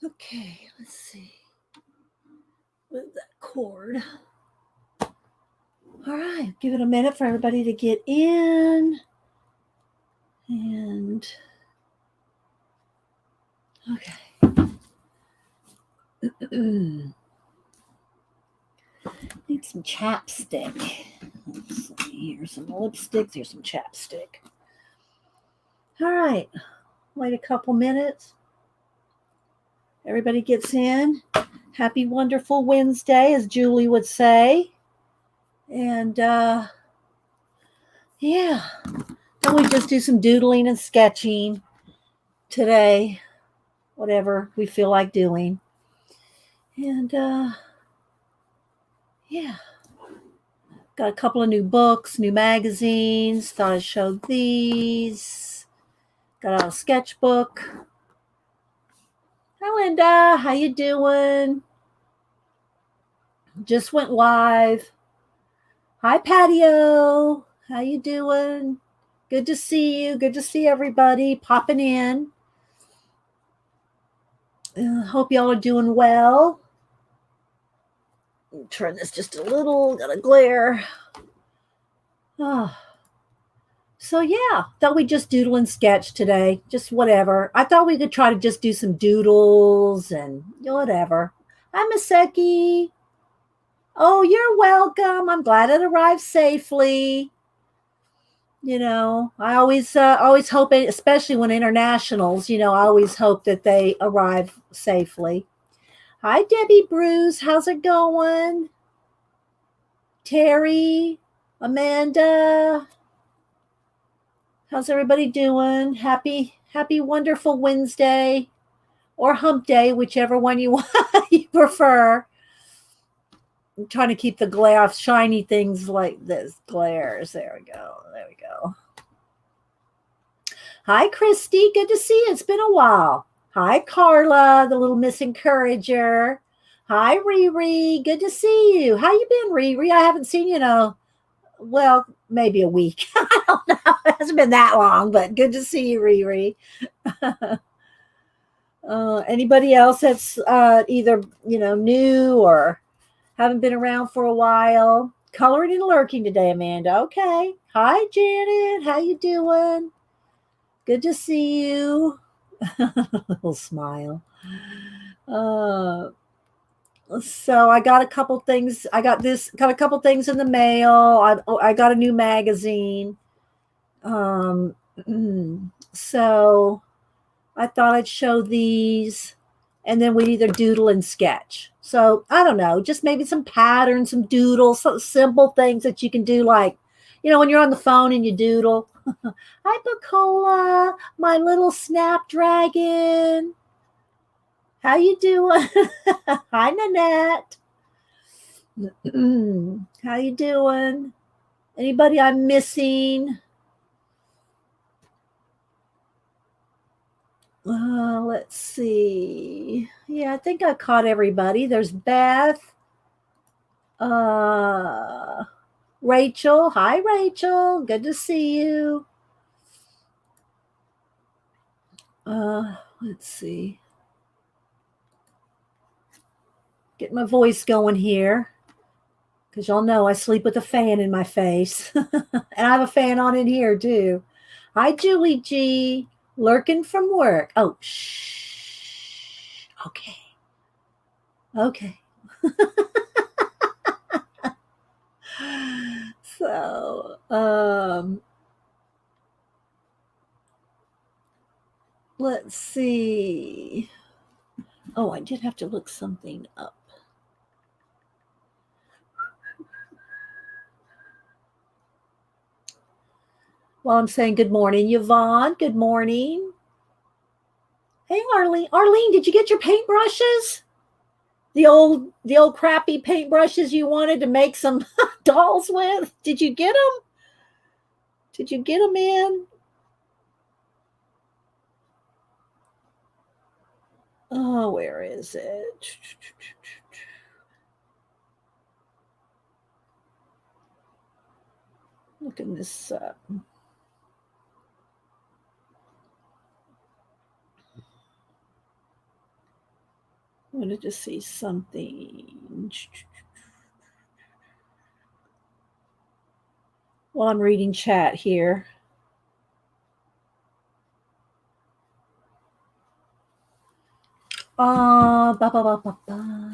Okay, let's see. Move that cord. All right, give it a minute for everybody to get in. And okay. Need some chapstick. Let's see. Here's some lipsticks. Here's some chapstick. All right. Wait a couple minutes. Everybody gets in. Happy, wonderful Wednesday, as Julie would say. And yeah, then we just do some doodling and sketching today, whatever we feel like doing. And yeah, got a couple of new books, new magazines. Thought I'd show these. Got out a sketchbook. Hi, Linda. How you doing? Just went live. Hi, Patio. How you doing? Good to see you. Good to see everybody popping in. Hope y'all are doing well. Turn this just a little. Got a glare. Oh. So yeah, thought we'd just doodle and sketch today. Just whatever. I thought we could try to just do some doodles and whatever. Hi, Maseki. Oh, you're welcome. I'm glad it arrived safely. You know, I always hope, especially when internationals, I always hope that they arrive safely. Hi, Debbie Bruce. How's it going? Terry, Amanda. How's everybody doing? Happy, wonderful Wednesday or hump day, whichever one you you prefer. I'm trying to keep the glare off shiny things like this. Glares. There we go. There we go. Hi, Christy. Good to see you. It's been a while. Hi, Carla, the little Miss Encourager. Hi, Riri. Good to see you. How you been, Riri? I haven't seen you in well, maybe a week. I don't know. It hasn't been that long, but good to see you, Riri. Anybody else that's either new or haven't been around for a while? Coloring and lurking today, Amanda. Okay. Hi, Janet. How you doing? Good to see you. Little smile. So I got a couple things. Got a couple things in the mail. I got a new magazine. So I thought I'd show these, and then we'd either doodle and sketch. So I don't know, just maybe some patterns, some doodles, some simple things that you can do, like when you're on the phone and you doodle. Hi, Bacola, my little snapdragon. How you doing? Hi, Nanette. How you doing? Anybody I'm missing? Let's see. Yeah, I think I caught everybody. There's Beth. Rachel. Hi, Rachel. Good to see you. Let's see. Get my voice going here, because y'all know I sleep with a fan in my face. And I have a fan on in here too. Hi, Julie G. Lurking from work. Oh, shh. Okay. Okay. So, let's see. Oh, I did have to look something up. Well, I'm saying good morning, Yvonne. Good morning. Hey, Arlene. Arlene, did you get your paintbrushes? The old crappy paintbrushes you wanted to make some dolls with? Did you get them? Did you get them in? Oh, where is it? Looking this up. I wanted to see something. While I'm reading chat here. Ba, ba, ba, ba, ba.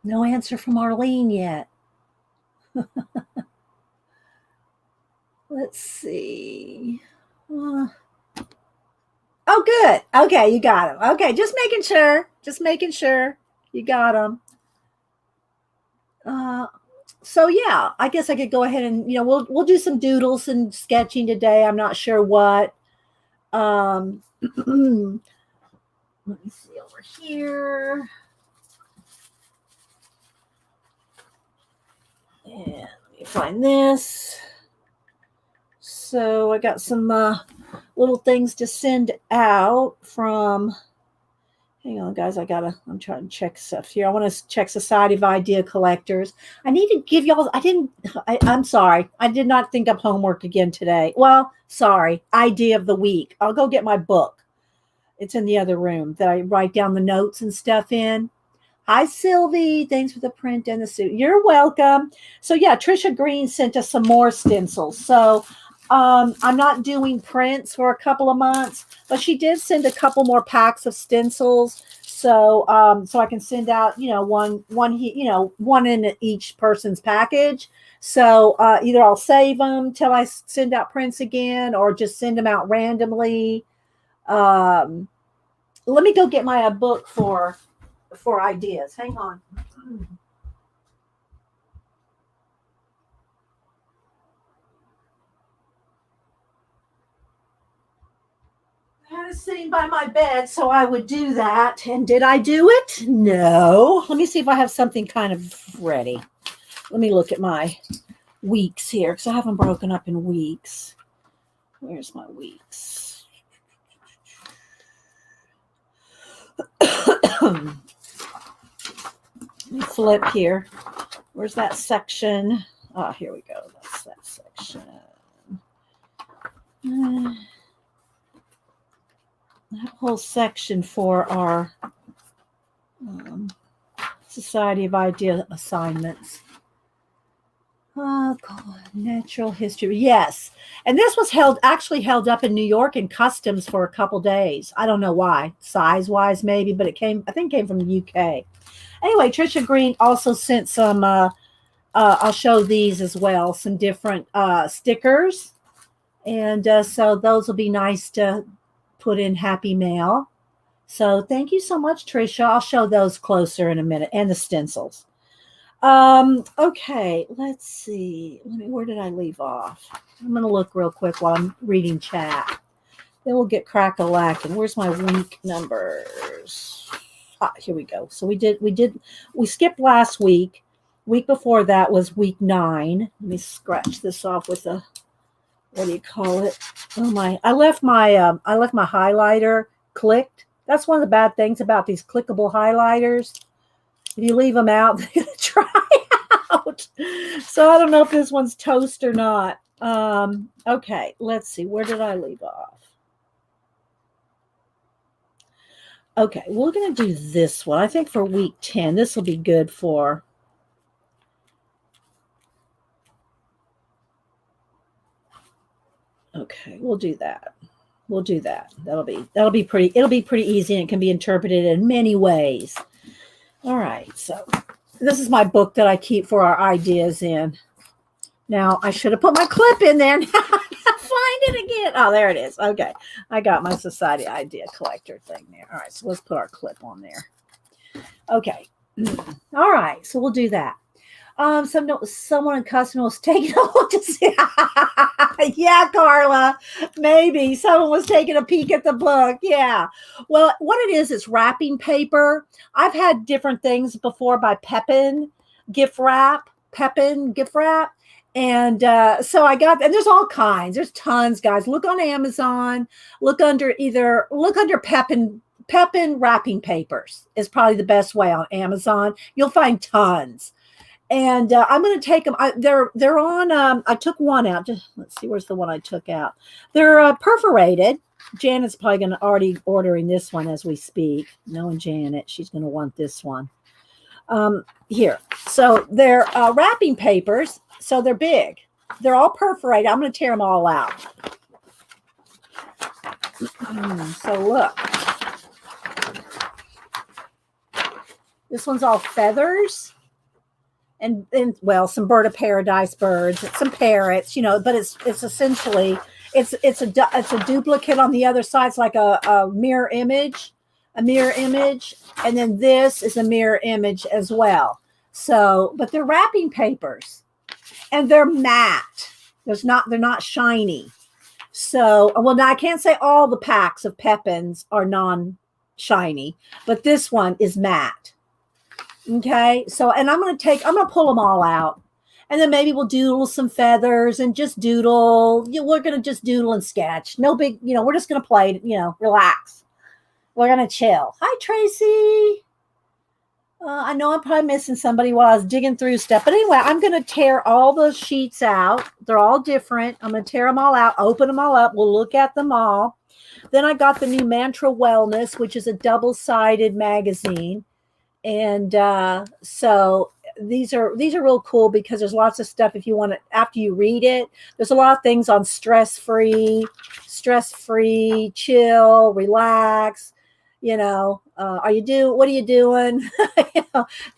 No answer from Arlene yet. Let's see. Oh, good. Okay, you got him. Okay, just making sure. Just making sure you got him. So yeah, I guess I could go ahead and we'll do some doodles and sketching today. I'm not sure what. Let me see over here. And let me find this. So I got some little things to send out from. Hang on, guys. I'm trying to check stuff here. I want to check Society of Idea Collectors. I need to give y'all, I'm sorry. I did not think up homework again today. Well, sorry. Idea of the week. I'll go get my book. It's in the other room that I write down the notes and stuff in. Hi, Sylvie. Thanks for the print and the suit. You're welcome. So yeah, Trisha Green sent us some more stencils. So I'm not doing prints for a couple of months, but she did send a couple more packs of stencils. So I can send out, one in each person's package. So either I'll save them till I send out prints again, or just send them out randomly. Let me go get my book for ideas. Hang on. I had it sitting by my bed, so I would do that. And did I do it? No. Let me see if I have something kind of ready. Let me look at my weeks here, because I have them broken up in weeks. Where's my weeks? Let me flip here. Where's that section? Oh, here we go. That's that section. That whole section for our Society of Idea assignments. Oh, God. Natural history. Yes. And this was actually held up in New York in customs for a couple days. I don't know why. Size-wise, maybe, but it came from the UK. Anyway, Trisha Green also sent some, I'll show these as well, some different stickers. And so those will be nice to put in Happy Mail. So thank you so much, Trisha. I'll show those closer in a minute, and the stencils. Okay, let's see. Where did I leave off? I'm going to look real quick while I'm reading chat. Then we'll get crack-a-lackin'. Where's my week numbers? Here we go. So we skipped last week. Week before that was week 9. Let me scratch this off with a, what do you call it? Oh my, I left my highlighter clicked. That's one of the bad things about these clickable highlighters. If you leave them out, they're going to dry out. So I don't know if this one's toast or not. Okay, let's see. Where did I leave off? Okay, we're going to do this one. I think for week 10, this will be good for. Okay, we'll do that. We'll do that. That'll be pretty. It'll be pretty easy, and it can be interpreted in many ways. All right, so this is my book that I keep for our ideas in. Now, I should have put my clip in there. Now I gotta find it again. Oh, there it is. Okay, I got my Society Idea Collector thing there. All right, so let's put our clip on there. Okay. All right, so we'll do that. Someone in custom was taking a look to see. Yeah, Carla, maybe someone was taking a peek at the book. Yeah. Well, what it is, it's wrapping paper. I've had different things before by Pepin gift wrap. And so I got, and there's all kinds. There's tons, guys. Look on Amazon. Look under Pepin wrapping papers is probably the best way on Amazon. You'll find tons. And I'm going to take them. They're on. I took one out. Just, let's see, where's the one I took out? They're perforated. Janet's probably going to already ordering this one as we speak. Knowing Janet, she's going to want this one. Here. So they're wrapping papers. So they're big. They're all perforated. I'm going to tear them all out. So look. This one's all feathers. And well, some bird of paradise birds, some parrots, you know, but it's essentially it's a duplicate on the other side. It's like a mirror image, and then this is a mirror image as well. So, but they're wrapping papers, and they're matte. They're not shiny. So, well, now I can't say all the packs of Pepins are non-shiny, but this one is matte. Okay, so, and I'm going to pull them all out. And then maybe we'll doodle some feathers and just doodle. We're going to just doodle and sketch. No big, we're just going to play, relax. We're going to chill. Hi, Tracy. I know I'm probably missing somebody while I was digging through stuff. But anyway, I'm going to tear all those sheets out. They're all different. I'm going to tear them all out, open them all up. We'll look at them all. Then I got the new Mantra Wellness, which is a double-sided magazine. And so these are real cool because there's lots of stuff if you want to, after you read it, there's a lot of things on stress-free, chill, relax, what are you doing?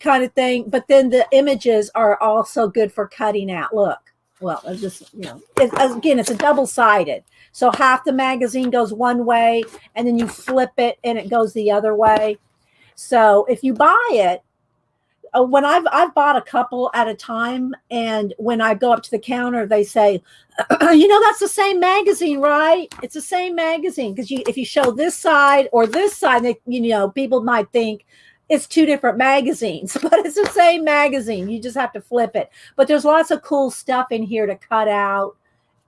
Kind of thing. But then the images are also good for cutting out. Look, well, it's just, it's a double-sided. So half the magazine goes one way and then you flip it and it goes the other way. So if you buy it, when I've bought a couple at a time, and when I go up to the counter, they say, that's the same magazine, right? It's the same magazine because if you show this side or this side, people might think it's two different magazines, but it's the same magazine. You just have to flip it. But there's lots of cool stuff in here to cut out.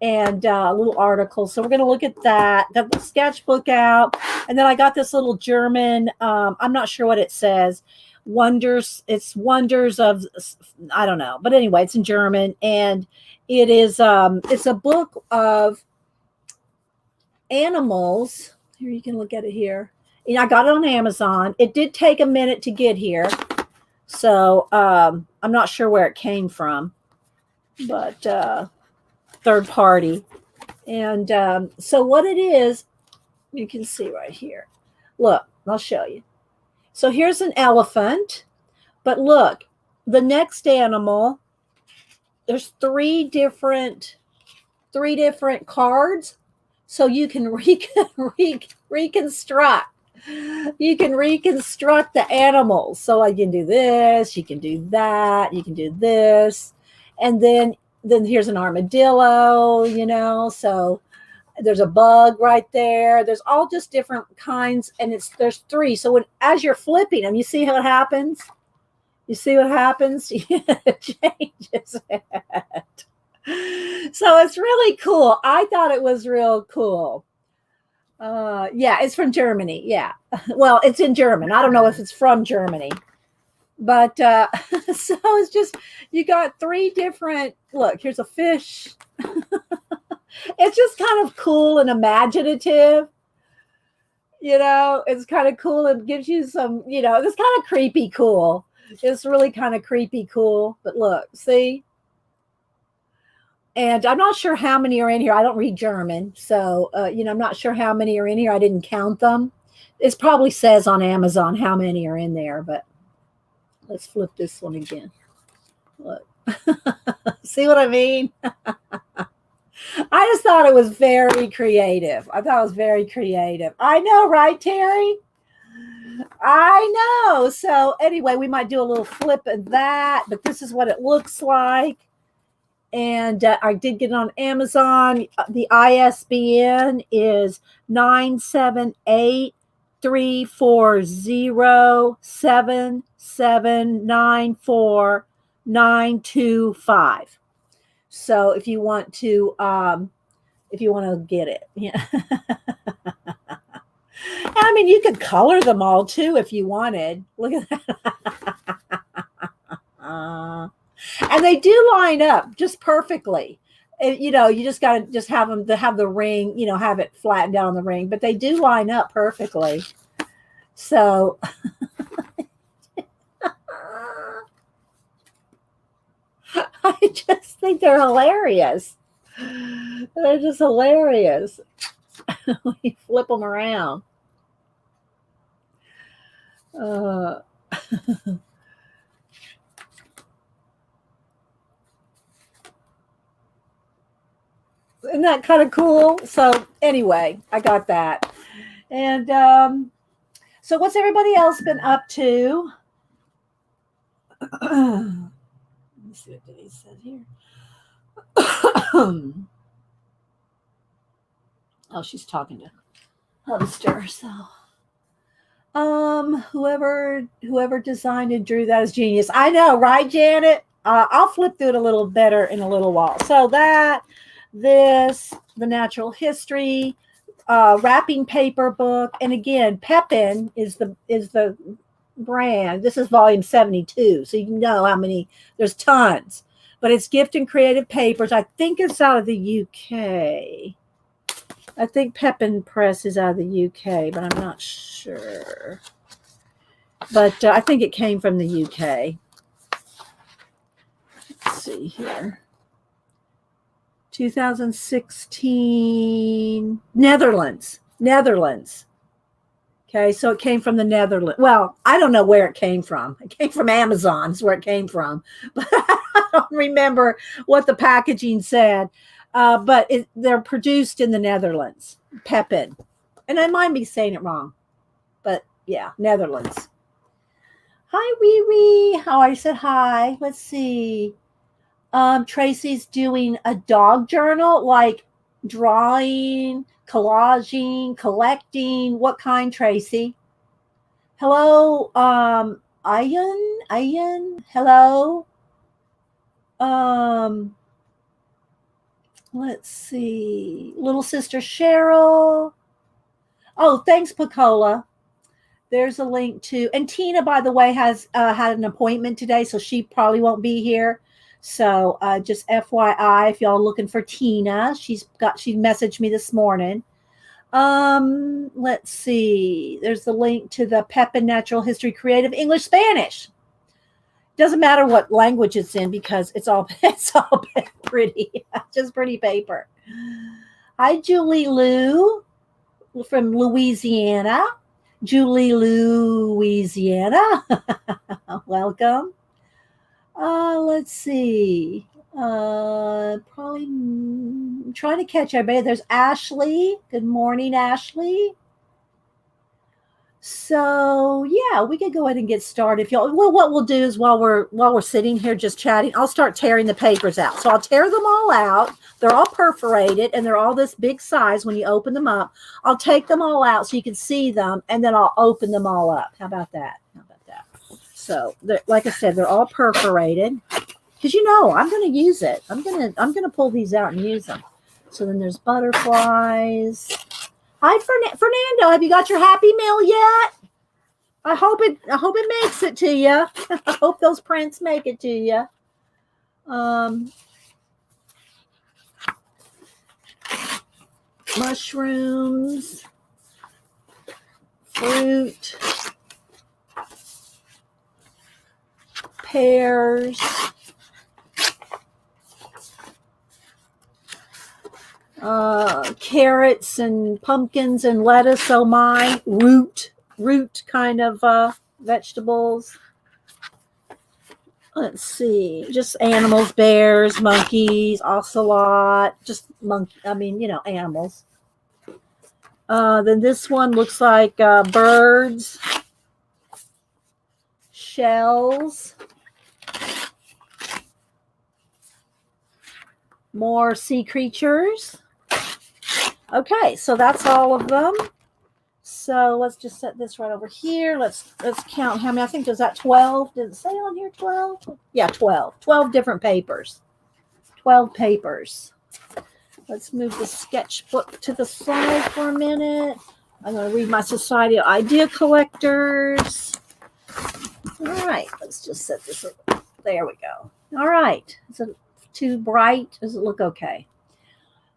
And a little article. So we're going to look at that. Got the sketchbook out. And then I got this little German, I'm not sure what it says. Wonders of, I don't know. But anyway, it's in German. And it is, it's a book of animals. Here, you can look at it here. And I got it on Amazon. It did take a minute to get here. So I'm not sure where it came from. But, third party. And so what it is, you can see right here. Look, I'll show you. So here's an elephant, but look, the next animal, there's three different cards. So you can reconstruct. You can reconstruct the animals. So I can do this, you can do that, you can do this. And then here's an armadillo, so there's a bug right there. There's all just different kinds, and there's three. So as you're flipping them, you see how it happens? You see what happens? It changes it. So it's really cool. I thought it was real cool. Yeah, it's from Germany. Yeah. Well, it's in German. I don't know if it's from Germany. But so it's just, you got three different, look, here's a fish. It's just kind of cool and imaginative. It's kind of cool. It gives you some, it's kind of creepy cool. It's really kind of creepy cool. But look, see? And I'm not sure how many are in here. I don't read German. So, I'm not sure how many are in here. I didn't count them. It probably says on Amazon how many are in there, but let's flip this one again. Look. See what I mean? I just thought it was very creative. I know, right, Terry? I know. So anyway, we might do a little flip of that, but this is what it looks like. And I did get it on Amazon. The ISBN is 978-340-7794-925. So if you want to get it, yeah. I mean, you could color them all too if you wanted. Look at that. And they do line up just perfectly. You know, you just got to just have them to have the ring, you know, have it flattened down on the ring, but they do line up perfectly. So I just think they're hilarious. They're just hilarious. We flip them around. Uh, Isn't that kind of cool? So anyway, I got that. And so what's everybody else been up to? Let me see what Denise said here. Oh, she's talking to Hubster. So whoever designed and drew that is genius. I know, right, Janet? I'll flip through it a little better in a little while. So the natural history, wrapping paper book, and again, Pepin is the brand. This is volume 72, so you know how many. There's tons, but it's Gift and Creative Papers. I think it's out of the UK. I think Pepin Press is out of the UK, but I'm not sure. But I think it came from the UK. Let's see here. 2016, Netherlands. Okay, so it came from the Netherlands. Well, I don't know where it came from. It came from Amazon is where it came from. But I don't remember what the packaging said. But they're produced in the Netherlands. Pepin. And I might be saying it wrong. But yeah, Netherlands. Hi, Wee Wee. Oh, I said hi. Let's see. Tracy's doing a dog journal, like drawing, collaging, collecting. What kind, Tracy? Hello, Ayan. Hello. Let's see. Little sister Cheryl. Oh, thanks, Pacola. There's a link to, and Tina, by the way, has had an appointment today, so she probably won't be here. So just FYI, if y'all are looking for Tina, she messaged me this morning. Let's see. There's the link to the Pepin Natural History Creative English Spanish. Doesn't matter what language it's in because it's all pretty, just pretty paper. Hi, Julie Lou from Louisiana. Julie, Louisiana. Welcome. Let's see. Probably trying to catch everybody. There's Ashley. Good morning, Ashley. So yeah, we could go ahead and get started. If y'all, well, what we'll do is while we're sitting here just chatting, I'll start tearing the papers out. So I'll tear them all out. They're all perforated and they're all this big size when you open them up. I'll take them all out so you can see them, and then I'll open them all up. How about that? So like I said, they're all perforated because I'm going to use it. I'm going to pull these out and use them. So then there's butterflies. Hi, Fernando. Have you got your Happy Meal yet? I hope it makes it to you. I hope those prints make it to you. Mushrooms, fruit, pears, carrots and pumpkins and lettuce. Oh my, root kind of vegetables. Let's see, just animals, bears, monkeys, ocelot, just animals. Then this one looks like birds, shells, more sea creatures. Okay, so that's all of them. So let's just set this right over here. Let's count how many. I think there's that 12. Did it say on here 12? Yeah, 12. 12 different papers. 12 papers. Let's move the sketchbook to the side for a minute. I'm going to read my Society of Idea Collectors. All right, let's just set this up. There we go. All right. Is it too bright? Does it look okay?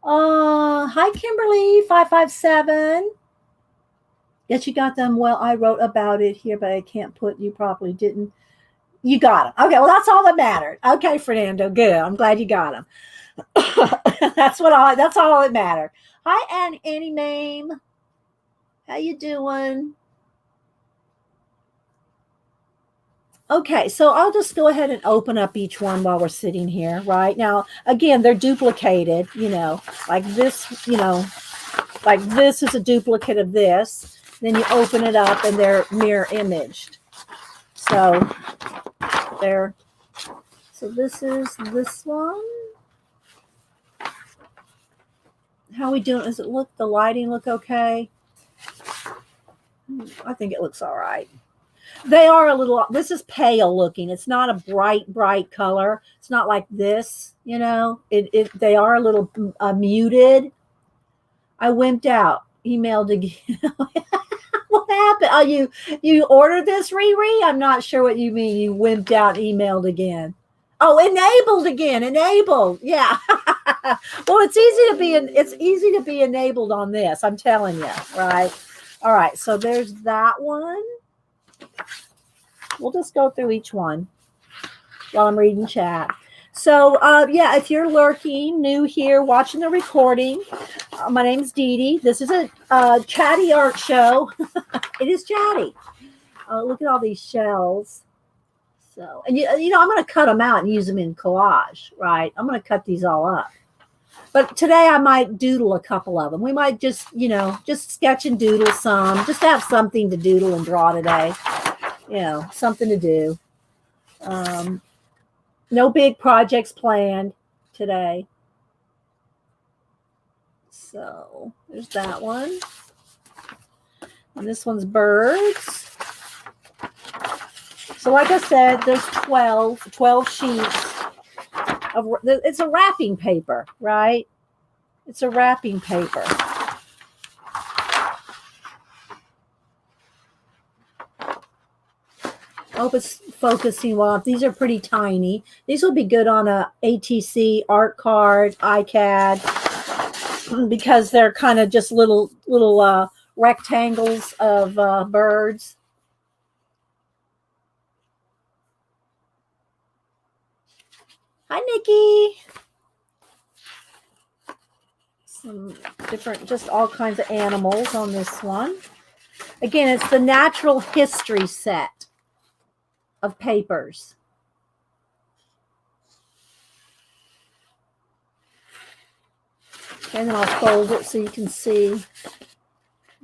Hi, Kimberly, 557. Yes, you got them. Well, I wrote about it here, but I can't put you properly. Didn't you got them? Okay, well, that's all that mattered. Okay, Fernando, good. I'm glad you got them. That's all that mattered. Hi, Annie Mame. How you doing? Okay, so I'll just go ahead and open up each one while we're sitting here, right? Now, again, they're duplicated, like this, like this is a duplicate of this. Then you open it up and they're mirror imaged. So there. So this is this one. How are we doing? Does it look, the lighting look okay? I think it looks all right. They are a little, this is pale looking. It's not a bright color. It's not like this, they are a little muted. I wimped out, emailed again. What happened? Oh, you ordered this, Riri? I'm not sure what you mean. You wimped out, emailed again. Oh, enabled again. Enabled. Yeah. Well, it's easy to be enabled on this. I'm telling you, right? All right. So there's that one. We'll just go through each one while I'm reading chat. So, yeah, if you're lurking, new here, watching the recording, my name's Dee Dee. This is a chatty art show. It is chatty. Look at all these shells. So, and I'm going to cut them out and use them in collage, right? I'm going to cut these all up. But today I might doodle a couple of them. We might just sketch and doodle some, just have something to doodle and draw today. Something to do. No big projects planned today. So there's that one. And this one's birds. So like I said, there's 12 sheets. It's a wrapping paper, right? It's a wrapping paper. I hope it's focusing well. These are pretty tiny. These will be good on a ATC art card, iCAD, because they're kind of just little rectangles of birds. Hi, Nikki. Some different, just all kinds of animals on this one. Again, it's the natural history set of papers. And then I'll fold it so you can see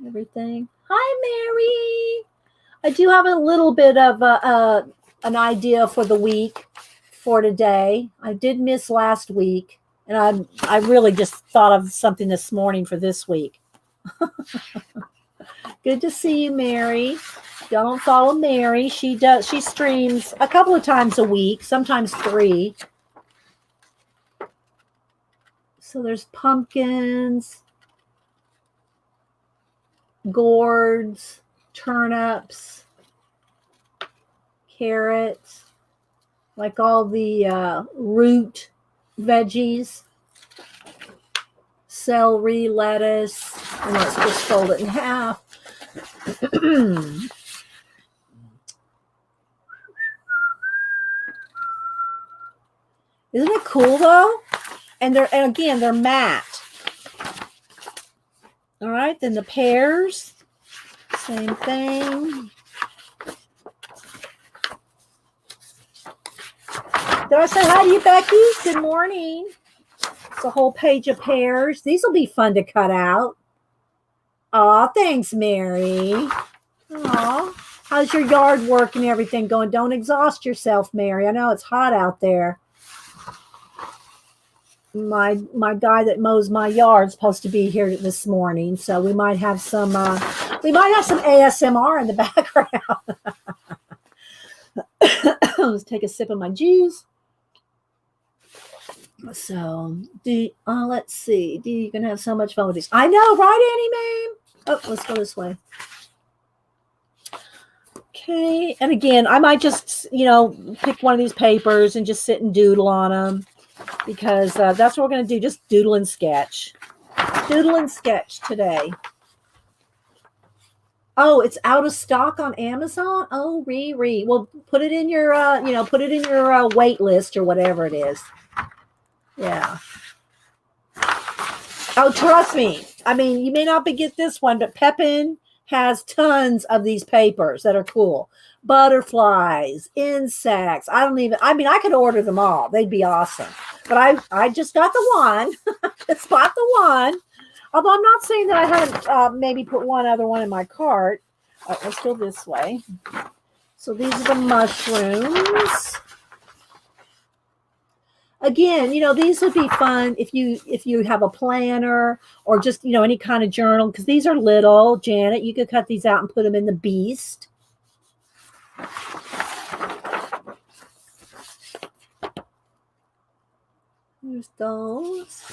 everything. Hi, Mary. I do have a little bit of an idea for the week for today. I did miss last week, and I really just thought of something this morning for this week. Good to see you, Mary. Don't follow Mary. She streams a couple of times a week, sometimes 3. So there's pumpkins, gourds, turnips, carrots, like all the root veggies, celery, lettuce, and let's just fold it in half. Isn't it cool though? And again, they're matte. All right, then the pears, same thing. Did I say hi to you, Becky? Good morning. It's a whole page of pears. These will be fun to cut out. Aw, thanks, Mary. Aw, how's your yard work and everything going? Don't exhaust yourself, Mary. I know it's hot out there. My guy that mows my yard is supposed to be here this morning, so we might have some ASMR in the background. Let's take a sip of my juice. So, let's see. You're gonna have so much fun with these. I know, right, Annie, ma'am? Oh, let's go this way. Okay, and again, I might just, pick one of these papers and just sit and doodle on them because that's what we're going to do, just doodle and sketch. Doodle and sketch today. Oh, it's out of stock on Amazon? Oh, Riri. Well, put it in your, put it in your wait list or whatever it is. Yeah. Oh, trust me. I mean, you may not get this one, but Pepin has tons of these papers that are cool. Butterflies, insects. I could order them all. They'd be awesome. But I just got the one. Just bought the one. Although I'm not saying that I haven't maybe put one other one in my cart. Let's go this way. So these are the mushrooms. Again, these would be fun if you have a planner or just, any kind of journal, because these are little. Janet, you could cut these out and put them in the Beast. There's those.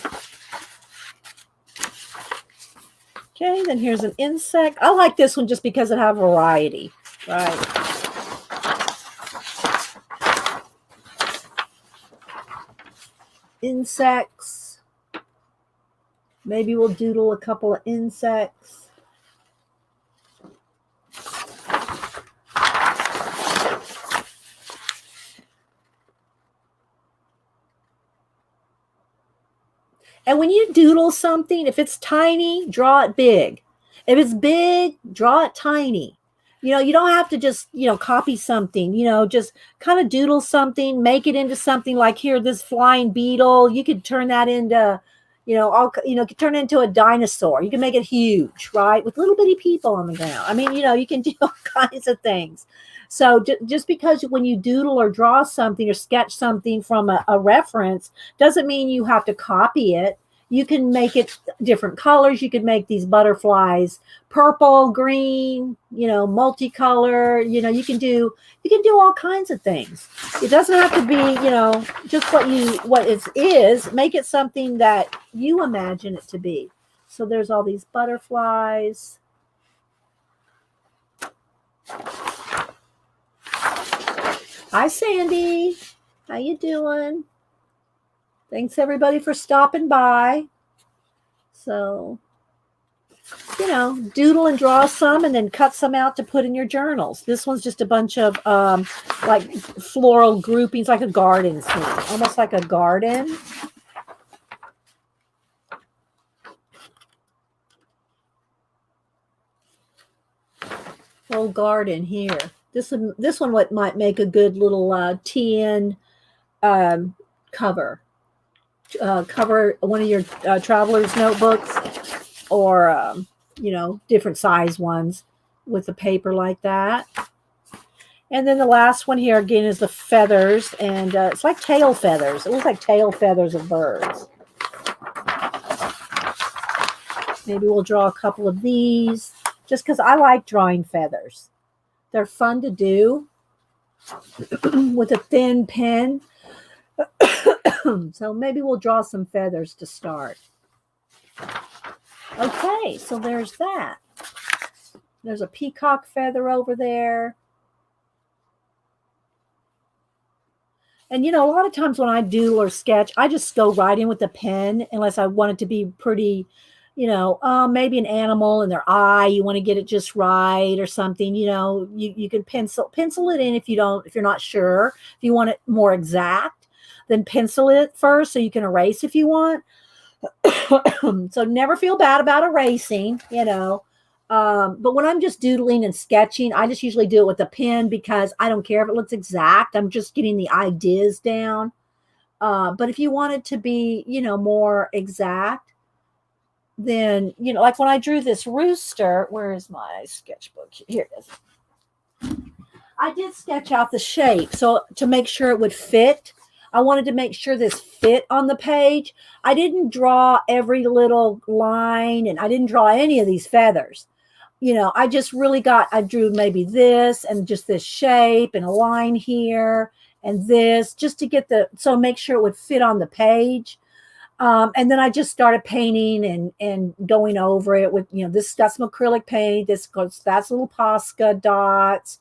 Okay, then here's an insect. I like this one just because it has variety, right? Insects. Maybe we'll doodle a couple of insects. And when you doodle something, if it's tiny, draw it big. If it's big, draw it tiny. You don't have to just, copy something, just kind of doodle something, make it into something like here, this flying beetle. You could turn that into, could turn it into a dinosaur. You can make it huge, right? With little bitty people on the ground. I mean, you can do all kinds of things. So just because when you doodle or draw something or sketch something from a reference doesn't mean you have to copy it. You can make it different colors. You could make these butterflies purple, green, multicolor. You can do all kinds of things. It doesn't have to be, just what it is. Make it something that you imagine it to be. So there's all these butterflies. Hi, Sandy. How you doing? Thanks, everybody, for stopping by. So, doodle and draw some and then cut some out to put in your journals. This one's just a bunch of like floral groupings, like a garden scene, almost like a garden. Little garden here. This one might make a good little tin cover. Cover one of your traveler's notebooks or, different size ones with a paper like that. And then the last one here, again, is the feathers. And it's like tail feathers. It looks like tail feathers of birds. Maybe we'll draw a couple of these just because I like drawing feathers. They're fun to do with a thin pen. So maybe we'll draw some feathers to start. Okay, so there's that. There's a peacock feather over there. And, a lot of times when I doodle or sketch, I just go right in with the pen unless I want it to be pretty, maybe an animal in their eye. You want to get it just right or something, you can pencil it in if you're not sure. If you want it more exact, then pencil it first so you can erase if you want. So never feel bad about erasing, but when I'm just doodling and sketching, I just usually do it with a pen because I don't care if it looks exact. I'm just getting the ideas down. But if you want it to be, more exact, then, like when I drew this rooster, where is my sketchbook? Here it is. I did sketch out the shape. So to make sure it would fit, I wanted to make sure this fit on the page. I didn't draw every little line and I didn't draw any of these feathers. I just really I drew maybe this and just this shape and a line here and this just to get so make sure it would fit on the page. And then I just started painting and going over it with, this got some acrylic paint. That's little Posca dots.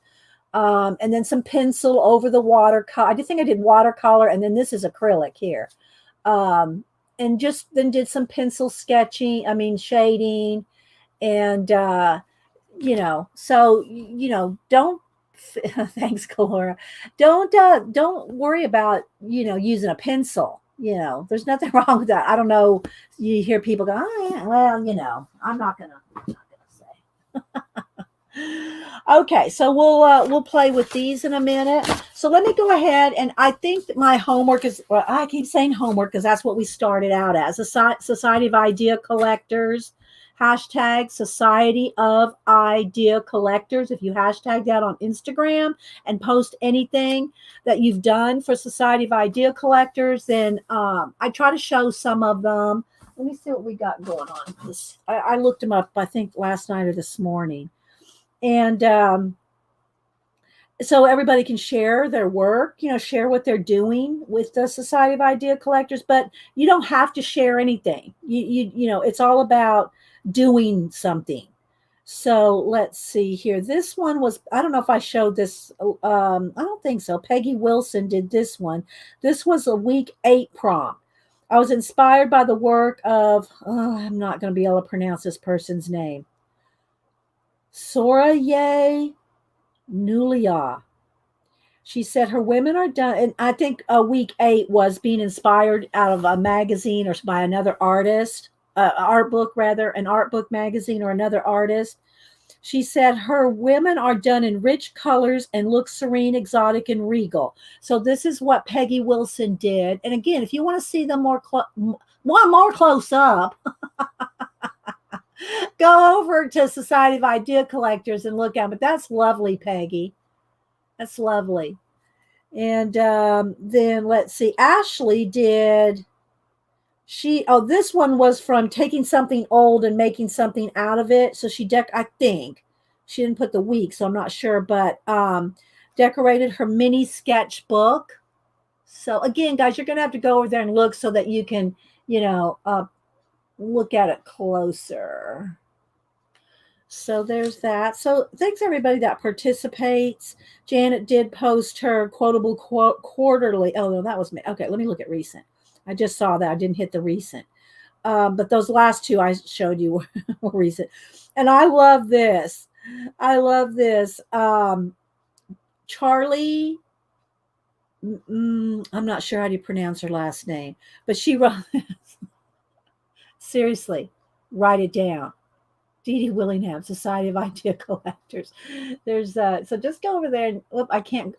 And then some pencil over the watercolor. I just think I did watercolor, and then this is acrylic here. And just then did some pencil sketching, I mean, shading, and, so, don't, thanks, Calora. Don't worry about, using a pencil. There's nothing wrong with that. I don't know. You hear people go, oh, yeah, well, I'm not gonna say. Okay, so we'll play with these in a minute. So let me go ahead, and I think that my homework is, well, I keep saying homework because that's what we started out as, a Society of Idea Collectors, hashtag Society of Idea Collectors. If you hashtag that on Instagram and post anything that you've done for Society of Idea Collectors, then I try to show some of them. Let me see what we got going on. I looked them up, I think, last night or this morning. And so everybody can share their work, share what they're doing with the Society of Idea Collectors, but you don't have to share anything. It's all about doing something. So let's see here. This one was, I don't know if I showed this. I don't think so. Peggy Wilson did this one. This was a week 8 prompt. I was inspired by the work of, I'm not going to be able to pronounce this person's name. Soraya Nulia. She said her women are done, and I think week 8 was being inspired out of a magazine or by another artist, art book rather, an art book magazine or another artist. She said her women are done in rich colors and look serene, exotic, and regal. So this is what Peggy Wilson did. And again, if you want to see them more close up, go over to Society of Idea Collectors and look at it. But that's lovely, Peggy. That's lovely. And then let's see. Ashley did. This one was from taking something old and making something out of it. So I think she didn't put the week, so I'm not sure, but decorated her mini sketchbook. So again, guys, you're going to have to go over there and look so that you can, look at it closer. So there's that. So thanks everybody that participates. Janet did post her quotable quote quarterly. Oh no, that was me. Okay, let me look at recent. I just saw that. I didn't hit the recent. But those last two I showed you were recent. And I love this. Charlie, I'm not sure how to pronounce her last name, but she wrote seriously, write it down. Dee Dee Willingham, Society of Idea Collectors. There's so just go over there and I can't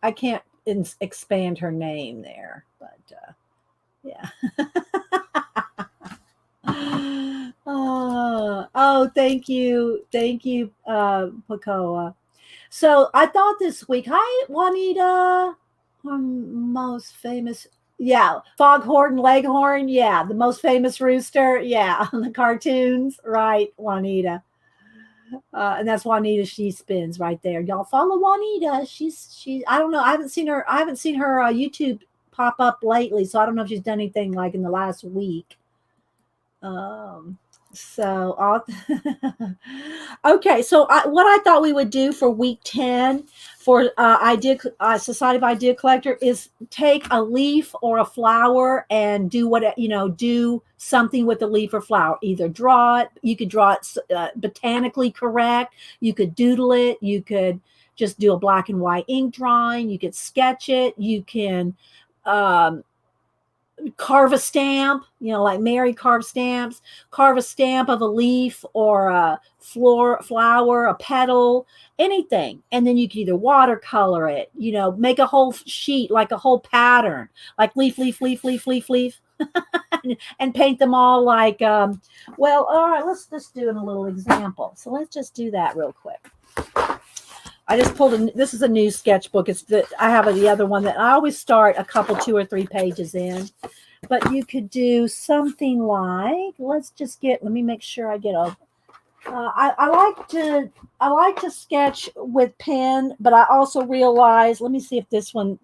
expand her name there, but yeah. Thank you, Pacoa. So I thought this week, hi Juanita, most famous. Yeah, Foghorn Leghorn. Yeah, the most famous rooster. Yeah, on the cartoons. Right, Juanita. And that's Juanita. She spins right there. Y'all follow Juanita. She's. I don't know. I haven't seen her YouTube pop up lately, so I don't know if she's done anything like in the last week. Okay. So what I thought we would do for week 10 for Society of Idea Collector is take a leaf or a flower and do something with the leaf or flower. Either draw it. You could draw it botanically correct. You could doodle it. You could just do a black and white ink drawing. You could sketch it. You can carve a stamp, like Mary carved stamps, carve a stamp of a leaf or a flower, a petal, anything. And then you can either watercolor it, make a whole sheet, like a whole pattern, like leaf, and paint them all like, all right, let's just do a little example. So let's just do that real quick. I just pulled this is a new sketchbook. I have the other one that I always start a couple, 2 or 3 pages in, but you could do something like, let me make sure I get I like to sketch with pen, but I also realize, let me see if this one,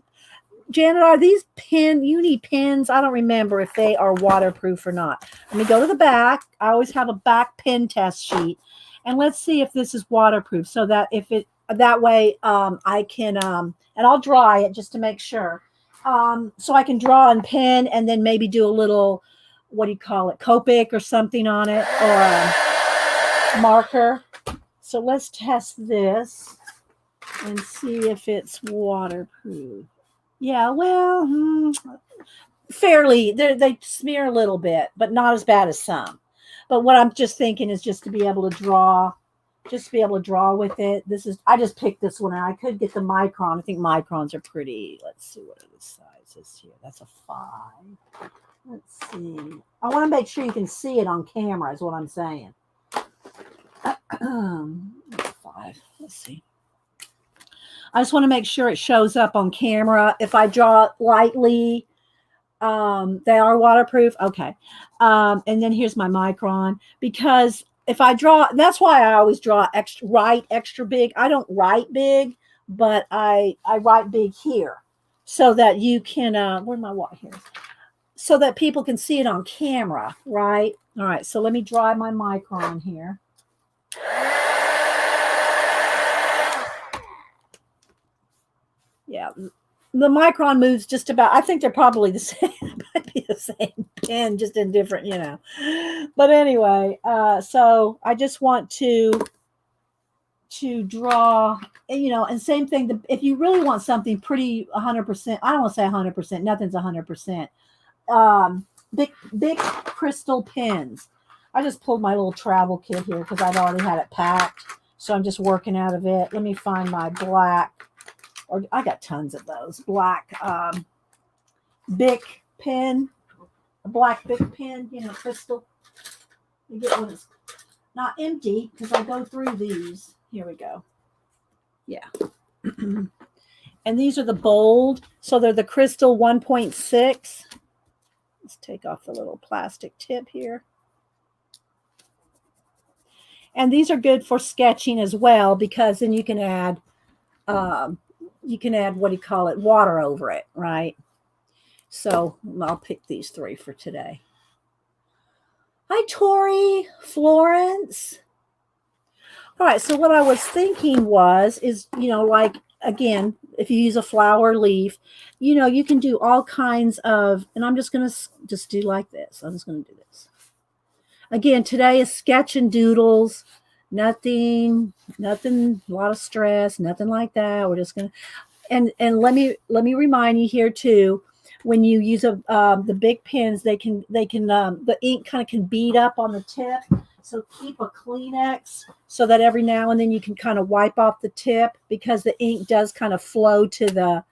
Janet, are these you need pens? I don't remember if they are waterproof or not. Let me go to the back. I always have a back pen test sheet. And let's see if this is waterproof so that That way I can, and I'll dry it just to make sure. So I can draw and pen and then maybe do a little, what do you call it, Copic or something on it, or a marker. So let's test this and see if it's waterproof. Yeah, well, fairly. They smear a little bit, but not as bad as some. But what I'm just thinking is just to be able to draw, with it. This is, I just picked this one out. I could get the micron. I think microns are pretty. Let's see what the size is here. That's a 5. Let's see. I want to make sure you can see it on camera is what I'm saying. 5. Let's see. I just want to make sure it shows up on camera. If I draw lightly, they are waterproof. Okay. And then here's my micron, because if I draw, that's why I always draw extra big. I don't write big, but I write big here so that you can, where's my water here? So that people can see it on camera, right? All right. So let me dry my micron here. Yeah, the micron moves just about. I think they're probably the same. Might be the same pen, just in different, But anyway, so I just want to draw, and same thing. If you really want something pretty 100%, I don't want to say 100%. Nothing's 100%. Big crystal pens. I just pulled my little travel kit here because I've already had it packed, so I'm just working out of it. Let me find my black. Or I got tons of those black Bic pen, a black Bic pen, crystal. You get one that's not empty because I go through these. Here we go. Yeah. And these are the bold. So they're the crystal 1.6. Let's take off the little plastic tip here. And these are good for sketching as well, because then you can add what do you call it, water over it, right? So I'll pick these 3 for today. Hi, Tori, Florence. All right, so what I was thinking is, like, again, if you use a flower leaf, you can do all kinds of, and I'm just going to just do like this. I'm just going to do this. Again, today is sketch and doodles. Nothing, a lot of stress, nothing like that. We're just going to, and let me remind you here too, when you use the big pens, the ink kind of can bead up on the tip. So keep a Kleenex so that every now and then you can kind of wipe off the tip, because the ink does kind of flow to the,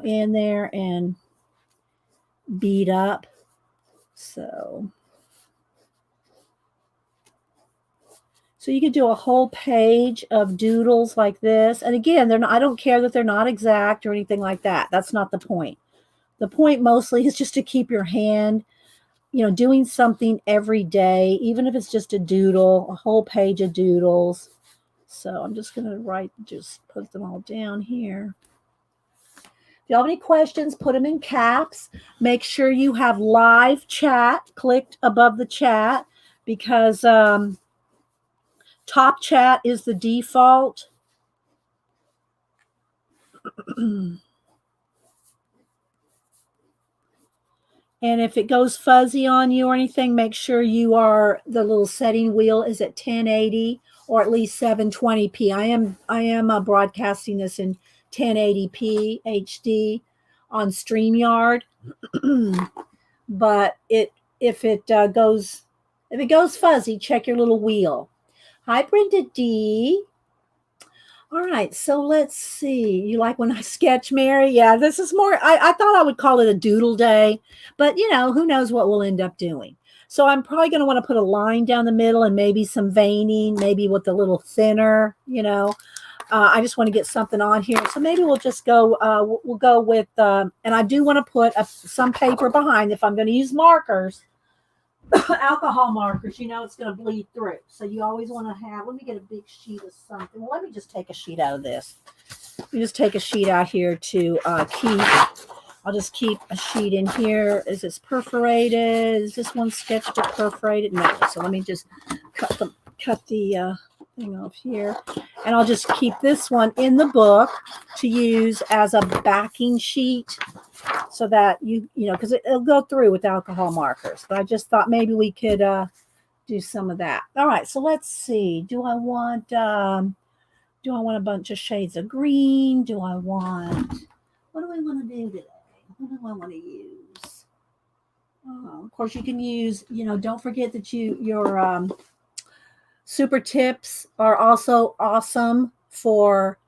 in there and bead up. So you could do a whole page of doodles like this. And again, I don't care that they're not exact or anything like that. That's not the point. The point mostly is just to keep your hand, doing something every day, even if it's just a doodle, a whole page of doodles. So I'm just going to just put them all down here. If you have any questions, put them in caps. Make sure you have live chat clicked above the chat, because top chat is the default. And if it goes fuzzy on you or anything, make sure the little setting wheel is at 1080 or at least 720p. I am broadcasting this in 1080p HD on StreamYard. But if it goes fuzzy, check your little wheel. Hi, Brenda D. All right, so let's see. You like when I sketch, Mary? Yeah, this is more, I thought I would call it a doodle day, but who knows what we'll end up doing. So I'm probably going to want to put a line down the middle and maybe some veining, maybe with a little thinner, I just want to get something on here. So maybe we'll just go, we'll go with, and I do want to put some paper behind if I'm going to use markers. Alcohol markers, it's going to bleed through. So you always want to have, let me get a big sheet of something. Well, let me just take a sheet out of this. Let me just take a sheet out here to I'll just keep a sheet in here. Is this perforated? Is this one sketchbook perforated? No. So let me just cut the thing off here. And I'll just keep this one in the book to use as a backing sheet so that you know, because it'll go through with alcohol markers. But I just thought maybe we could do some of that. All right, so let's see. Do I want a bunch of shades of green? What do I want to do today? What do I want to use? Oh, of course, you can use, don't forget that your super tips are also awesome for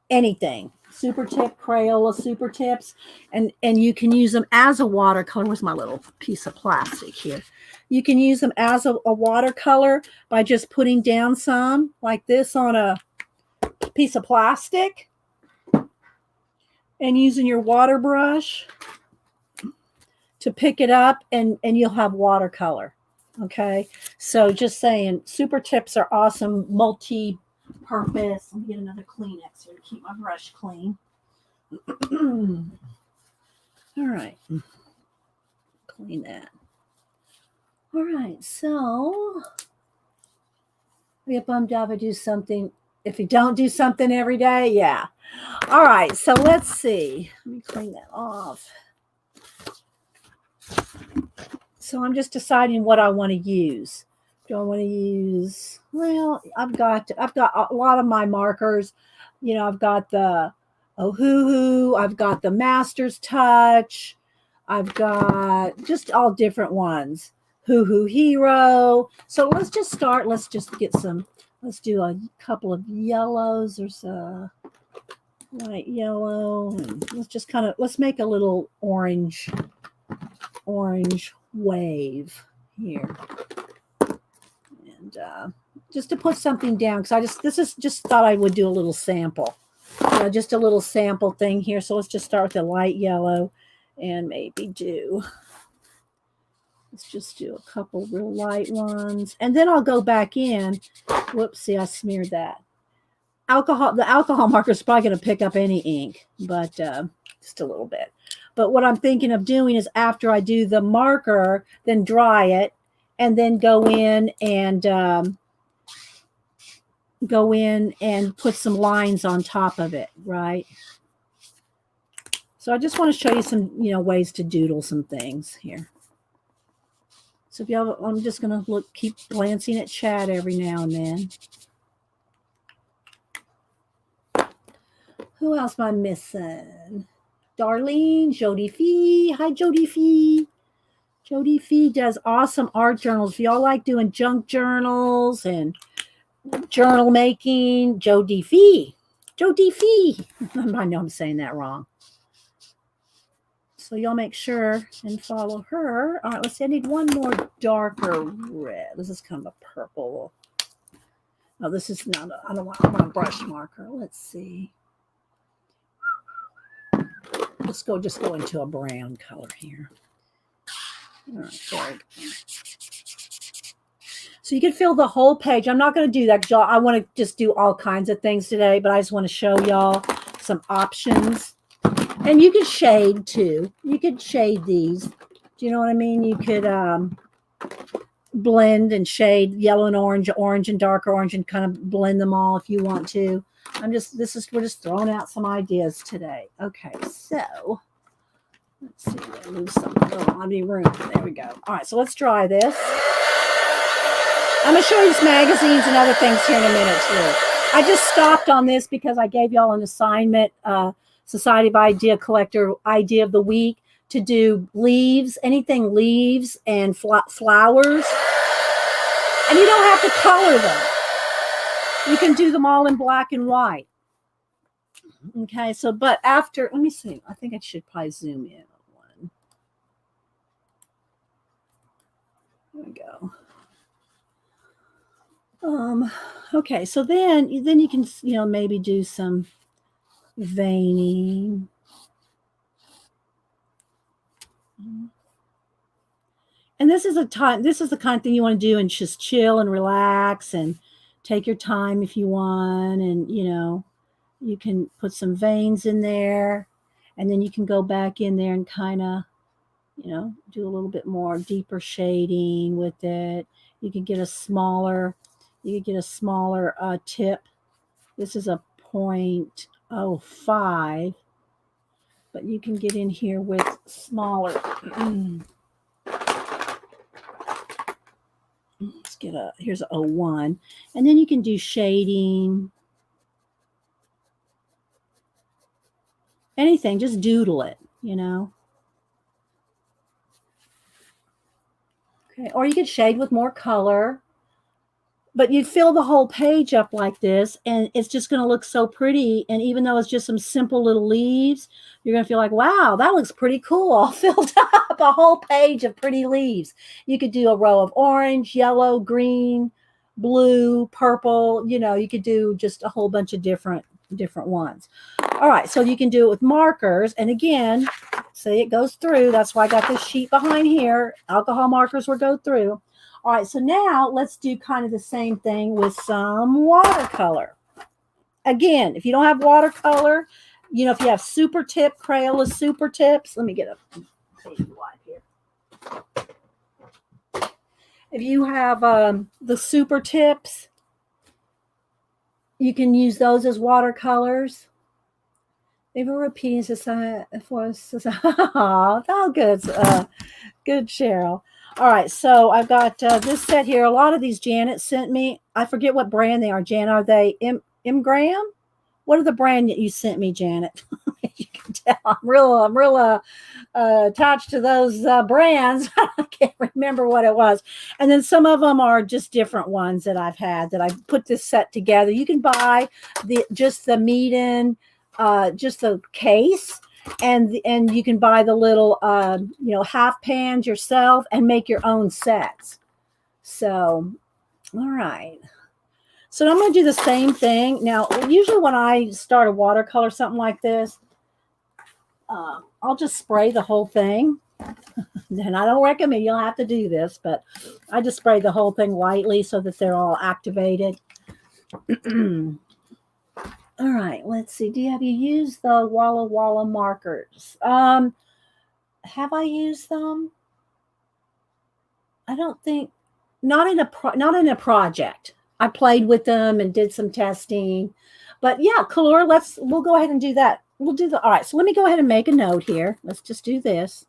anything. Super tip, Crayola super tips, and you can use them as a watercolor. Where's my little piece of plastic here? You can use them as a watercolor by just putting down some like this on a piece of plastic and using your water brush to pick it up, and you'll have watercolor. Okay, so just saying, super tips are awesome, multi-purpose. Let me get another Kleenex here to keep my brush clean. All right, clean that. All right, so I get bummed out if I do something. If you don't do something every day, yeah. All right, so let's see. Let me clean that off. So I'm just deciding what I want to use. Do I want to use? Well, I've got a lot of my markers. I've got the Ohuhu. I've got the Master's Touch. I've got just all different ones. Hoo Hero. So let's just start. Let's just get some. Let's do a couple of yellows. There's a light yellow. And let's make a little orange wave here. And just to put something down, because just thought I would do a little sample. Just a little sample thing here. So let's just start with the light yellow and maybe let's just do a couple real light ones. And then I'll go back in. Whoopsie, I smeared that. The alcohol marker is probably going to pick up any ink, but just a little bit. But what I'm thinking of doing is after I do the marker, then dry it, and then go in and put some lines on top of it, right? So I just want to show you some, ways to doodle some things here. So if y'all, I'm just going to keep glancing at chat every now and then. Who else am I missing? Darlene, Jody Fee. Hi, Jody Fee. Jody Fee does awesome art journals. If y'all like doing junk journals and journal making, Jody Fee. Jody Fee. I know I'm saying that wrong. So y'all make sure and follow her. All right, let's see. I need one more darker red. This is kind of a purple. No, this is not. I want a brush marker. Let's see. Let's just go into a brown color here. All right, there we go. So you can fill the whole page. I'm not going to do that because I want to just do all kinds of things today, but I just want to show y'all some options. And you can shade too. You could shade these. Do you know what I mean? You could blend and shade yellow and orange and dark orange, and kind of blend them all if you want to. We're just throwing out some ideas today. Okay, so let's see. I move something. Oh, I need room. There we go. All right, so let's dry this. I'm going to show you some magazines and other things here in a minute too. I just stopped on this because I gave y'all an assignment, Society of Idea Collector Idea of the Week, to do leaves, anything leaves and flowers. And you don't have to color them. You can do them all in black and white. Okay, so, but after, let me see. I think I should probably zoom in on one. There we go. Okay, so then you can, maybe do some veining. And this is the kind of thing you want to do and just chill and relax and take your time if you want. And, you can put some veins in there, and then you can go back in there and kind of, do a little bit more deeper shading with it. You could get a smaller tip This is a 0.05, but you can get in here with smaller. Let's get here's a 0.1, and then you can do shading. Anything, just doodle it, you know. Okay, or you could shade with more color, but you fill the whole page up like this, and it's just going to look so pretty. And even though it's just some simple little leaves, you're going to feel like, wow, that looks pretty cool. All filled up a whole page of pretty leaves. You could do a row of orange, yellow, green, blue, purple. You know, you could do just a whole bunch of different ones. All right, so you can do it with markers. And again, see, it goes through. That's why I got this sheet behind here. Alcohol markers will go through. All right, so now let's do kind of the same thing with some watercolor. Again, if you don't have watercolor, you know, if you have super tip, Crayola super tips, let me get a baby wipe here. If you have the super tips, you can use those as watercolors. They were repeating society for us. Oh, good. Good, Cheryl. All right, so I've got this set here. A lot of these Janet sent me. I forget what brand they are, Janet. Are they M. Graham? What are the brand that you sent me, Janet? You can tell I'm real attached to those brands. I can't remember what it was. And then some of them are just different ones that I've had that I put this set together. You can buy just the meet-in, just the case. And you can buy the little, you know, half pans yourself and make your own sets. So, all right. So I'm going to do the same thing. Now, usually when I start a watercolor, something like this, I'll just spray the whole thing. And I don't recommend you'll have to do this, but I just spray the whole thing lightly so that they're all activated. All right, let's see. Have you used the Walla Walla markers? Have I used them? I don't think, not in a project. I played with them and did some testing. But yeah, color, we'll go ahead and do that. All right, so let me go ahead and make a note here. Let's just do this.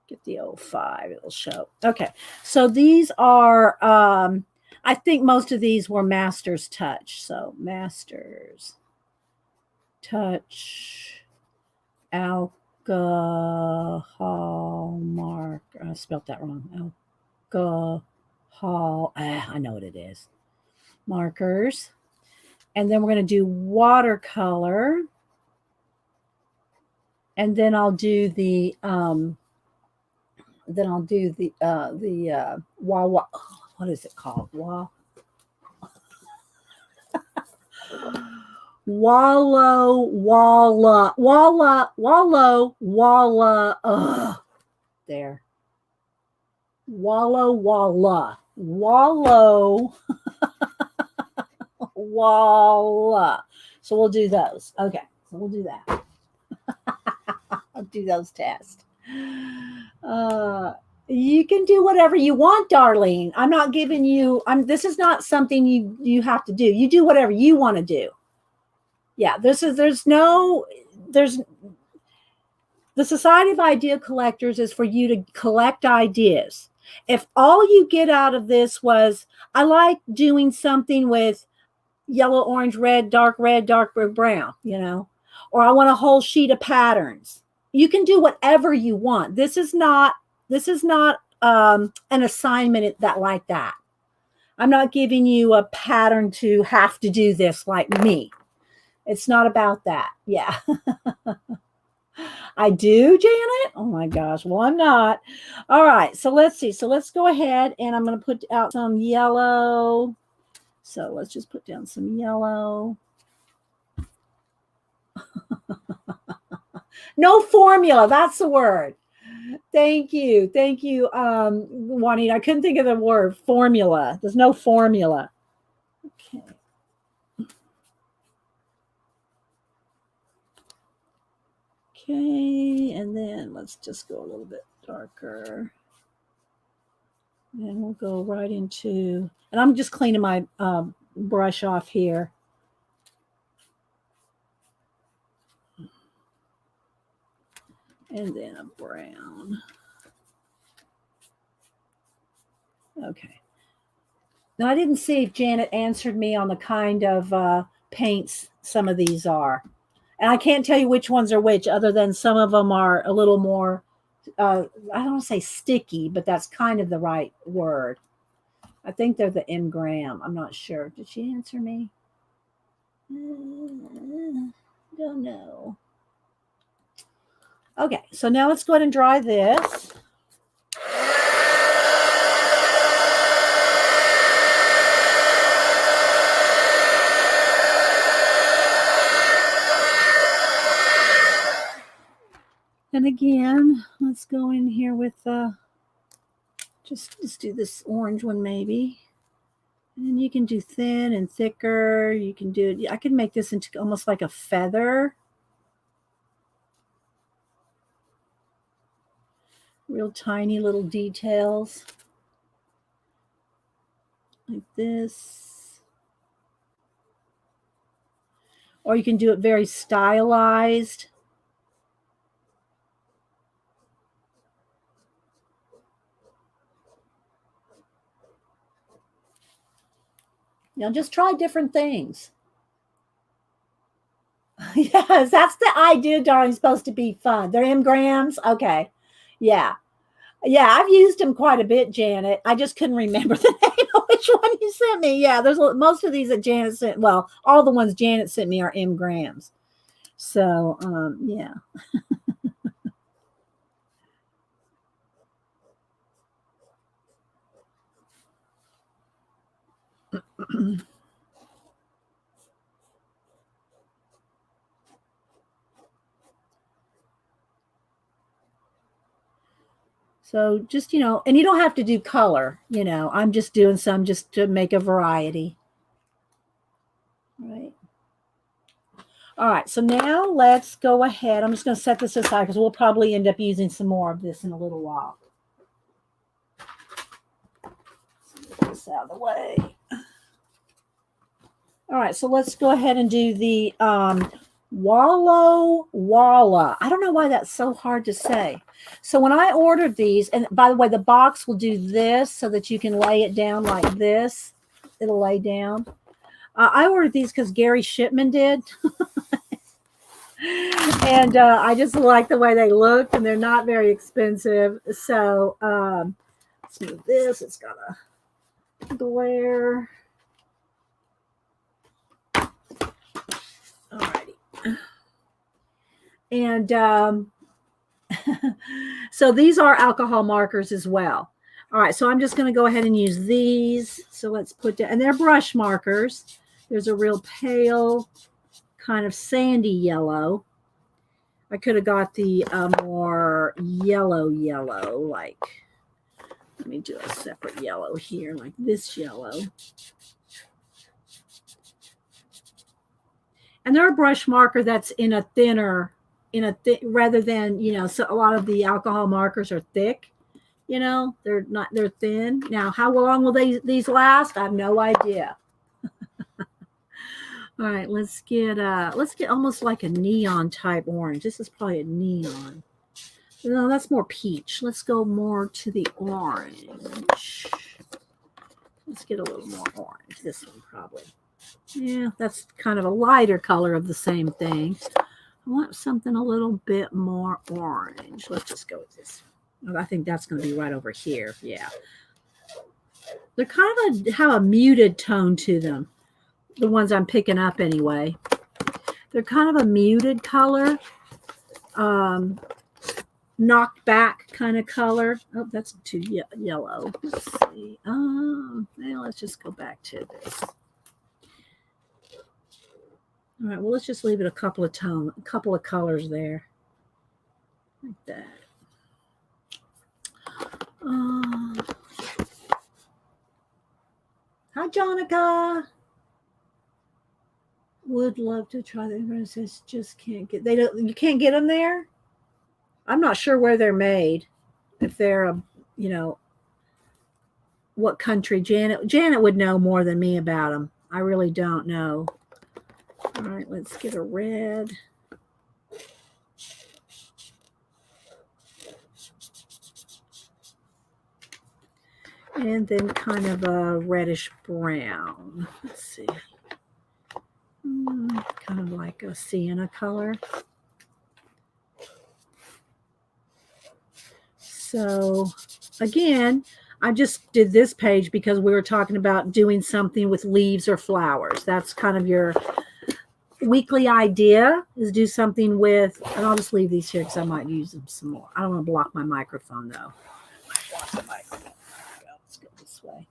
Get the 05, it'll show. Okay, so these are, I think most of these were Master's Touch. So Master's Touch alcohol mark. I spelled that wrong. Alcohol. I know what it is. Markers. And then we're going to do watercolor. And then I'll do the what is it called? Walla. There. Walla. So we'll do those. Okay. So we'll do that. I'll do those tests. You can do whatever you want, Darlene. I'm not giving you, this is not something you have to do. You do whatever you want to do. Yeah, the Society of Idea Collectors is for you to collect ideas. If all you get out of this was, I like doing something with yellow, orange, red, dark brown, you know, or I want a whole sheet of patterns. You can do whatever you want. This is not an assignment like that. I'm not giving you a pattern to have to do this like me. It's not about that. Yeah. I do, Janet? Oh my gosh. Well, I'm not. All right. So let's see. So let's go ahead and I'm going to put out some yellow. So let's just put down some yellow. No formula. That's the word. Thank you. Juanita. I couldn't think of the word formula. There's no formula. Okay. Okay, and then let's just go a little bit darker. And we'll go right into, and I'm just cleaning my brush off here. And then a brown. Okay. Now, I didn't see if Janet answered me on the kind of paints some of these are. And I can't tell you which ones are which, other than some of them are a little more, I don't want to say sticky, but that's kind of the right word. I think they're the M gram. I'm not sure. Did she answer me? Don't know. Okay, so now let's go ahead and dry this. And again, let's go in here with just do this orange one maybe. And you can do thin and thicker. You can do it. I can make this into almost like a feather. Real tiny little details. Like this. Or you can do it very stylized. Just try different things. Yes, that's the idea, darling. Supposed to be fun. They're M grams. Okay. Yeah. Yeah, I've used them quite a bit, Janet. I just couldn't remember the name of which one you sent me. Yeah, there's most of these that Janet sent. Well, all the ones Janet sent me are M grams. So, yeah. So just, and you don't have to do color, I'm just doing some just to make a variety. Right. All right, so now let's go ahead. I'm just going to set this aside because we'll probably end up using some more of this in a little while. Get this out of the way. All right, so let's go ahead and do the Wallow Walla. I don't know why that's so hard to say. So when I ordered these, and by the way, the box will do this so that you can lay it down like this. It'll lay down. I ordered these because Gary Shipman did. And I just like the way they look, and they're not very expensive. So let's move this. It's got a glare. Alrighty. And so these are alcohol markers as well. All right, so I'm just going to go ahead and use these. So let's put down, and they're brush markers. There's a real pale kind of sandy yellow. I could have got the more yellow, like, let me do a separate yellow here, like this yellow. And they're a brush marker that's in a thinner, rather than, so a lot of the alcohol markers are thick, they're thin. Now, how long will these last? I have no idea. All right, let's get almost like a neon type orange. This is probably a neon. No, that's more peach. Let's go more to the orange. Let's get a little more orange. This one probably. Yeah, that's kind of a lighter color of the same thing. I want something a little bit more orange. Let's just go with this. I think that's going to be right over here. Yeah. They're kind of have a muted tone to them. The ones I'm picking up anyway. They're kind of a muted color. Knocked back kind of color. Oh, that's too yellow. Let's see. Well, let's just go back to this. All right, well, let's just leave it a couple of colors there. Like that. Hi, Jonica. Would love to try them. Says just can't get. You can't get them there. I'm not sure where they're made. If they're what country. Janet would know more than me about them. I really don't know. All right, let's get a red. And then kind of a reddish brown. Let's see. Kind of like a sienna color. So again, I just did this page because we were talking about doing something with leaves or flowers. That's kind of your weekly idea, is do something with, and I'll just leave these here because I might use them some more. I don't want to block my microphone though. Block the microphone. Let's go this way.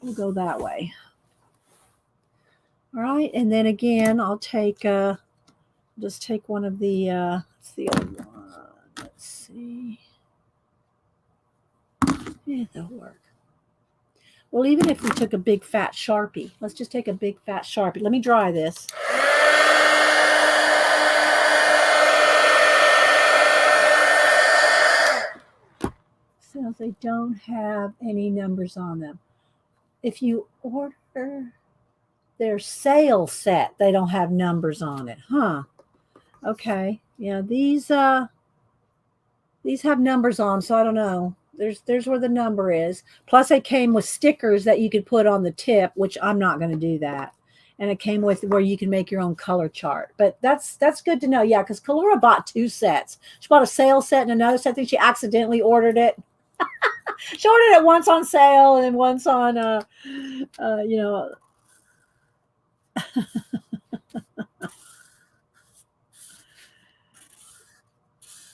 We'll go that way. All right, and then again, I'll take just take one of the what's the other one? Let's see. Yeah, that'll work. Well, even if we took a big fat Sharpie, let's just take a big fat Sharpie. Let me dry this. Says they don't have any numbers on them. If you order their sale set, they don't have numbers on it, huh? Okay, yeah, these have numbers on, so I don't know. There's where the number is. Plus, it came with stickers that you could put on the tip, which I'm not going to do that. And it came with where you can make your own color chart. But that's good to know, yeah, because Kalura bought 2 sets. She bought a sale set and another set. I think she accidentally ordered it. She ordered it once on sale and once on, you know.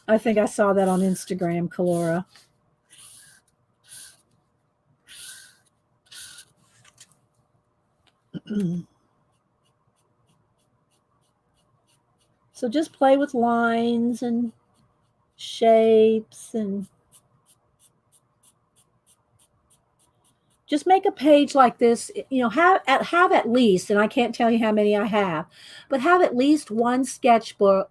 I think I saw that on Instagram, Kalora. So just play with lines and shapes and just make a page like this, you know, have at least, and I can't tell you how many I have, but have at least one sketchbook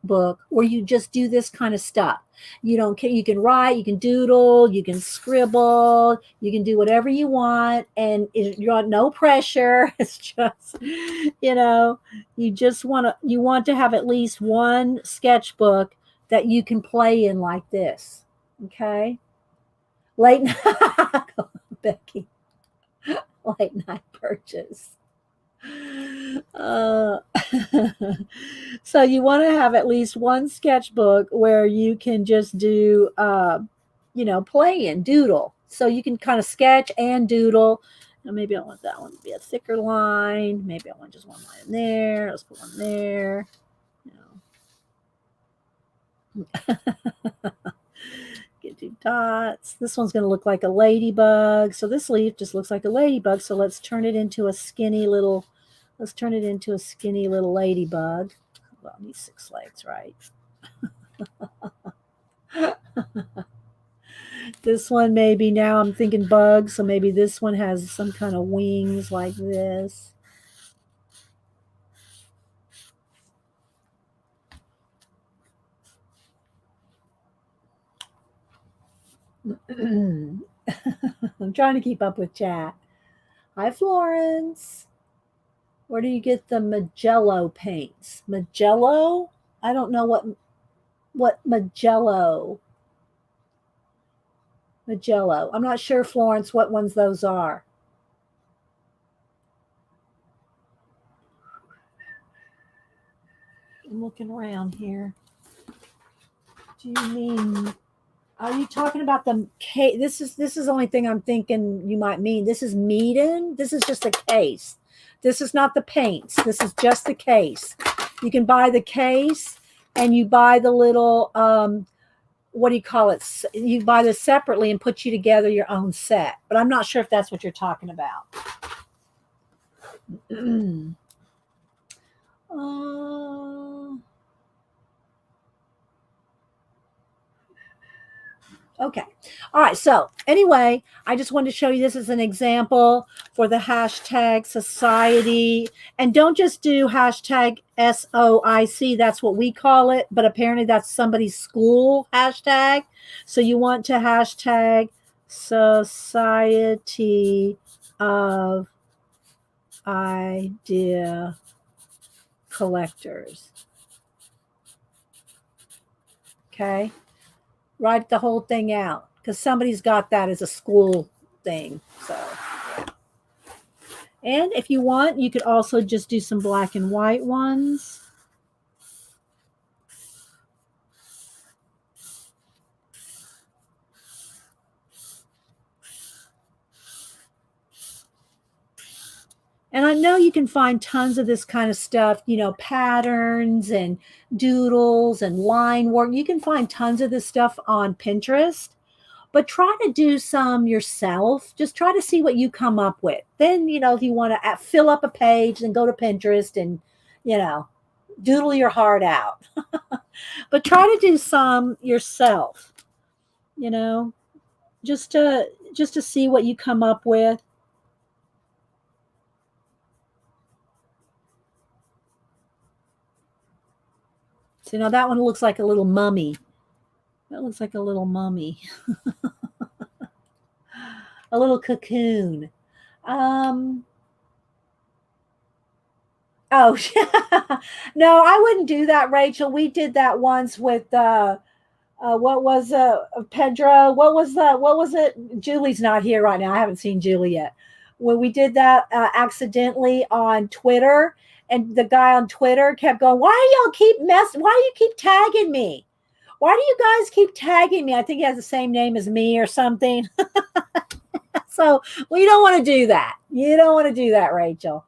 where you just do this kind of stuff. You can write, you can doodle, you can scribble, you can do whatever you want, and you're on no pressure. It's just, you know, you want to have at least one sketchbook that you can play in like this. Okay. Late Becky. Late night purchase. So you want to have at least one sketchbook where you can just do, play and doodle. So you can kind of sketch and doodle. Now maybe I want that one to be a thicker line. Maybe I want just one line in there. Let's put one there. Get 2 dots. This one's going to look like a ladybug. So this leaf just looks like a ladybug. So let's turn it into a skinny little ladybug. Well, it needs 6 legs, right? This one maybe, now I'm thinking bugs, so maybe this one has some kind of wings like this. I'm trying to keep up with chat. Hi, Florence. Where do you get the Magello paints? Magello? I don't know what Magello. Magello. I'm not sure, Florence, what ones those are. I'm looking around here. Do you mean, are you talking about the case? This is the only thing I'm thinking you might mean. This is Meeden. This is just a case. This is not the paints. This is just the case. You can buy the case and you buy the little, what do you call it? You buy this separately and put you together your own set. But I'm not sure if that's what you're talking about. Okay. All right. So anyway, I just wanted to show you this as an example for the hashtag society. And don't just do hashtag SOIC. That's what we call it. But apparently that's somebody's school hashtag. So you want to hashtag Society of Idea Collectors. Okay. Write the whole thing out because somebody's got that as a school thing. So, yeah. And if you want, you could also just do some black and white ones. And I know you can find tons of this kind of stuff, you know, patterns and doodles and line work. You can find tons of this stuff on Pinterest, but try to do some yourself. Just try to see what you come up with. Then, you know, if you want to fill up a page, then go to Pinterest and, you know, doodle your heart out. But try to do some yourself, you know, just to see what you come up with. So now that one looks like a little mummy. That looks like a little mummy. A little cocoon. Um, oh, no, I wouldn't do that, Rachel. We did that once with what was Pedro? What was that? What was it? Julie's not here right now. I haven't seen Julie yet. When we did that accidentally on Twitter, and the guy on Twitter kept going, "Why do y'all keep Why do you keep tagging me? Why do you guys keep tagging me?" I think he has the same name as me or something. So, well, you don't want to do that. You don't want to do that, Rachel.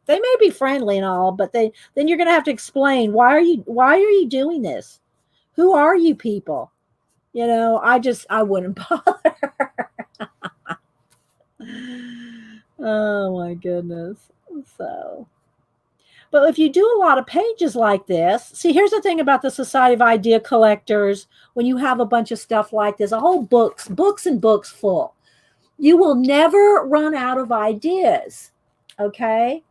They may be friendly and all, but then you're going to have to explain why are you doing this? Who are you people? You know, I wouldn't bother. Oh my goodness. So, but if you do a lot of pages like this, see, here's the thing about the Society of Idea Collectors. When you have a bunch of stuff like this, a whole books and books full, you will never run out of ideas. Okay.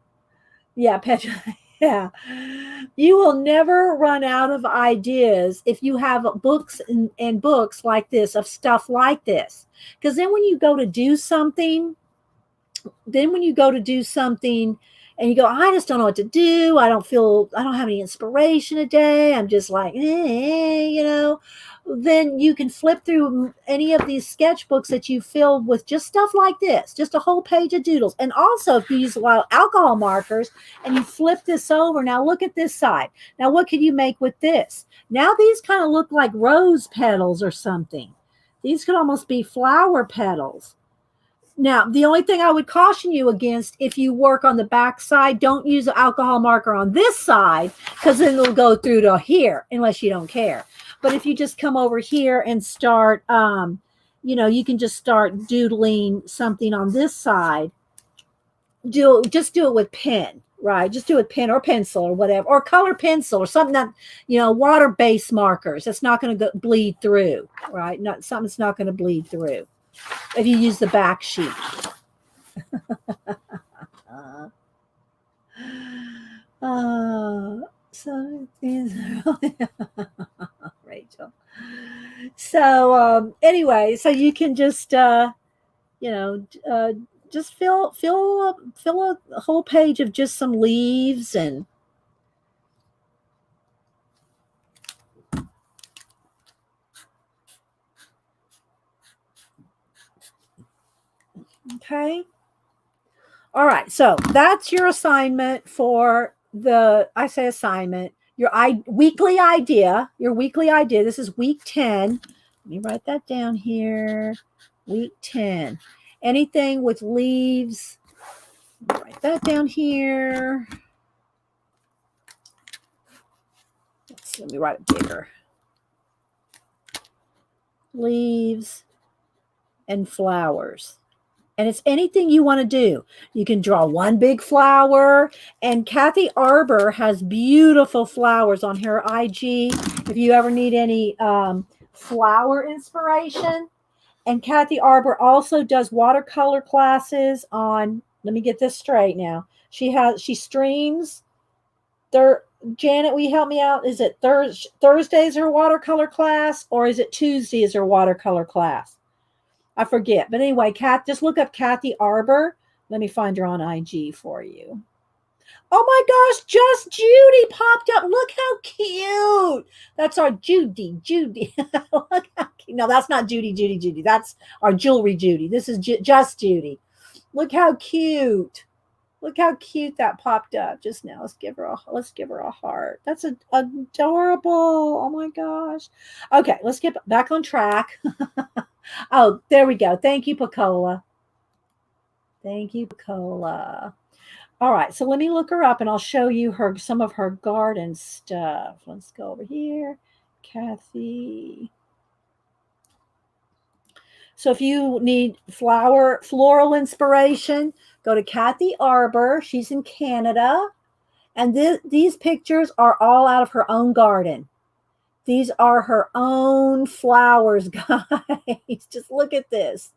Yeah, Petra. Yeah. You will never run out of ideas if you have books and books like this of stuff like this. Because then when you go to do something, and you go, I just don't know what to do. I don't have any inspiration today. I'm just like, you know, then you can flip through any of these sketchbooks that you filled with just stuff like this, just a whole page of doodles. And also if you use a lot of alcohol markers and you flip this over, now look at this side. Now, what can you make with this? Now these kind of look like rose petals or something. These could almost be flower petals. Now, the only thing I would caution you against, if you work on the back side, don't use an alcohol marker on this side, because then it'll go through to here, unless you don't care. But if you just come over here and start, you know, you can just start doodling something on this side. Just do it with pen, right? Just do it with pen or pencil or whatever, or color pencil or something that, you know, water-based markers. That's not going to bleed through, right? Something that's not going to bleed through if you use the back sheet. So these are Rachel. So anyway, so you can just you know, just fill a whole page of just some leaves and okay. All right, so that's your assignment for assignment, your weekly idea, This is week 10. Let me write that down here. Week 10. Anything with leaves, write that down here. Let me write it bigger. Leaves and flowers. And it's anything you want to do. You can draw one big flower. And Kathy Arbor has beautiful flowers on her IG. If you ever need any flower inspiration. And Kathy Arbor also does watercolor classes on, let me get this straight now. She streams. Janet, will you help me out? Is it Thursday's her watercolor class, or is it Tuesday's her watercolor class? I forget. But anyway, just look up Kathy Arbor. Let me find her on IG for you. Oh my gosh, just Judy popped up. Look how cute. That's our Judy. Look how talking. No, that's not Judy. That's our jewelry Judy. This is just Judy. Look how cute. Look how cute that popped up just now. Let's give her a heart. That's adorable. Oh my gosh. Okay, let's get back on track. Oh, there we go. Thank you, Pacola. Thank you, Pacola. All right, so let me look her up and I'll show you some of her garden stuff. Let's go over here. Kathy. So if you need floral inspiration, go to Kathy Arbor. She's in Canada. And these pictures are all out of her own garden. These are her own flowers, guys. Just look at this.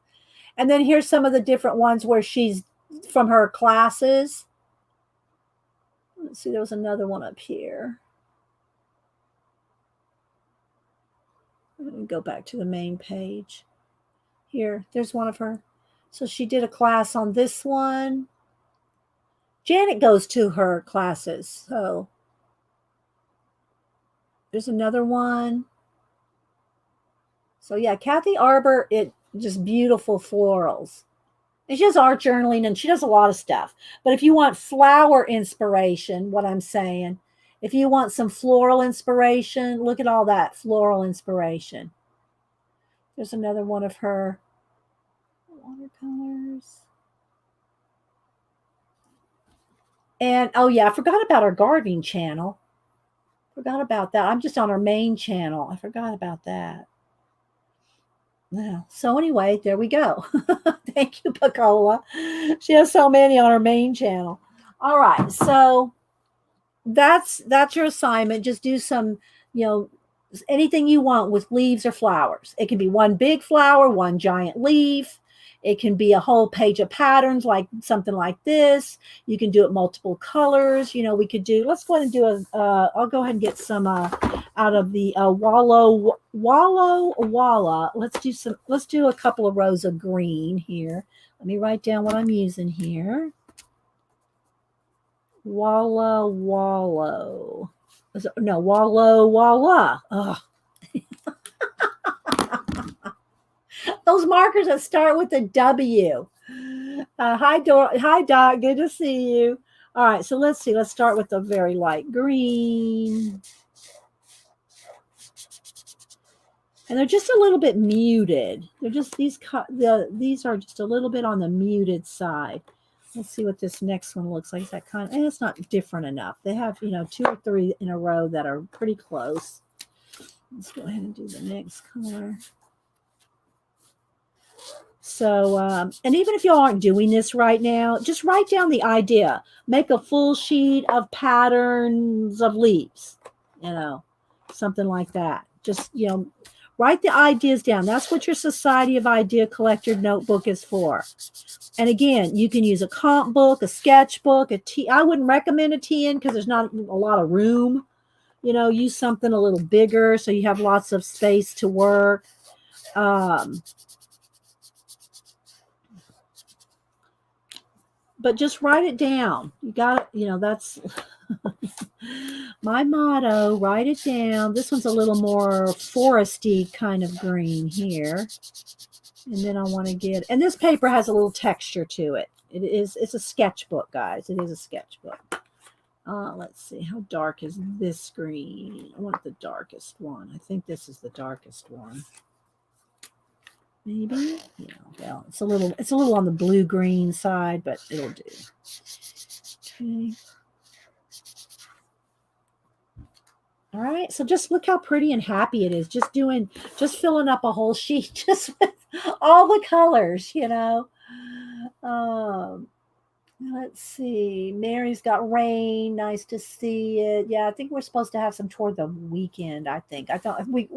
And then here's some of the different ones where she's from her classes. Let's see, there was another one up here. Let me go back to the main page. Here, there's one of her. So she did a class on this one. Janet goes to her classes. So there's another one. So yeah, Kathy Arbor, just beautiful florals. And she does art journaling and she does a lot of stuff. But if you want flower inspiration, what I'm saying, if you want some floral inspiration, look at all that floral inspiration. There's another one of her watercolors. And oh yeah, I forgot about our gardening channel. Forgot about that. I'm just on our main channel. I forgot about that. Yeah. So anyway, there we go. Thank you, Pacola. She has so many on her main channel. All right. So that's your assignment. Just do some, anything you want with leaves or flowers. It can be one big flower, one giant leaf. It can be a whole page of patterns, like something like this. You can do it multiple colors. We could do, let's go ahead and do I'll go ahead and get some out of the Walla. Let's do a couple of rows of green here. Let me write down what I'm using here. Wallow. No, Walla. Ugh. Those markers that start with a W. Hi, Doc. Good to see you. All right, so let's see. Let's start with the very light green. And they're just a little bit muted. They're just these are just a little bit on the muted side. Let's see what this next one looks like. And it's not different enough. They have, 2 or 3 in a row that are pretty close. Let's go ahead and do the next color. So, and even if y'all aren't doing this right now, just write down the idea. Make a full sheet of patterns of leaves, something like that. Just, write the ideas down. That's what your Society of Idea Collector notebook is for. And again, you can use a comp book, a sketchbook, I wouldn't recommend a TN because there's not a lot of room. Use something a little bigger so you have lots of space to work. But just write it down. You got it. That's my motto. Write it down. This one's a little more foresty kind of green here. And then I want to and this paper has a little texture to it. It's a sketchbook, guys. It is a sketchbook. Let's see. How dark is this green? I want the darkest one. I think this is the darkest one. Maybe, well, it's a little on the blue green side, but it'll do. Okay. All right. So just look how pretty and happy it is. Just filling up a whole sheet just with all the colors, Let's see. Mary's got rain. Nice to see it. Yeah, I think we're supposed to have some toward the weekend, I think. I thought we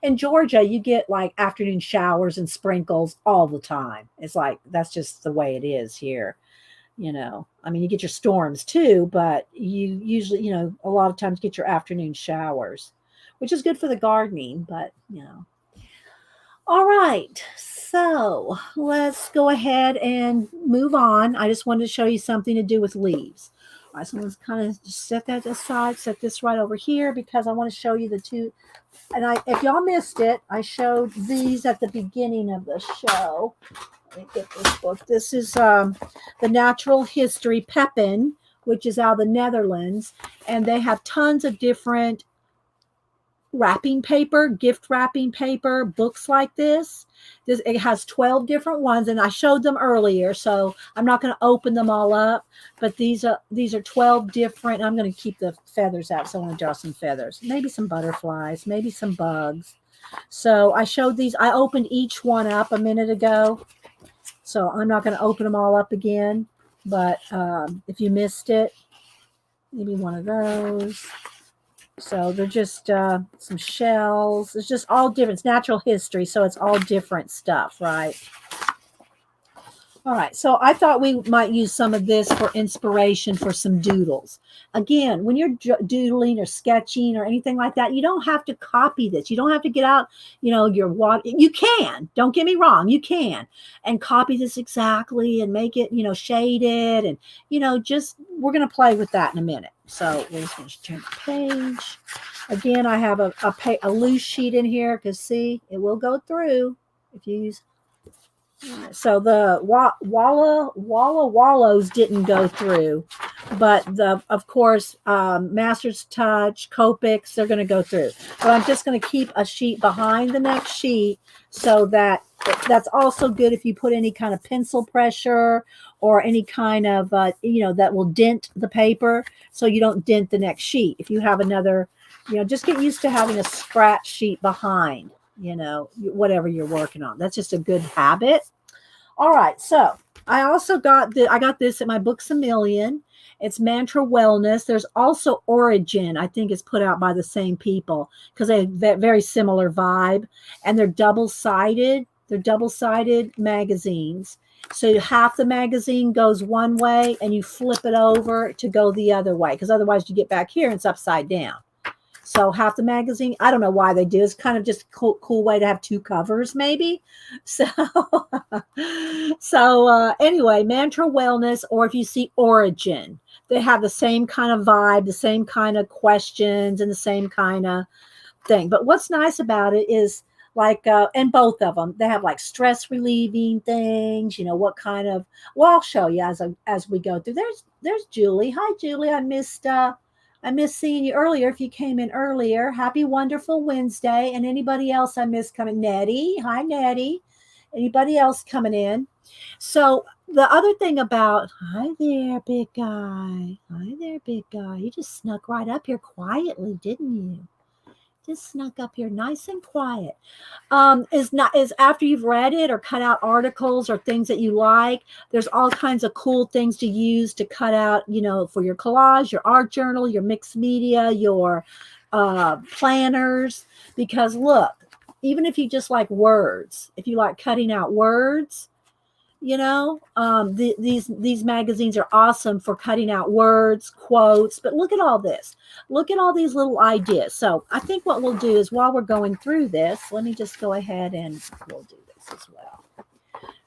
in Georgia, you get like afternoon showers and sprinkles all the time. It's like that's just the way it is here. I mean, you get your storms too, but you usually, a lot of times get your afternoon showers, which is good for the gardening, but All right, so let's go ahead and move on. I just wanted to show you something to do with leaves. All right, so let's kind of just set that aside, set this right over here because I want to show you the two. And if y'all missed it, I showed these at the beginning of the show. Let me get this book. This is the Natural History Pepin, which is out of the Netherlands. And they have tons of different wrapping paper, gift wrapping paper, books like this. It has 12 different ones, and I showed them earlier, so I'm not going to open them all up. But these are 12 different. I'm going to keep the feathers out, so I want to draw some feathers, maybe some butterflies, maybe some bugs. So I showed these. I opened each one up a minute ago, so I'm not going to open them all up again. But if you missed it, maybe one of those. So they're just some shells. It's just all different. It's natural history, so it's all different stuff, right? All right, so I thought we might use some of this for inspiration for some doodles. Again, when you're doodling or sketching or anything like that, you don't have to copy this. You don't have to get out, your water. You can, don't get me wrong, you can, and copy this exactly and make it, shaded and, just, we're going to play with that in a minute. So we're just going to turn the page. Again, I have a loose sheet in here because, see, it will go through if you use. So the Wallows didn't go through, but of course, Master's Touch, Copics, they're going to go through. But I'm just going to keep a sheet behind the next sheet so that's also good if you put any kind of pencil pressure or any kind of, that will dent the paper so you don't dent the next sheet. If you have another, just get used to having a scratch sheet behind. Whatever you're working on. That's just a good habit. All right. So I also got this at my Books A Million. It's Mantra Wellness. There's also Origin. I think it's put out by the same people because they have that very similar vibe, and they're double-sided. They're double-sided magazines. So half the magazine goes one way and you flip it over to go the other way because otherwise you get back here and it's upside down. So half the magazine, I don't know why they do. It's kind of just a cool way to have two covers, maybe. So anyway, Mantra Wellness, or if you see Origin, they have the same kind of vibe, the same kind of questions, and the same kind of thing. But what's nice about it is and both of them, they have like stress relieving things. What kind of? Well, I'll show you as we go through. There's Julie. Hi, Julie. I missed seeing you earlier. If you came in earlier, happy wonderful Wednesday. And anybody else I missed coming? Nettie. Hi, Nettie. Anybody else coming in? So the other thing about, hi there, big guy. Hi there, big guy. You just snuck right up here quietly, didn't you? Just snuck up here nice and quiet. Is after you've read it or cut out articles or things that you like, there's all kinds of cool things to use to cut out, for your collage, your art journal, your mixed media, your planners. Because look, even if you just like words, if you like cutting out words, these magazines are awesome for cutting out words, quotes. But look at all this. Look at all these little ideas. So I think what we'll do is while we're going through this, let me just go ahead and we'll do this as well.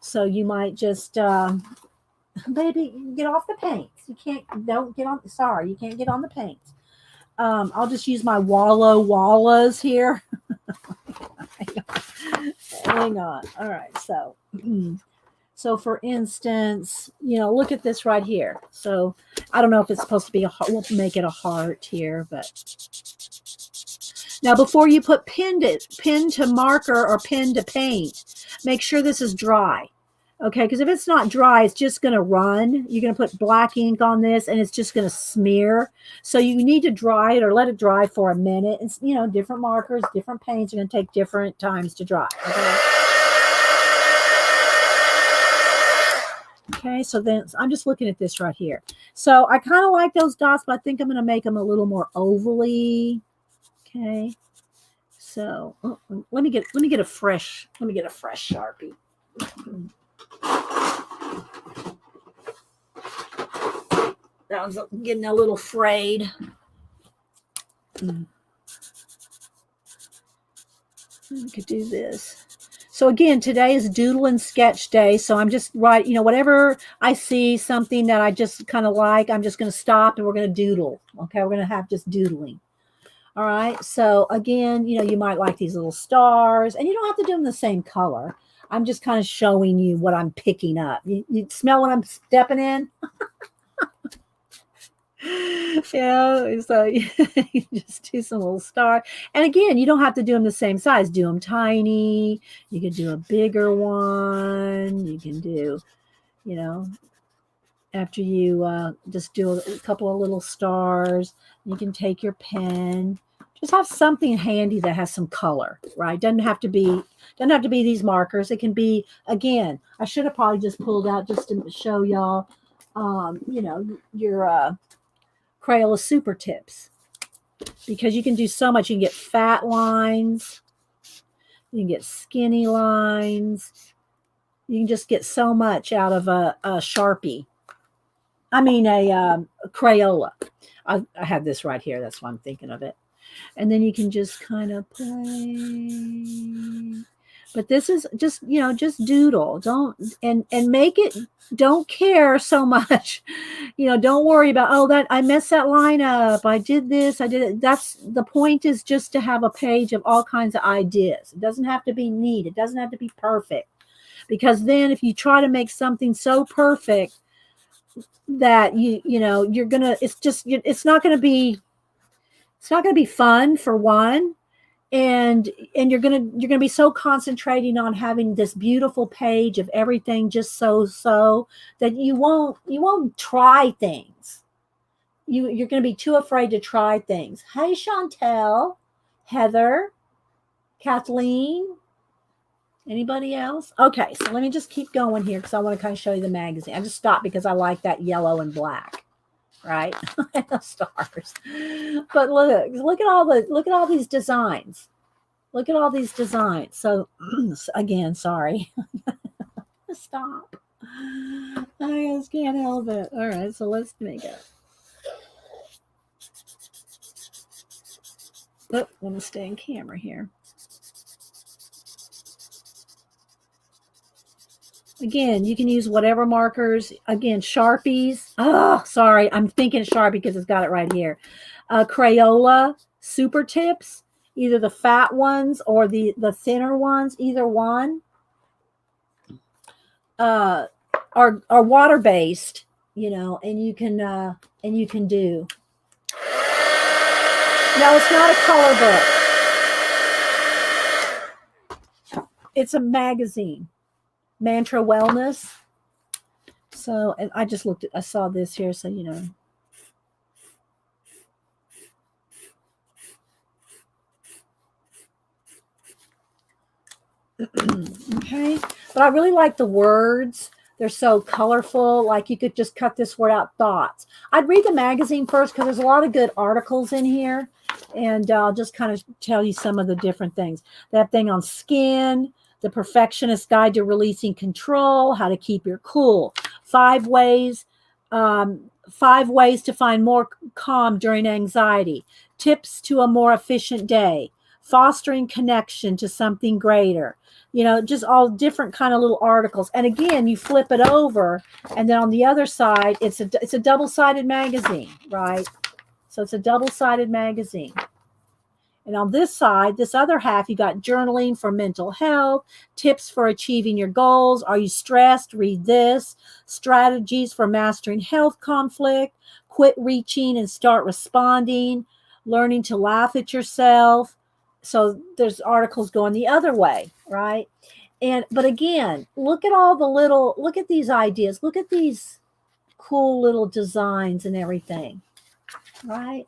So you might just, baby, get off the paints. You can't get on the paints. I'll just use my Wallows here. Hang on. All right. So for instance, look at this right here. So I don't know if it's supposed to be a heart. We'll make it a heart here, but now before you put pen to marker or pen to paint, make sure this is dry. Okay, because if it's not dry, it's just going to run. You're going to put black ink on this and it's just going to smear. So you need to dry it or let it dry for a minute. It's, different markers, different paints are going to take different times to dry. Okay, so then I'm just looking at this right here. So I kind of like those dots, but I think I'm going to make them a little more ovally. Okay, so let me get a fresh Sharpie. That was getting a little frayed. We could do this. So again, today is doodle and sketch day. So I'm just writing, whatever I see, something that I just kind of like, I'm just going to stop and we're going to doodle. Okay, we're going to have just doodling. All right. So again, you might like these little stars, and you don't have to do them the same color. I'm just kind of showing you what I'm picking up. You smell what I'm stepping in? So you just do some little star. And again, you don't have to do them the same size. Do them tiny. You can do a bigger one. You can do, you know, after you just do a couple of little stars, you can take your pen. Just have something handy that has some color, right? Doesn't have to be these markers. It can be, again, I should have probably just pulled out just to show y'all, your Crayola Super Tips, because you can do so much. You can get fat lines, you can get skinny lines, you can just get so much out of a Sharpie. I mean, a Crayola. I have this right here. That's why I'm thinking of it. And then you can just kind of play. But this is just, just doodle. And make it, don't care so much. Don't worry about, oh, that I messed that line up. I did this. I did it. That's the point, is just to have a page of all kinds of ideas. It doesn't have to be neat. It doesn't have to be perfect. Because then if you try to make something so perfect that you're gonna, it's not gonna be fun, for one, and you're gonna be so concentrating on having this beautiful page of everything just so that you won't try things. You're gonna be too afraid to try things. Hey, Chantel, Heather, Kathleen, anybody else? Okay, so let me just keep going here because I want to kind of show you the magazine. I just stopped because I like that yellow and black. Right? The stars. But look at all these designs. Look at all these designs. So again, sorry. Stop. I just can't help it. All right, so let's make it. Oh, let me stay in camera here. Again, you can use whatever markers. Again, Sharpies. Oh, sorry. I'm thinking Sharpie because it's got it right here. Crayola Super Tips, either the fat ones or the thinner ones, either one. Are water-based, and you can do. No, it's not a color book. It's a magazine. Mantra Wellness. So, and I saw this here, so okay, but I really like the words. They're so colorful. Like, you could just cut this word out, thoughts. I'd read the magazine first because there's a lot of good articles in here, and I'll just kind of tell you some of the different things. That thing on skin, The Perfectionist Guide to Releasing Control, How to Keep Your Cool, 5 ways to find more calm during anxiety, tips to a more efficient day, fostering connection to something greater. Just all different kind of little articles. And again, you flip it over, and then on the other side, it's a double-sided magazine, right? So it's a double-sided magazine. And on this side, this other half, you got journaling for mental health, tips for achieving your goals. Are you stressed? Read this. Strategies for mastering health conflict. Quit reaching and start responding. Learning to laugh at yourself. So there's articles going the other way, right? But again, look at these ideas. Look at these cool little designs and everything, right?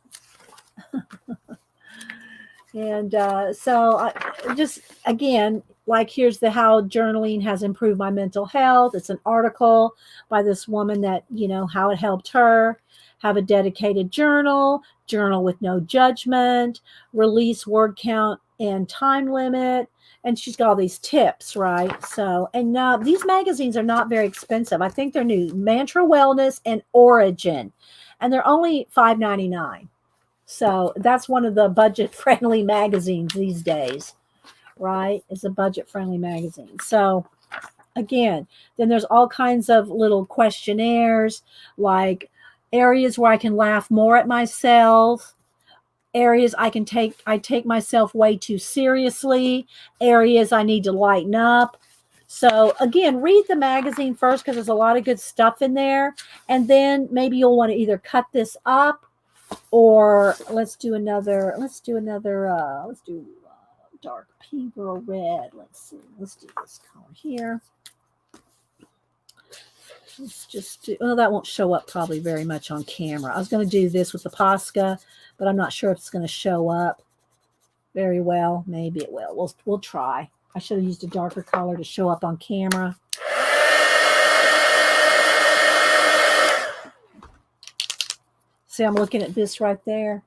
And so I just, again, like, here's the how journaling has improved my mental health. It's an article by this woman that, how it helped her. Have a dedicated journal with no judgment, release word count and time limit. And she's got all these tips, right? So, and these magazines are not very expensive. I think they're new. Mantra Wellness and Origin. And they're only $5.99. So that's one of the budget-friendly magazines these days, right? It's a budget-friendly magazine. So again, then there's all kinds of little questionnaires, like areas where I can laugh more at myself, areas I take myself way too seriously, areas I need to lighten up. So again, read the magazine first because there's a lot of good stuff in there, and then maybe you'll want to either cut this up, or let's do dark pink or red. Let's see. Let's do this color here. Let's just do, well, that won't show up probably very much on camera. I was going to do this with the Posca, but I'm not sure if it's going to show up very well. Maybe it will. We'll try. I should have used a darker color to show up on camera. See, I'm looking at this right there.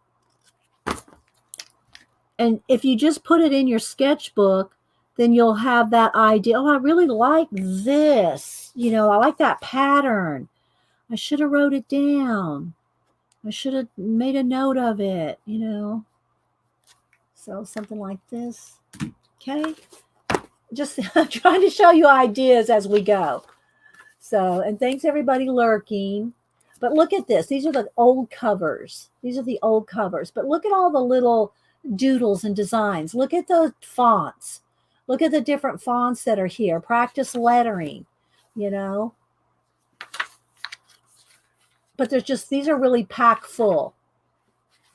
And if you just put it in your sketchbook, then you'll have that idea. Oh, I really like this. You know, I like that pattern. I should have wrote it down. I should have made a note of it, you know. So something like this. Okay. Just trying to show you ideas as we go. So, and thanks everybody lurking. But look at this. These are the old covers. These are the old covers. But look at all the little doodles and designs. Look at the fonts. Look at the different fonts that are here. Practice lettering, you know. But there's just, these are really packed full.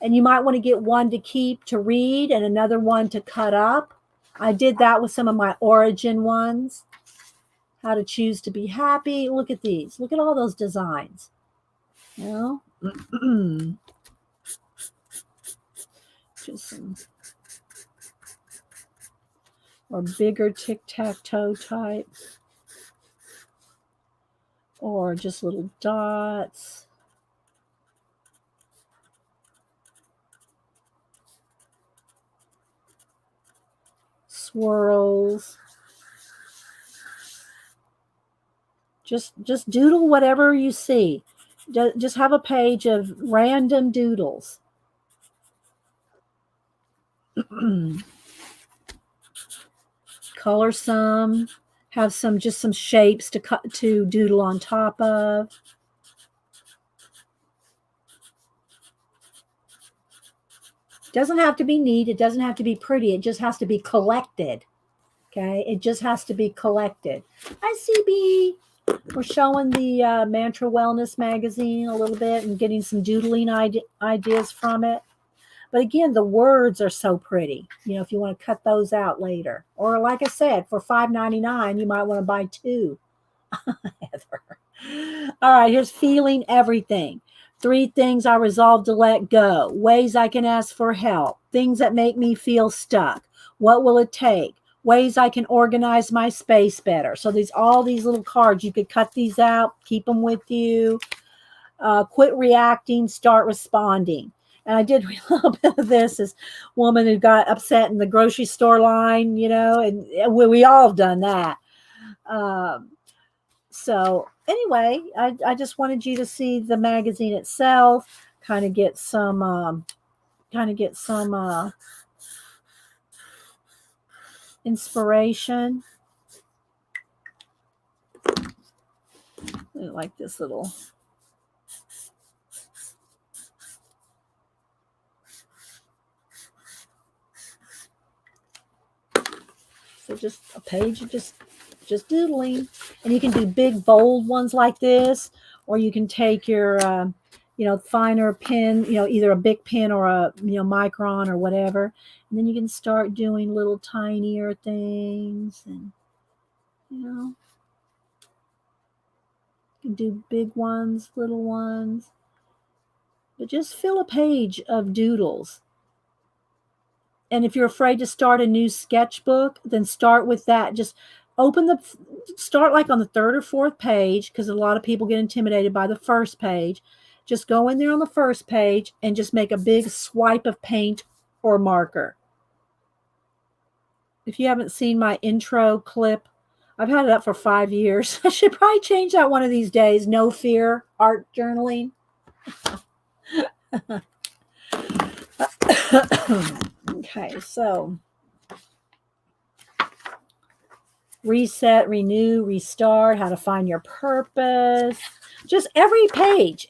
And you might want to get one to keep to read and another one to cut up. I did that with some of my origin ones. How to choose to be happy. Look at these. Look at all those designs. You know? Just some, or bigger tic-tac-toe type, or just little dots. Swirls. Just doodle whatever you see. Just have a page of random doodles. Color some, have some, just some shapes to doodle on top of. Doesn't have to be neat. It doesn't have to be pretty. It just has to be collected. Okay. It just has to be collected. Hi, CB. We're showing the Mantra Wellness magazine a little bit and getting some doodling ideas from it. But again, the words are so pretty. You know, if you want to cut those out later. Or like I said, for $5.99, you might want to buy two. Heather. All right, here's feeling everything. 3 things I resolve to let go. Ways I can ask for help. Things that make me feel stuck. What will it take? Ways I can organize my space better. So all these little cards, you could cut these out, keep them with you. Quit reacting, start responding. And I did read a little bit of this woman who got upset in the grocery store line, you know, and we all have done that. So anyway, I just wanted you to see the magazine itself, kind of get some inspiration. I like this little. So just a page of just doodling, and you can do big bold ones like this, or you can take your finer pen, either a big pen or a micron or whatever, and then you can start doing little tinier things, and you can do big ones, little ones, but just fill a page of doodles. And if you're afraid to start a new sketchbook, then start with that. Just start like on the 3rd or 4th page, because a lot of people get intimidated by the first page. Just go in there on the first page and just make a big swipe of paint or marker. If you haven't seen my intro clip, I've had it up for 5 years. I should probably change that one of these days. No fear, art journaling. Okay, so reset, renew, restart, how to find your purpose. Just every page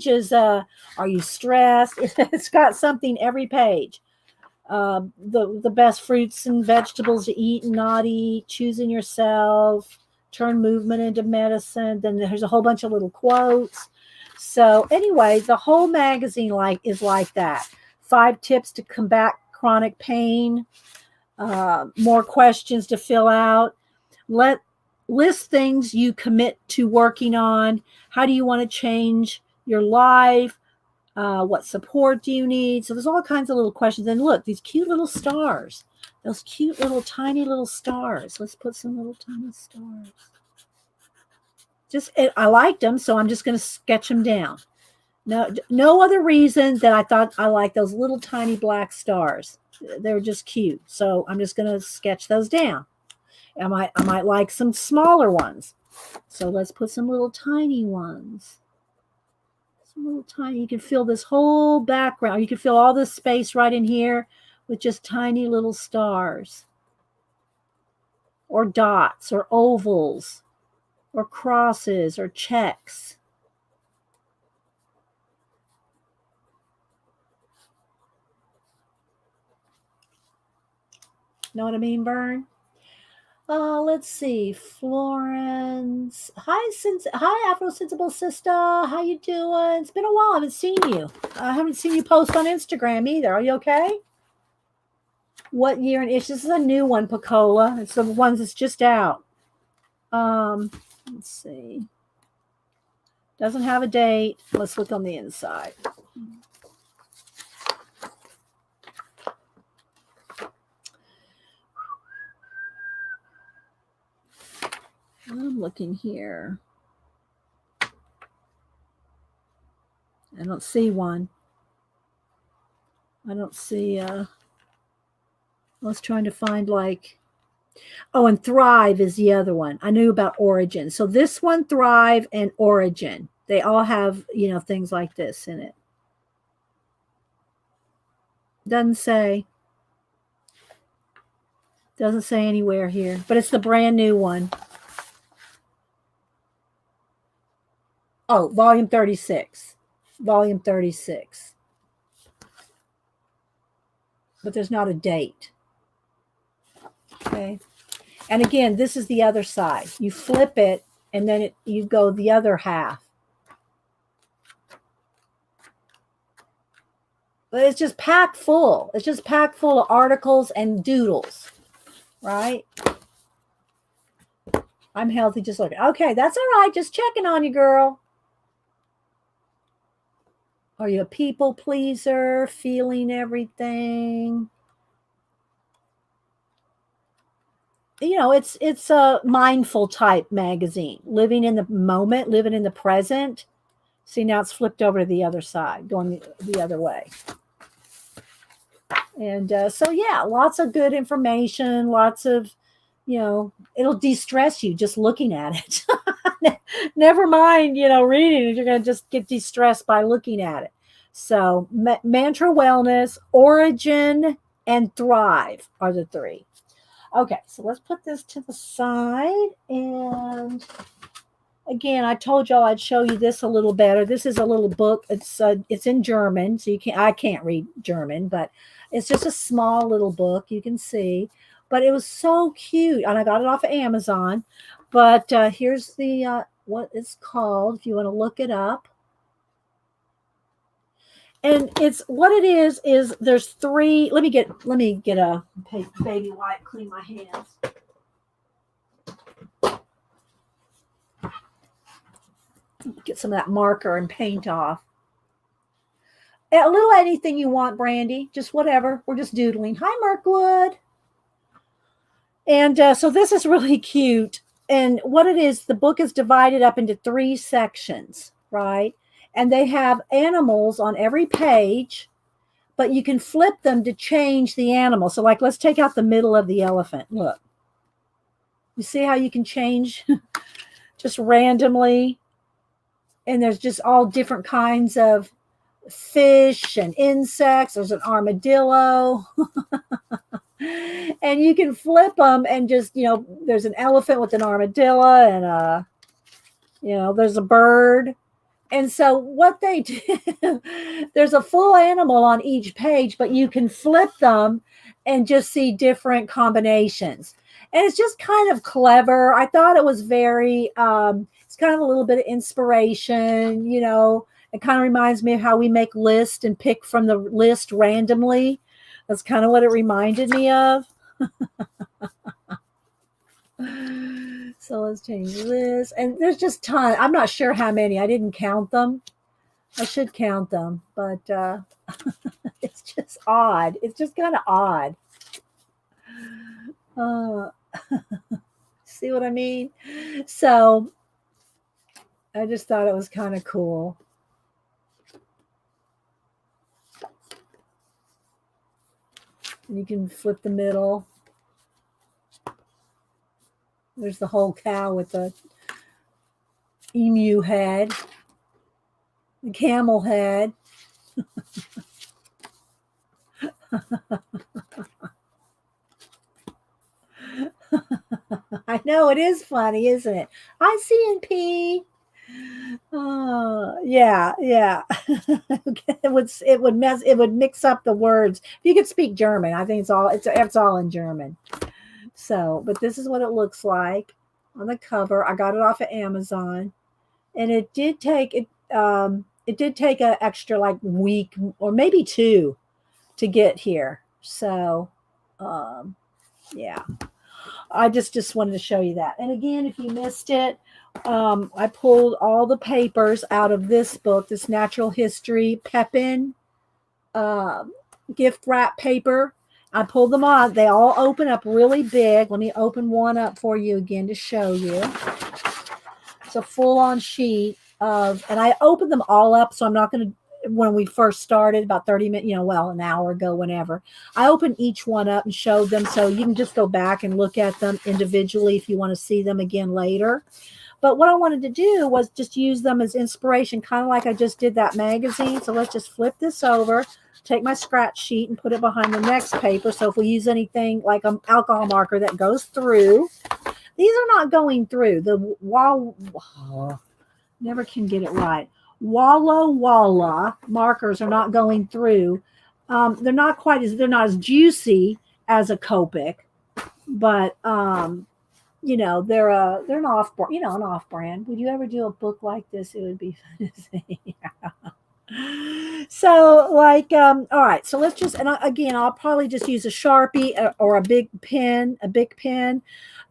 is, are you stressed? It's got something every page. The best fruits and vegetables to eat and not eat, choosing yourself, turn movement into medicine. Then there's a whole bunch of little quotes. So anyway, the whole magazine is like that. 5 tips to combat chronic pain, more questions to fill out. List things you commit to working on. How do you want to change your life? What support do you need? So there's all kinds of little questions. And look, these cute little stars, those cute little tiny little stars. Let's put some little tiny stars. I liked them, so I'm just going to sketch them down. No other reason that I thought I liked those little tiny black stars. They're just cute. So I'm just going to sketch those down. I might like some smaller ones. So let's put some little tiny ones. Some little tiny. You can fill this whole background. You can fill all this space right in here with just tiny little stars, or dots, or ovals, or crosses, or checks. Know what I mean, Vern? Let's see. Florence. Hi, Afro Sensible Sister. How you doing? It's been a while. I haven't seen you. I haven't seen you post on Instagram either. Are you okay? What year and ish? This is a new one, Pacola. It's the ones that's just out. Let's see. Doesn't have a date. Let's look on the inside. I'm looking here. I don't see one. I don't see. I was trying to find and Thrive is the other one. I knew about Origin. So this one, Thrive and Origin, they all have, things like this in it. Doesn't say anywhere here, but it's the brand new one. Oh, volume 36. Volume 36. But there's not a date. Okay. And again, this is the other side. You flip it, and then you go the other half. But it's just packed full. It's just packed full of articles and doodles, right? I'm healthy, just looking. Okay, that's all right. Just checking on you, girl. Are you a people pleaser, feeling everything? It's a mindful type magazine, living in the moment, living in the present. See, now it's flipped over to the other side, going the other way. And so, yeah, lots of good information, lots of, it'll de-stress you just looking at it. Never mind, reading it. You're going to just get de-stressed by looking at it. So Mantra Wellness, Origin, and Thrive are the 3. Okay, so let's put this to the side. And again, I told y'all I'd show you this a little better. This is a little book. It's in German, so I can't read German, but it's just a small little book. You can see, but it was so cute, and I got it off of Amazon. But here's the what it's called. If you want to look it up. And it's what it is there's 3. Let me get a baby wipe, clean my hands. Get some of that marker and paint off. A little anything you want, Brandy. Just whatever. We're just doodling. Hi, Mirkwood. And so this is really cute. And what it is, the book is divided up into 3 sections, right? And they have animals on every page, but you can flip them to change the animal. So let's take out the middle of the elephant. Look. You see how you can change just randomly? And there's just all different kinds of fish and insects. There's an armadillo. And you can flip them and just, there's an elephant with an armadillo and there's a bird. And so what they do, there's a full animal on each page, but you can flip them and just see different combinations. And it's just kind of clever. I thought it was very, it's kind of a little bit of inspiration, It kind of reminds me of how we make lists and pick from the list randomly. That's kind of what it reminded me of. So let's change this. And there's just tons. I'm not sure how many. I didn't count them. I should count them, but it's just odd. It's just kind of odd. See what I mean? So I just thought it was kind of cool. You can flip the middle. There's the whole cow with the emu head, the camel head. I know, it is funny, isn't it? Hi, CNP. Yeah. It would mix up the words. If you could speak German, I think it's all in German. So, but this is what it looks like on the cover. I got it off of Amazon, and it did take an extra like week or maybe 2 to get here. So, yeah. I just wanted to show you that. And again, if you missed it, I pulled all the papers out of this book, this Natural History Pepin gift wrap paper. I pulled them on. They all open up really big. Let me open one up for you again to show you. It's a full-on sheet of, and I opened them all up, so I'm not going to, when we first started about 30 minutes, an hour ago, whenever, I opened each one up and showed them, so you can just go back and look at them individually if you want to see them again later. But what I wanted to do was just use them as inspiration, kind of like I just did that magazine. So let's just flip this over, take my scratch sheet and put it behind the next paper. So if we use anything like an alcohol marker that goes through, these are not going through. The never can get it right. Walla markers are not going through. They're not as juicy as a Copic, but they're an off brand. Would you ever do a book like this? It would be fun to see. So all right, so let's just, and again, I'll probably just use a Sharpie or a big pen.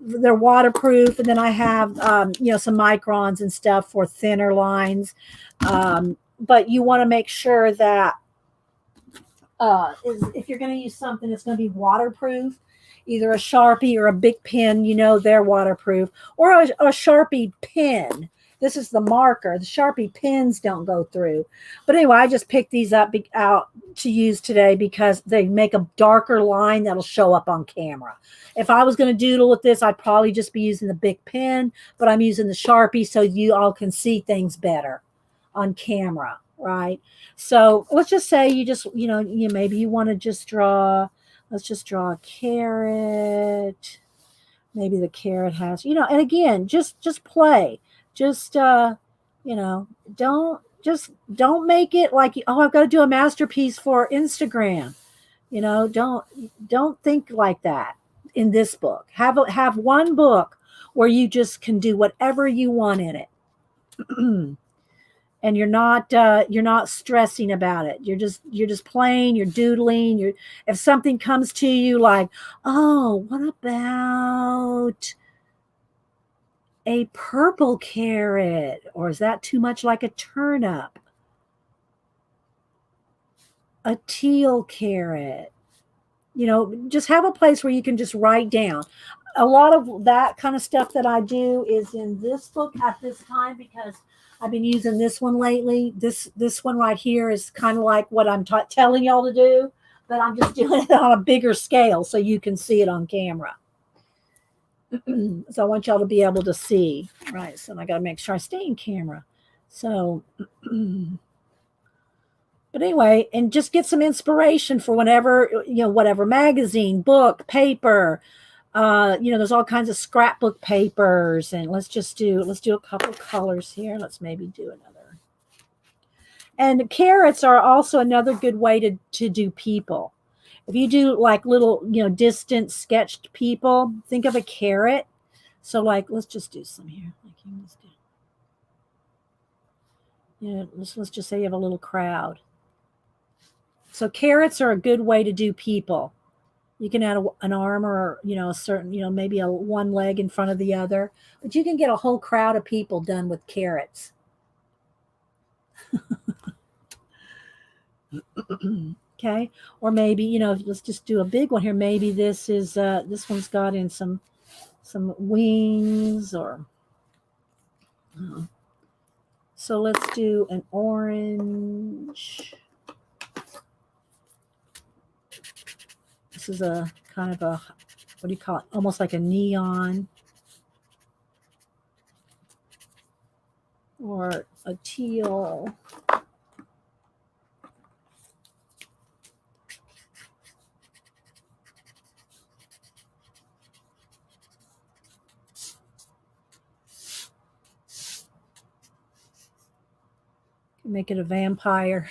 They're waterproof. And then I have, some microns and stuff for thinner lines. But you want to make sure that if you're going to use something that's going to be waterproof, either a Sharpie or a big pen, they're waterproof, or a Sharpie pen. This is the marker. The Sharpie pens don't go through. But anyway, I just picked these up out to use today because they make a darker line that'll show up on camera. If I was going to doodle with this, I'd probably just be using the big pen, but I'm using the Sharpie so you all can see things better on camera, right? So let's just say you just, maybe you want to just draw, let's just draw a carrot. Maybe the carrot has, and again, just play. Just, don't make it like, oh, I've got to do a masterpiece for Instagram. Don't think like that in this book. Have one book where you just can do whatever you want in it. And you're not stressing about it. You're just playing, you're doodling. If something comes to you like, oh, what about a purple carrot? Or is that too much like a turnip? A teal carrot. Just have a place where you can just write down. A lot of that kind of stuff that I do is in this book at this time because I've been using this one lately. This one right here is kind of like what I'm telling y'all to do, but I'm just doing it on a bigger scale so you can see it on camera. So I want y'all to be able to see, right? So I got to make sure I stay in camera. So But anyway, and just get some inspiration for whenever, whatever magazine, book, paper. There's all kinds of scrapbook papers, and let's do a couple colors here. Let's maybe do another. And carrots are also another good way to do people. If you do like little, distant sketched people, think of a carrot. So like, let's just do some here. Like let's just say you have a little crowd. So carrots are a good way to do people. You can add an arm or, a certain, maybe a one leg in front of the other, but you can get a whole crowd of people done with carrots. Okay. Or maybe, let's just do a big one here. Maybe this one's got in some wings or, so let's do an orange. This is a kind of a, what do you call it? Almost like a neon or a teal. Make it a vampire.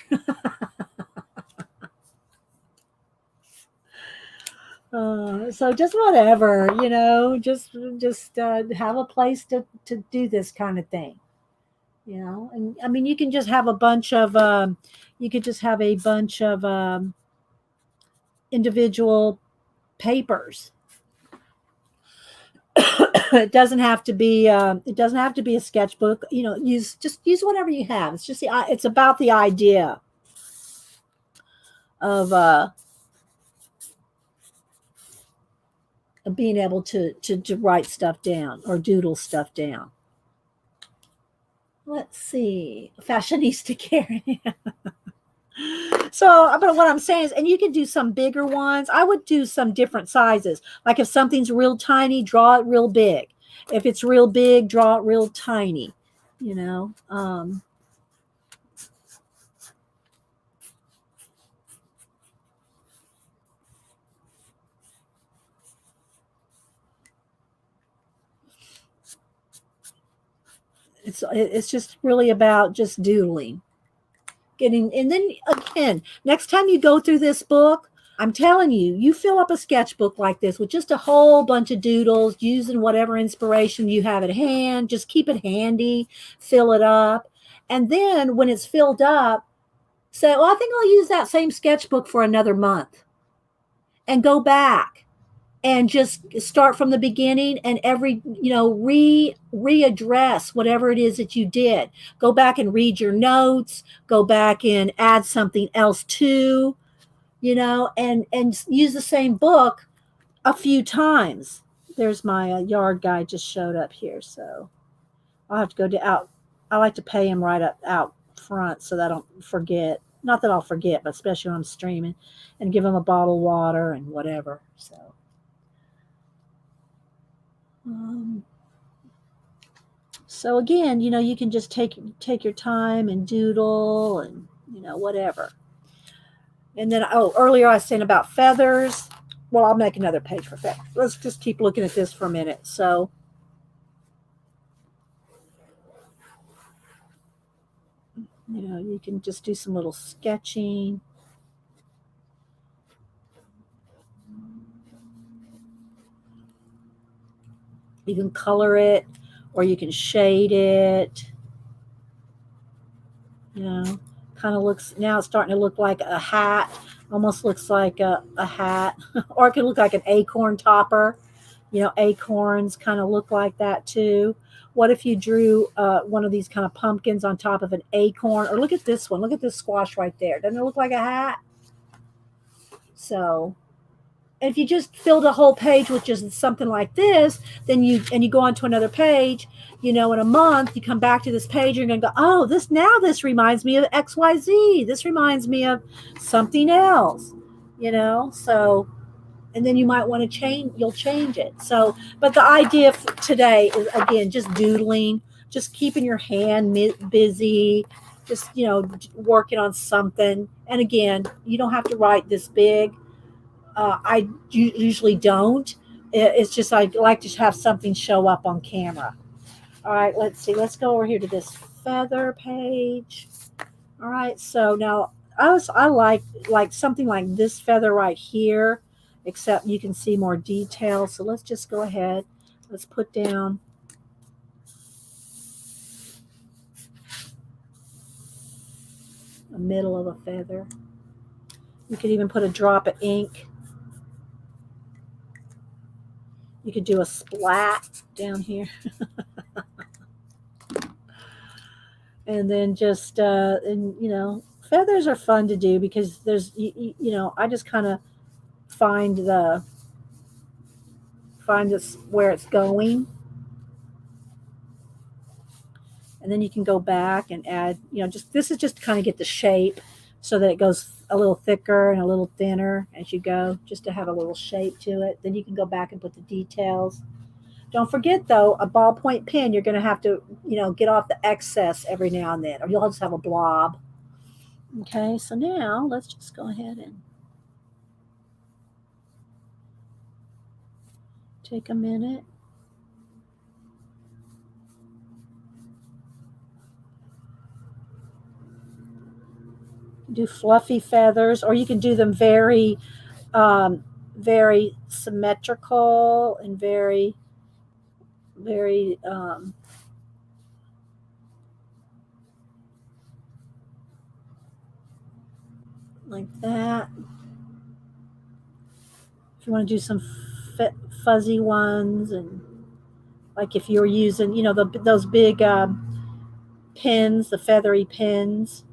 So just whatever, just have a place to do this kind of thing, and I mean, you can just have a bunch of, individual papers. It doesn't have to be, a sketchbook, use whatever you have. It's just it's about the idea of, being able to write stuff down or doodle stuff down. Let's see, fashionista Karen. So, but what I'm saying is, and you can do some bigger ones. I would do some different sizes. Like if something's real tiny, draw it real big. If it's real big, draw it real tiny. It's just really about just doodling. And then again, next time you go through this book, I'm telling you, you fill up a sketchbook like this with just a whole bunch of doodles, using whatever inspiration you have at hand. Just keep it handy, fill it up. And then when it's filled up, say, well, I think I'll use that same sketchbook for another month, and go back and just start from the beginning, and readdress whatever it is that you did. Go back and read your notes, go back and add something else to, and use the same book a few times. There's my yard guy just showed up here, so I'll have to go out. I like to pay him right out front so that I don't forget. Not that I'll forget, but especially when I'm streaming, and give him a bottle of water and whatever. So again, you can just take your time and doodle and, whatever. And then, earlier I was saying about feathers. Well, I'll make another page for feathers. Let's just keep looking at this for a minute. So, you can just do some little sketching. You can color it, or you can shade it. Kind of looks, now it's starting to look like a hat. Almost looks like a hat. Or it could look like an acorn topper. Acorns kind of look like that too. What if you drew one of these kind of pumpkins on top of an acorn? Or look at this one. Look at this squash right there. Doesn't it look like a hat? So, if you just filled a whole page with just something like this, then you go on to another page, in a month, you come back to this page, you're going to go, oh, this reminds me of XYZ. This reminds me of something else, so, and then you might want to you'll change it. So, but the idea today is, again, just doodling, just keeping your hand busy, just, working on something. And again, you don't have to write this big. I usually don't. It's just I like to have something show up on camera. All right, let's see. Let's go over here to this feather page. All right, so now I like something like this feather right here, except you can see more detail. So let's just go ahead. Let's put down the middle of a feather. You could even put a drop of ink. You could do a splat down here. And then just, feathers are fun to do because there's, I just kind of find this where it's going. And then you can go back and add, this is just to kind of get the shape so that it goes a little thicker and a little thinner as you go, just to have a little shape to it. Then you can go back and put the details. Don't forget, though, a ballpoint pen, you're going to have to, get off the excess every now and then, or you'll just have a blob. Okay, so now let's just go ahead and take a minute. Do fluffy feathers, or you can do them very, very symmetrical and very, very, like that. If you want to do some fuzzy ones, and like if you're using, those big pins, the feathery pins.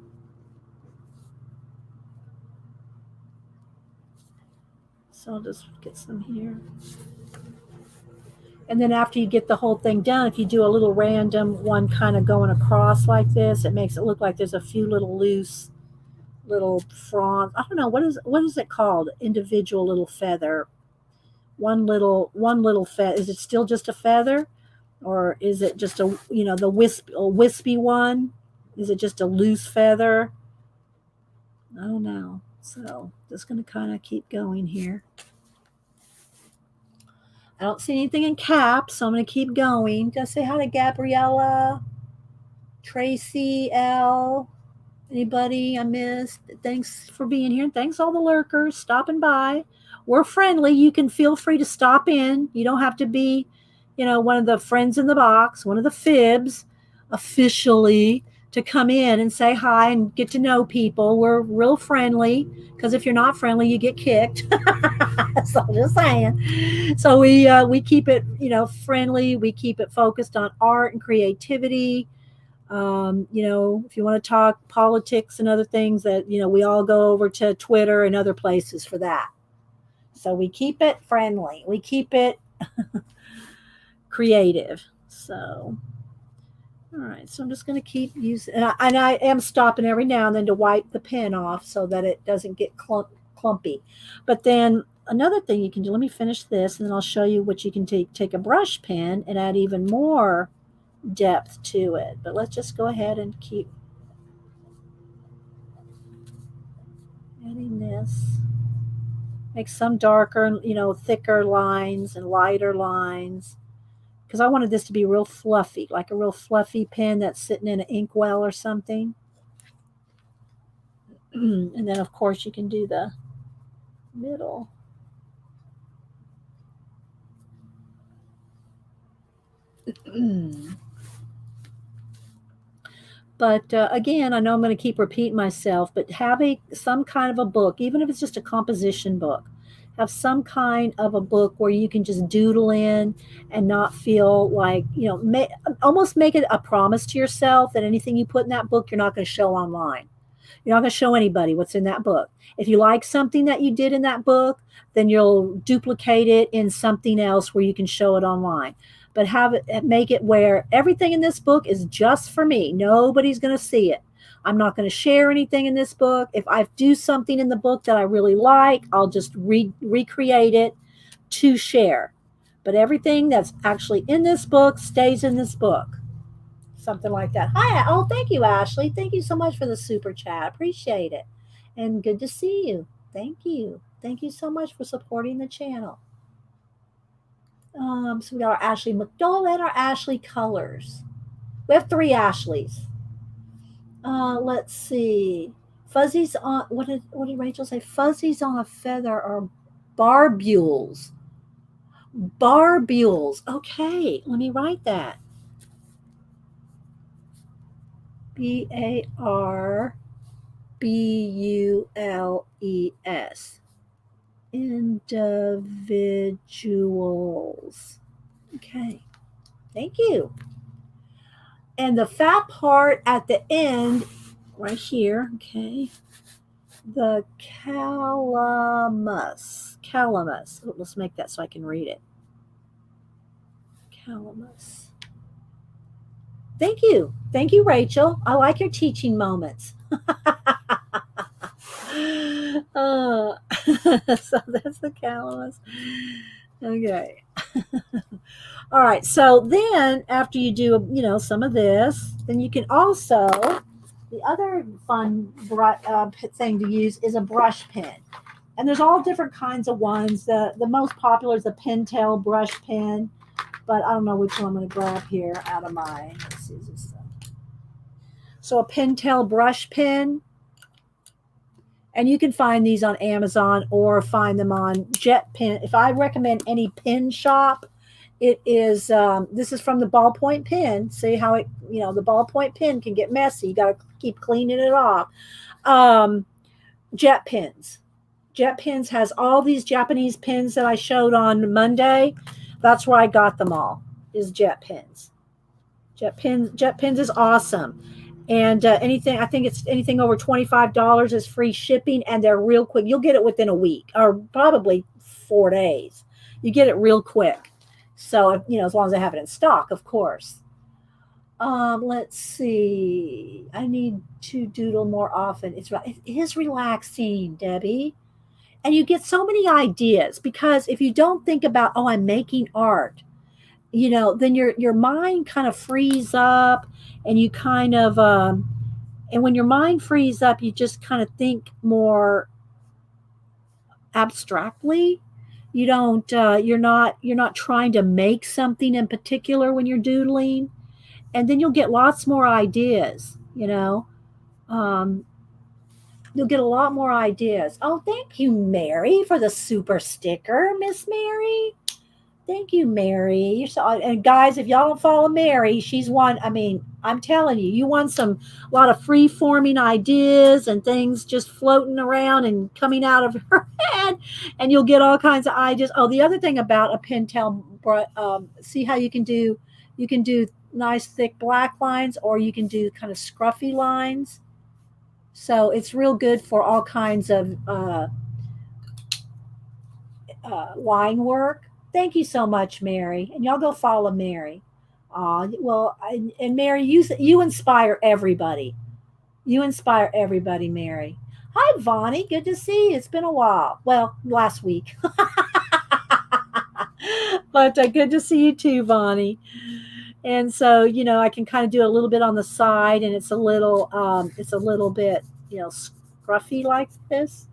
So I'll just get some here. And then after you get the whole thing done, if you do a little random one kind of going across like this, it makes it look like there's a few little loose little fronds. I don't know what is it called? Individual little feather. One little feather. Is it still just a feather, or is it just the wispy one? Is it just a loose feather? I don't know. So just going to kind of keep going here. I don't see anything in caps, so I'm going to keep going. Just say hi to Gabriella, Tracy L. Anybody I missed? Thanks for being here. Thanks all the lurkers stopping by. We're friendly. You can feel free to stop in. You don't have to be, one of the friends in the box, one of the fibs officially to come in and say hi and get to know people. We're real friendly because if you're not friendly, you get kicked. So I'm just saying. So we keep it, friendly. We keep it focused on art and creativity. If you want to talk politics and other things that, we all go over to Twitter and other places for that. So we keep it friendly. We keep it creative. So, all right. So I'm just going to keep using, and I am stopping every now and then to wipe the pen off so that it doesn't get clumpy. But then another thing you can do, let me finish this and then I'll show you what you can take a brush pen and add even more depth to it. But let's just go ahead and keep adding this. Make some darker, thicker lines and lighter lines, because I wanted this to be real fluffy, like a real fluffy pen that's sitting in an inkwell or something. And then of course you can do the middle. But again, I know I'm going to keep repeating myself, but have some kind of a book, even if it's just a composition book. Have some kind of a book where you can just doodle in and not feel like, almost make it a promise to yourself that anything you put in that book, you're not going to show online. You're not going to show anybody what's in that book. If you like something that you did in that book, then you'll duplicate it in something else where you can show it online. But make it where everything in this book is just for me. Nobody's going to see it. I'm not going to share anything in this book. If I do something in the book that I really like, I'll just recreate it to share. But everything that's actually in this book stays in this book. something like that. Hi, oh, thank you, Ashley. Thank you so much for the super chat. Appreciate it. And good to see you. Thank you. Thank you so much for supporting the channel. So we got our Ashley McDowell and our Ashley Colors. We have 3 Ashleys. Let's see. Fuzzies on what did Rachel say? Fuzzies on a feather are barbules. Barbules. Okay, let me write that. BARBULES. Individuals. Okay. Thank you. And the fat part at the end, right here, okay, the calamus. Calamus. Oh, let's make that so I can read it. Calamus. Thank you. Thank you, Rachel. I like your teaching moments. So that's the calamus. Okay. All right. So then after you do, some of this, then you can also, the other fun thing to use is a brush pen. And there's all different kinds of ones. The most popular is the Pentel brush pen, but I don't know which one I'm going to grab here out of my, let's see, is this so a Pentel brush pen. And you can find these on Amazon or find them on Jet Pen. If I recommend any pen shop, it is, this is from the ballpoint pen. See how it, the ballpoint pen can get messy. You got to keep cleaning it off. Jet Pens. Jet Pens has all these Japanese pens that I showed on Monday. That's where I got them all, is Jet Pens. Jet Pens is awesome. And I think it's anything over $25 is free shipping, and they're real quick. You'll get it within a week or probably 4 days. You get it real quick. So, as long as I have it in stock, of course. Let's see. I need to doodle more often. It is relaxing, Debbie. And you get so many ideas because if you don't think about, oh, I'm making art, then your mind kind of frees up, and you kind of and when your mind frees up, you just kind of think more abstractly. You don't you're not trying to make something in particular when you're doodling, and then you'll get lots more ideas. You'll get a lot more ideas. Oh, thank you, Mary, for the super sticker, Miss Mary. Thank you, Mary. And guys, if y'all don't follow Mary, she's one. I mean, I'm telling you, you want a lot of free forming ideas and things just floating around and coming out of her head, and you'll get all kinds of ideas. Oh, the other thing about a Pentel, see how you can do nice thick black lines, or you can do kind of scruffy lines. So it's real good for all kinds of line work. Thank you so much, Mary. And y'all go follow Mary. And Mary, you inspire everybody. You inspire everybody, Mary. Hi, Vonnie. Good to see you. It's been a while. Well, last week. But good to see you too, Vonnie. And so, I can kind of do a little bit on the side, and it's a little bit, scruffy like this.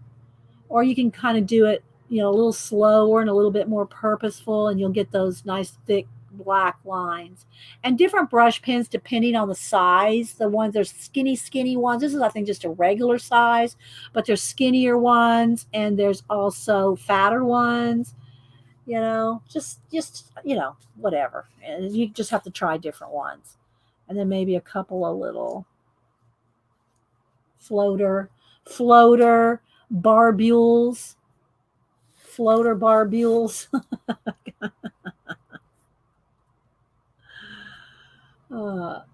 Or you can kind of do it, a little slower and a little bit more purposeful, and you'll get those nice thick black lines. And different brush pens depending on the size. The ones, there's skinny ones. This is, I think, just a regular size, but there's skinnier ones, and there's also fatter ones. Just whatever. And you just have to try different ones. And then maybe a couple of little floater barbules. Floater barbules. But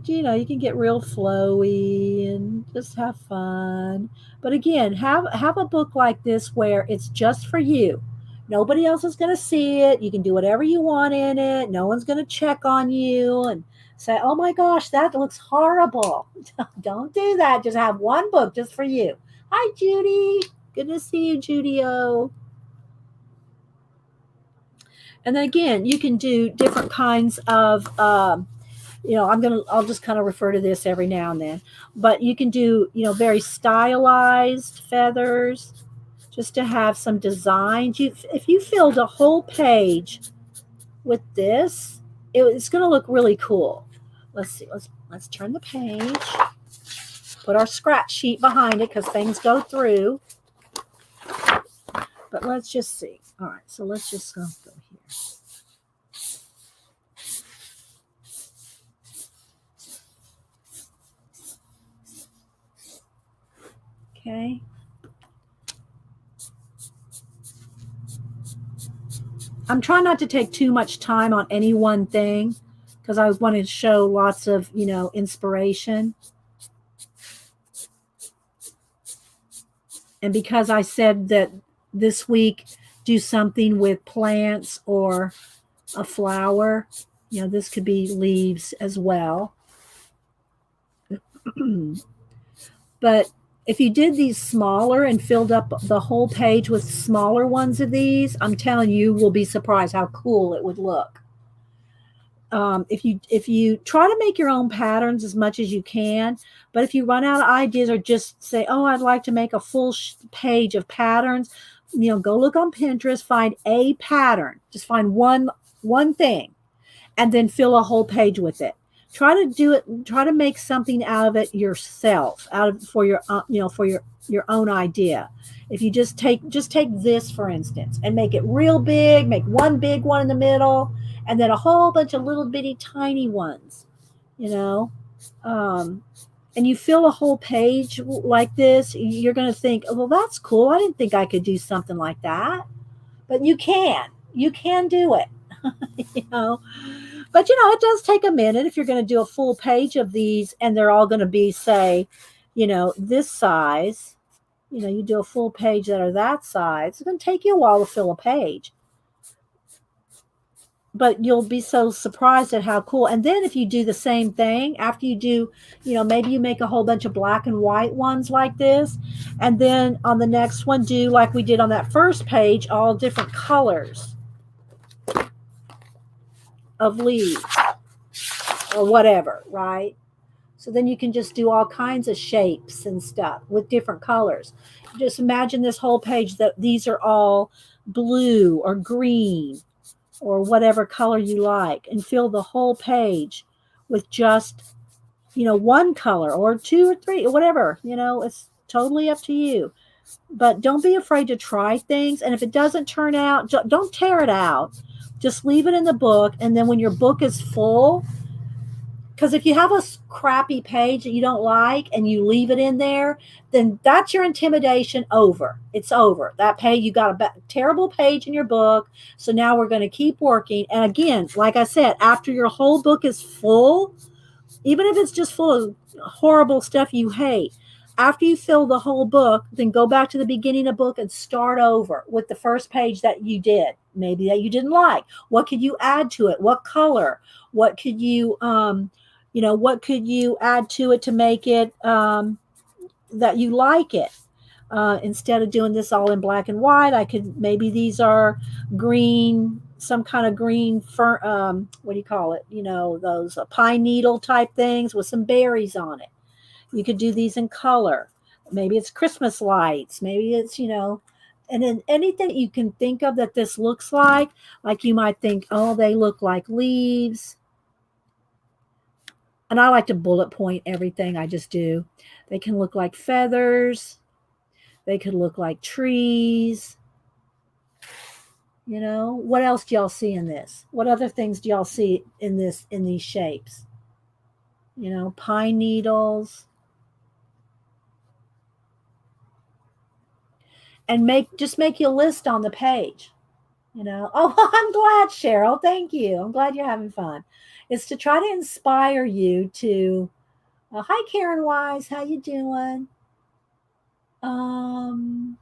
you can get real flowy and just have fun. But again, have a book like this where it's just for you. Nobody else is going to see it. You can do whatever you want in it. No one's going to check on you and say, oh my gosh, that looks horrible. Don't do that. Just have one book just for you. Hi, Judy. Good to see you, Judy-O. And then again, you can do different kinds of I'll just kind of refer to this every now and then. But you can do, very stylized feathers just to have some designs. If you filled a whole page with this, it's going to look really cool. Let's see. Let's turn the page. Put our scratch sheet behind it because things go through. But let's just see. All right, so let's just go here. Okay. I'm trying not to take too much time on any one thing because I want to show lots of, inspiration. And because I said that this week do something with plants or a flower, this could be leaves as well. But if you did these smaller and filled up the whole page with smaller ones of these, I'm telling you, will be surprised how cool it would look. If you try to make your own patterns as much as you can, but if you run out of ideas or just say, oh, I'd like to make a full page of patterns, go look on Pinterest, find a pattern, just find one thing, and then fill a whole page with it. Try to make something out of it yourself, for your own idea. If you just take this, for instance, and make it real big, make one big one in the middle, and then a whole bunch of little bitty tiny ones, and you fill a whole page like this, you're going to think, oh, well, that's cool. I didn't think I could do something like that. But you can do it. But it does take a minute if you're going to do a full page of these, and they're all going to be, say, this size. You do a full page that are that size. It's going to take you a while to fill a page. But you'll be so surprised at how cool. And then if you do the same thing after you do, maybe you make a whole bunch of black and white ones like this, and then on the next one do like we did on that first page, all different colors of leaves or whatever, right? So then you can just do all kinds of shapes and stuff with different colors. Just imagine this whole page that these are all blue or green or whatever color you like, and fill the whole page with just, one color or two or three, or whatever, it's totally up to you. But don't be afraid to try things. And if it doesn't turn out, don't tear it out. Just leave it in the book. And then when your book is full, because if you have a crappy page that you don't like and you leave it in there, then that's your intimidation over. It's over. That page, you got a terrible page in your book. So now we're going to keep working. And again, like I said, after your whole book is full, even if it's just full of horrible stuff you hate, after you fill the whole book, then go back to the beginning of the book and start over with the first page that you did, maybe that you didn't like. What could you add to it? What color? What could you what could you add to it to make it that you like it? Instead of doing this all in black and white, maybe these are green, some kind of green fern, what do you call it? Those pine needle type things with some berries on it. You could do these in color. Maybe it's Christmas lights. Maybe it's, and then anything that you can think of that this looks like you might think, oh, they look like leaves. And I like to bullet point everything I just do. They can look like feathers. They could look like trees. What else do y'all see in this? What other things do y'all see in these shapes? Pine needles. And just make you a list on the page. Oh, I'm glad, Cheryl. Thank you. I'm glad you're having fun. It's to try to inspire you to, hi, Karen Wise. How you doing? Oh,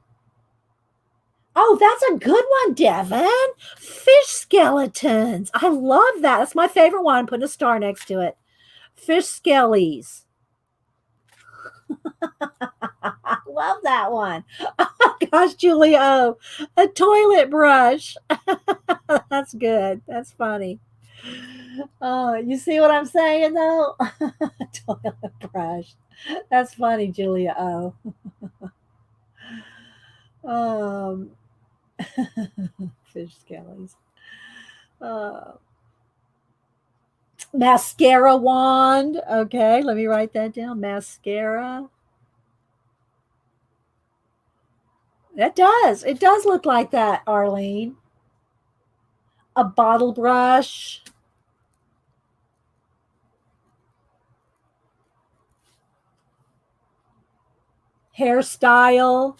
that's a good one, Devin. Fish skeletons. I love that. That's my favorite one. Put a star next to it. Fish skellies. I love that one. Oh gosh, Julie. Oh, a toilet brush. That's good. That's funny. Oh, you see what I'm saying though? Toilet brush. That's funny, Julia. Oh, um, fish skellies. Uh, mascara wand. Okay, let me write that down. Mascara. It does. It does look like that, Arlene. A bottle brush. Hairstyle.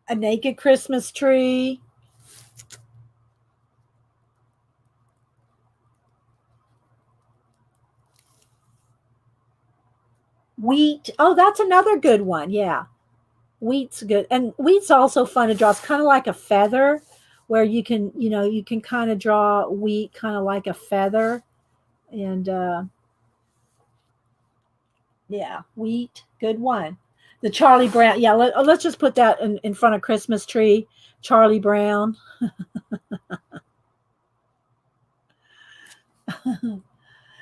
A naked Christmas tree. Wheat. Oh, that's another good one. Yeah. Wheat's good. And wheat's also fun to draw. It's kind of like a feather where you can kind of draw wheat kind of like a feather. And yeah, wheat, good one. The Charlie Brown. Yeah, let's just put that in front of Christmas tree. Charlie Brown.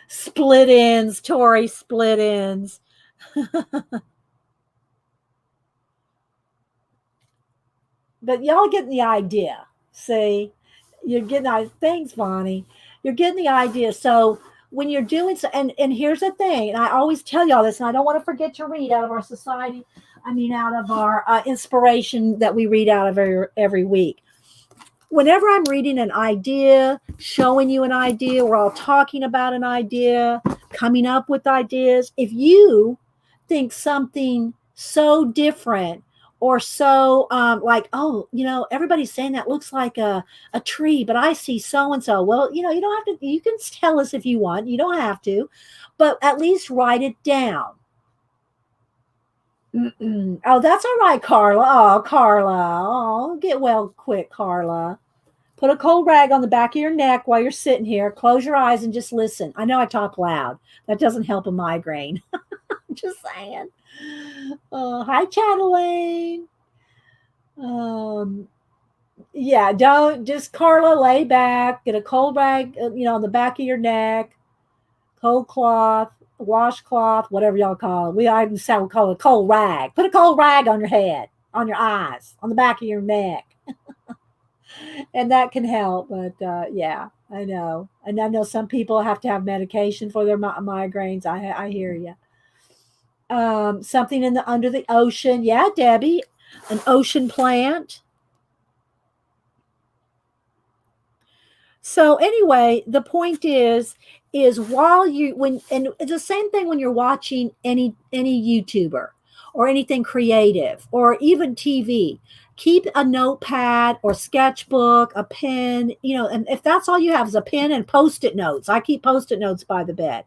Split ends, Tori split ends. But y'all get the idea. See, you're getting thanks, Bonnie. You're getting the idea. So when you're doing so, and here's the thing, and I always tell y'all this, and I don't want to forget to read out of our society. I mean, out of our inspiration that we read out of every week. Whenever I'm reading an idea, showing you an idea, we're all talking about an idea, coming up with ideas. If you think something so different or so like, oh, everybody's saying that looks like a tree, but I see so and so. Well, you don't have to, you can tell us if you want, you don't have to, but at least write it down. Oh, that's all right, Carla. Oh, Carla. Oh, get well quick, Carla. Put a cold rag on the back of your neck while you're sitting here. Close your eyes and just listen. I know I talk loud. That doesn't help a migraine. Just saying. Hi, Chatelaine. Um, yeah, don't just Carla, lay back, get a cold rag, on the back of your neck, cold cloth, washcloth, whatever y'all call it. I would call it a cold rag. Put a cold rag on your head, on your eyes, on the back of your neck. And that can help. But yeah, I know. And I know some people have to have medication for their migraines. I hear you. Something in the under the ocean. Yeah, Debbie, an ocean plant. So anyway, the point is while you when and it's the same thing when you're watching any YouTuber or anything creative or even TV. Keep a notepad or sketchbook, a pen, and if that's all you have is a pen and post-it notes. I keep post-it notes by the bed.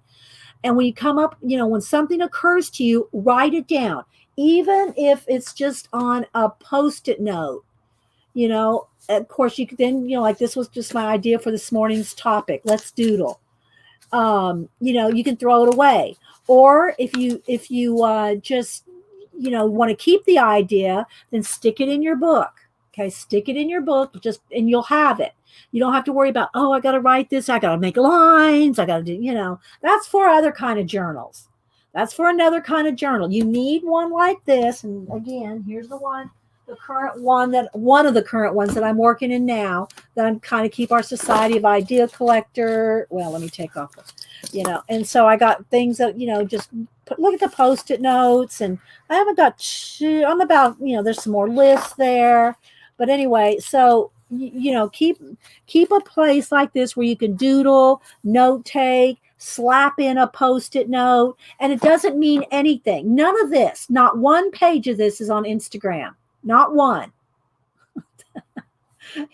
And when you come up, when something occurs to you, write it down. Even if it's just on a post-it note, of course you could then, like this was just my idea for this morning's topic. Let's doodle. You can throw it away. Or if you just, want to keep the idea, then stick it in your book. Okay, stick it in your book, and you'll have it. You don't have to worry about, oh, I got to write this. I got to make lines. I got to do, that's for other kind of journals. That's for another kind of journal. You need one like this. And again, here's one of the current ones that I'm working in now that I'm kind of keep our Society of Idea Collector. Well, let me take off, and so I got things that, just look at the post-it notes, and I haven't got I'm about, there's some more lists there. But anyway, so keep a place like this where you can doodle, note take, slap in a post-it note, and it doesn't mean anything. None of this, not one page of this is on Instagram. Not one.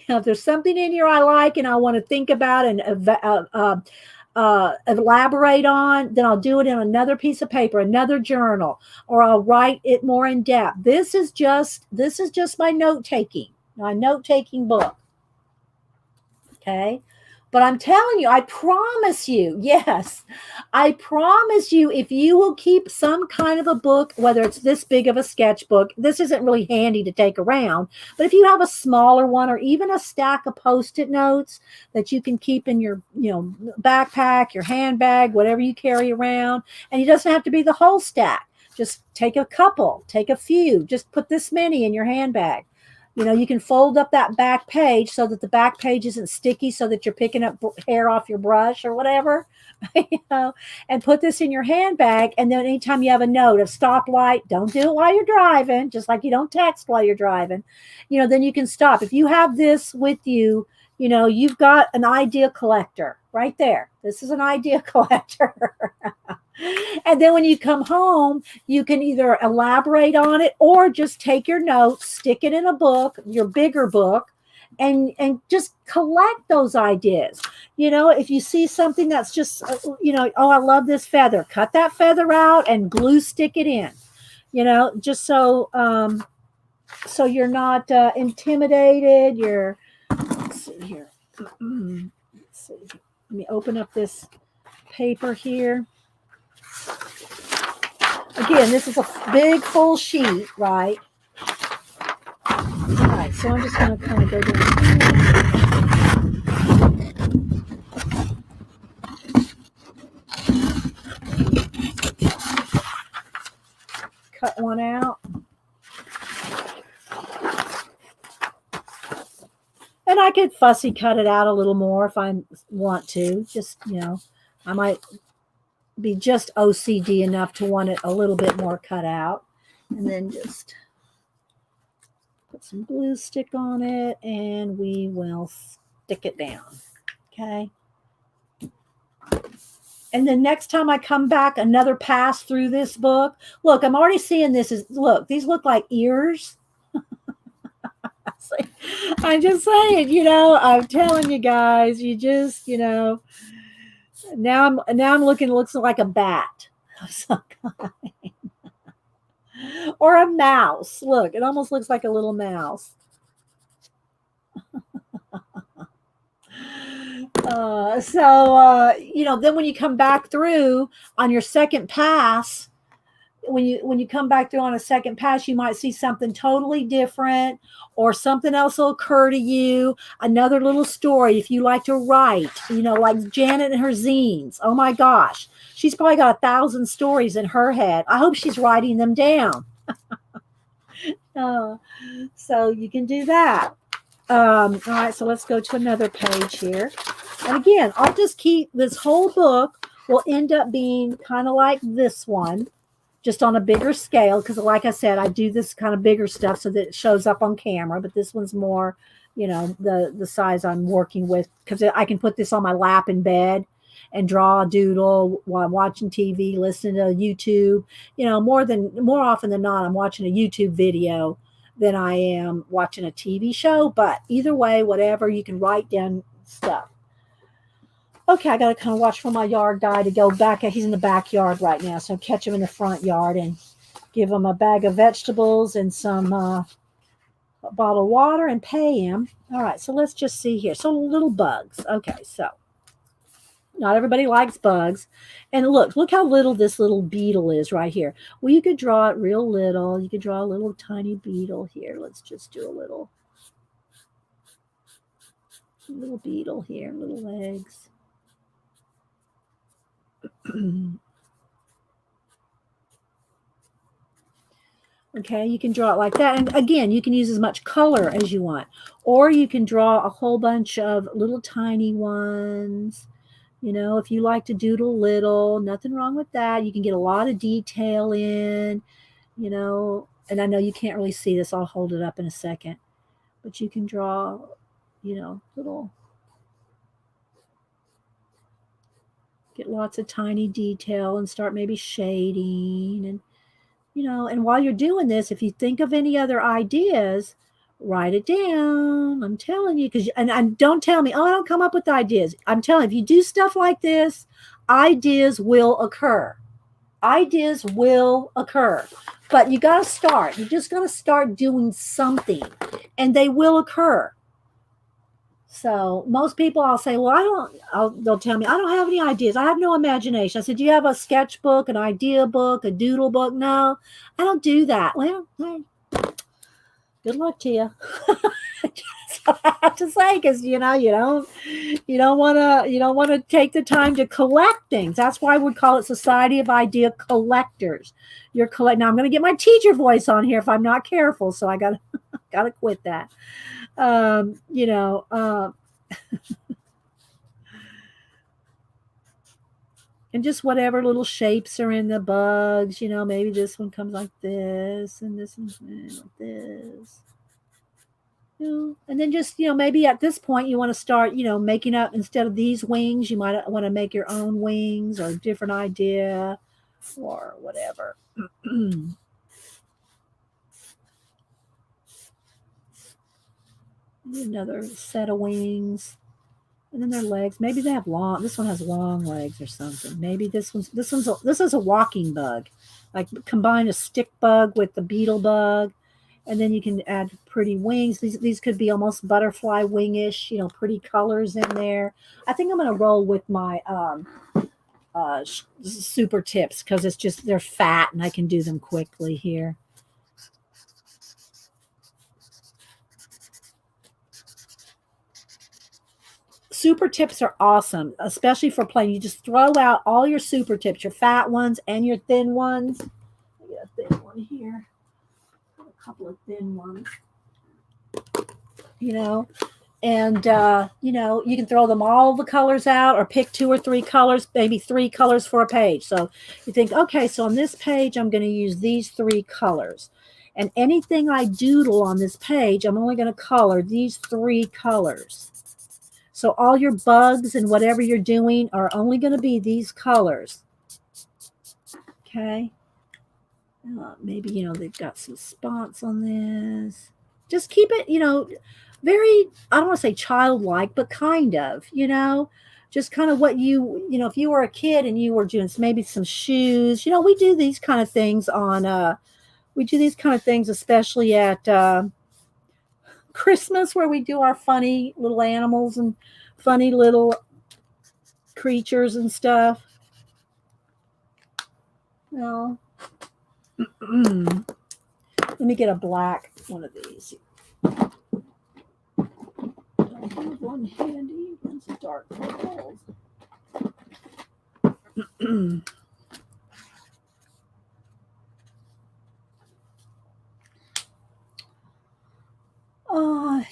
If there's something in here I like and I want to think about and elaborate on, then I'll do it in another piece of paper, another journal, or I'll write it more in depth. This is just my note taking book. Okay. But I'm telling you, I promise you, yes, I promise you, if you will keep some kind of a book, whether it's this big of a sketchbook, this isn't really handy to take around, but if you have a smaller one or even a stack of Post-it notes that you can keep in your, backpack, your handbag, whatever you carry around, and it doesn't have to be the whole stack. Just take a couple, take a few, just put this many in your handbag. You can fold up that back page so that the back page isn't sticky, so that you're picking up hair off your brush or whatever, and put this in your handbag. And then anytime you have a note of stoplight, don't do it while you're driving, just like you don't text while you're driving, then you can stop. If you have this with you, you've got an idea collector right there. This is an idea collector. And then when you come home, you can either elaborate on it or just take your notes, stick it in a book, your bigger book, and just collect those ideas. If you see something that's just, oh, I love this feather, cut that feather out and glue stick it in, just so you're not intimidated. Let's see here. Let's see. Let me open up this paper here. Again, this is a big full sheet, right? All right, so I'm just going to kind of go down here. Cut one out. And I could fussy cut it out a little more if I want to. Just, I might be just OCD enough to want it a little bit more cut out. And then just put some glue stick on it and we will stick it down. Okay. And then next time I come back, another pass through this book. Look, I'm already seeing this look, these look like ears. I'm just saying, I'm telling you guys, you just, now I'm looking, it looks like a bat of some kind. Or a mouse. Look, it almost looks like a little mouse. Then when you come back through on your second pass, when you come back through on a second pass, you might see something totally different, or something else will occur to you, another little story. If you like to write, like Janet and her zines. Oh my gosh, she's probably got 1,000 stories in her head. I hope she's writing them down. So you can do that. All right, so let's go to another page here. And again, I'll just keep this whole book will end up being kind of like this one, just on a bigger scale, because like I said, I do this kind of bigger stuff so that it shows up on camera, but this one's more, the size I'm working with, because I can put this on my lap in bed and draw a doodle while I'm watching TV, listening to YouTube. More often than not, I'm watching a YouTube video than I am watching a TV show, but either way, whatever, you can write down stuff. Okay, I got to kind of watch for my yard guy to go back. He's in the backyard right now, so I'll catch him in the front yard and give him a bag of vegetables and some a bottle of water and pay him. All right, so let's just see here. So little bugs. Okay, so not everybody likes bugs. And look how little this little beetle is right here. Well, you could draw it real little. You could draw a little tiny beetle here. Let's just do a little beetle here, little legs. Okay, you can draw it like that. And again, you can use as much color as you want. Or you can draw a whole bunch of little tiny ones. If you like to doodle little, nothing wrong with that. You can get a lot of detail in, and I know you can't really see this. I'll hold it up in a second. But you can draw, little, get lots of tiny detail and start maybe shading. And, and while you're doing this, if you think of any other ideas, write it down. I'm telling you, and don't tell me, oh, I don't come up with ideas. I'm telling you, if you do stuff like this, ideas will occur. Ideas will occur. But you got to start. You just got to start doing something, and they will occur. So most people, I'll say, well, they'll tell me, I don't have any ideas. I have no imagination. I said, do you have a sketchbook, an idea book, a doodle book? No, I don't do that. Well, good luck to you. That's what I have to say, because you don't want to take the time to collect things. That's why we call it Society of Idea Collectors. You're collect. Now I'm going to get my teacher voice on here if I'm not careful, so I gotta quit that. You know. And just whatever little shapes are in the bugs, maybe this one comes like this, and this one's like this. And then just, maybe at this point you want to start, making up, instead of these wings, you might want to make your own wings or a different idea or whatever. Another set of wings. And then their legs, maybe they have this one has long legs or something. Maybe this is a walking bug. Like combine a stick bug with the beetle bug, and then you can add pretty wings. These could be almost butterfly wingish, pretty colors in there. I think I'm going to roll with my super tips, because they're fat and I can do them quickly here. Super tips are awesome, especially for playing. You just throw out all your super tips, your fat ones and your thin ones. I get a thin one here, a couple of thin ones, and you can throw them all the colors out, or pick 2 or 3 colors, maybe 3 colors for a page. So you think, okay, so on this page I'm going to use these 3 colors, and anything I doodle on this page, I'm only going to color these 3 colors. So all your bugs and whatever you're doing are only going to be these colors. Okay. Maybe, they've got some spots on this. Just keep it, very, I don't want to say childlike, but kind of, just kind of what if you were a kid and you were doing maybe some shoes, we do these kind of things especially at Christmas, where we do our funny little animals and funny little creatures and stuff. Well, let me get a black one of these. I have one handy. One's dark purple.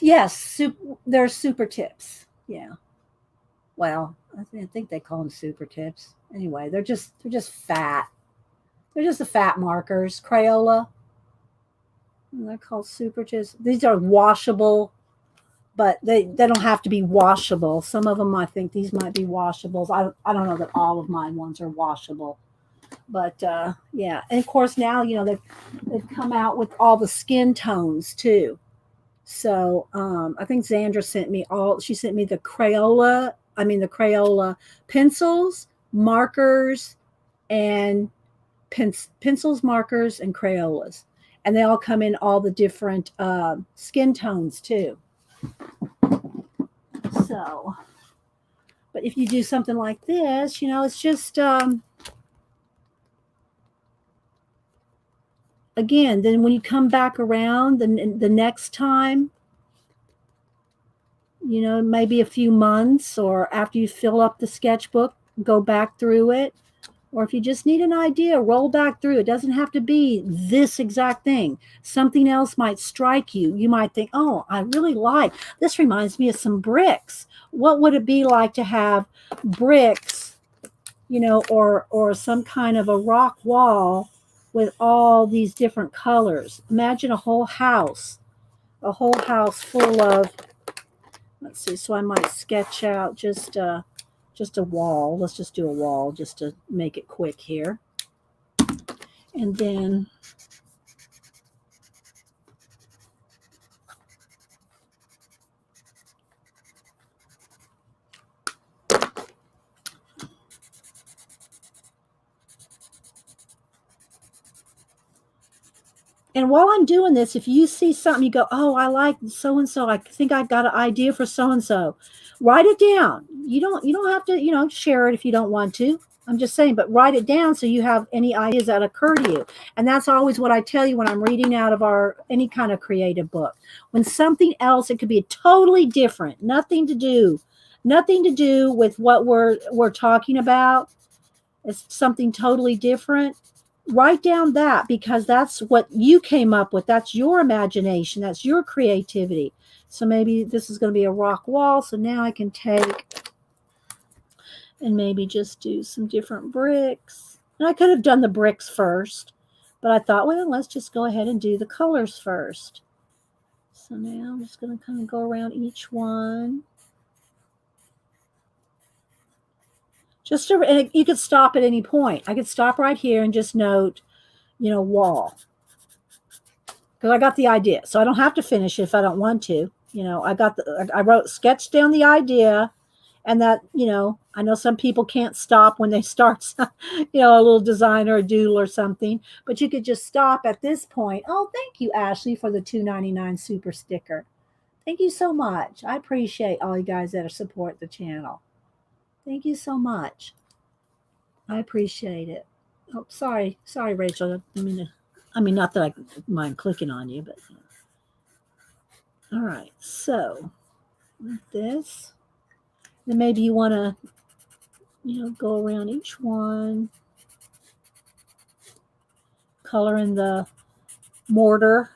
Yes, they're super tips. Yeah. Well, I think they call them super tips. Anyway, they're just fat. They're just the fat markers, Crayola. And they're called super tips. These are washable, but they don't have to be washable. Some of them, I think these might be washables. I don't know that all of my ones are washable. But yeah, and of course now they've come out with all the skin tones too. So I think Zandra sent me she sent me the Crayola pencils, markers, and pencils, markers, and Crayolas. And they all come in all the different skin tones too. So, but if you do something like this, it's just, again, then when you come back around the next time, maybe a few months, or after you fill up the sketchbook, go back through it. Or if you just need an idea, roll back through. It doesn't have to be this exact thing. Something else might strike you. You might think, oh, I really like, this reminds me of some bricks. What would it be like to have bricks, or some kind of a rock wall with all these different colors? Imagine a whole house full of, let's see, so I might sketch out just a wall. Let's just do a wall just to make it quick here. And then And while I'm doing this, if you see something, you go, oh, I like so-and-so. I think I got an idea for so-and-so. Write it down. You don't have to, share it if you don't want to. I'm just saying, but write it down so you have any ideas that occur to you. And that's always what I tell you when I'm reading out of any kind of creative book. When something else, it could be totally different, nothing to do with what we're talking about. It's something totally different. Write down that, because that's what you came up with. That's your imagination. That's your creativity. So maybe this is going to be a rock wall. So now I can take and maybe just do some different bricks. And I could have done the bricks first, but I thought, well, let's just go ahead and do the colors first. So now I'm just going to kind of go around each one. And you could stop at any point. I could stop right here and just note, wall. Because I got the idea. So I don't have to finish it if I don't want to. I sketched down the idea, and that, I know some people can't stop when they start, a little design or a doodle or something, but you could just stop at this point. Oh, thank you, Ashley, for the $2.99 super sticker. Thank you so much. I appreciate all you guys that support the channel. Thank you so much. I appreciate it. Oh, sorry, Rachel. I mean, not that I mind clicking on you, but all right. So with this, then maybe you want to, go around each one, color in the mortar,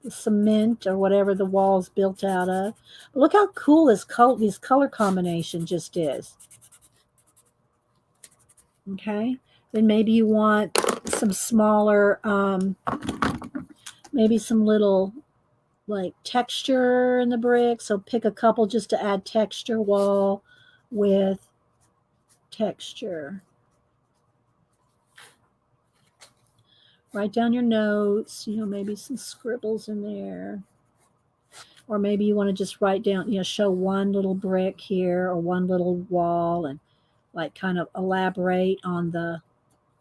the cement, or whatever the wall's built out of. But look how cool this color combination just is. Okay, then maybe you want some smaller, maybe some little like texture in the brick. So pick a couple just to add texture. Wall with texture. Write down your notes, maybe some scribbles in there. Or maybe you want to just write down, show one little brick here or one little wall, and like kind of elaborate on the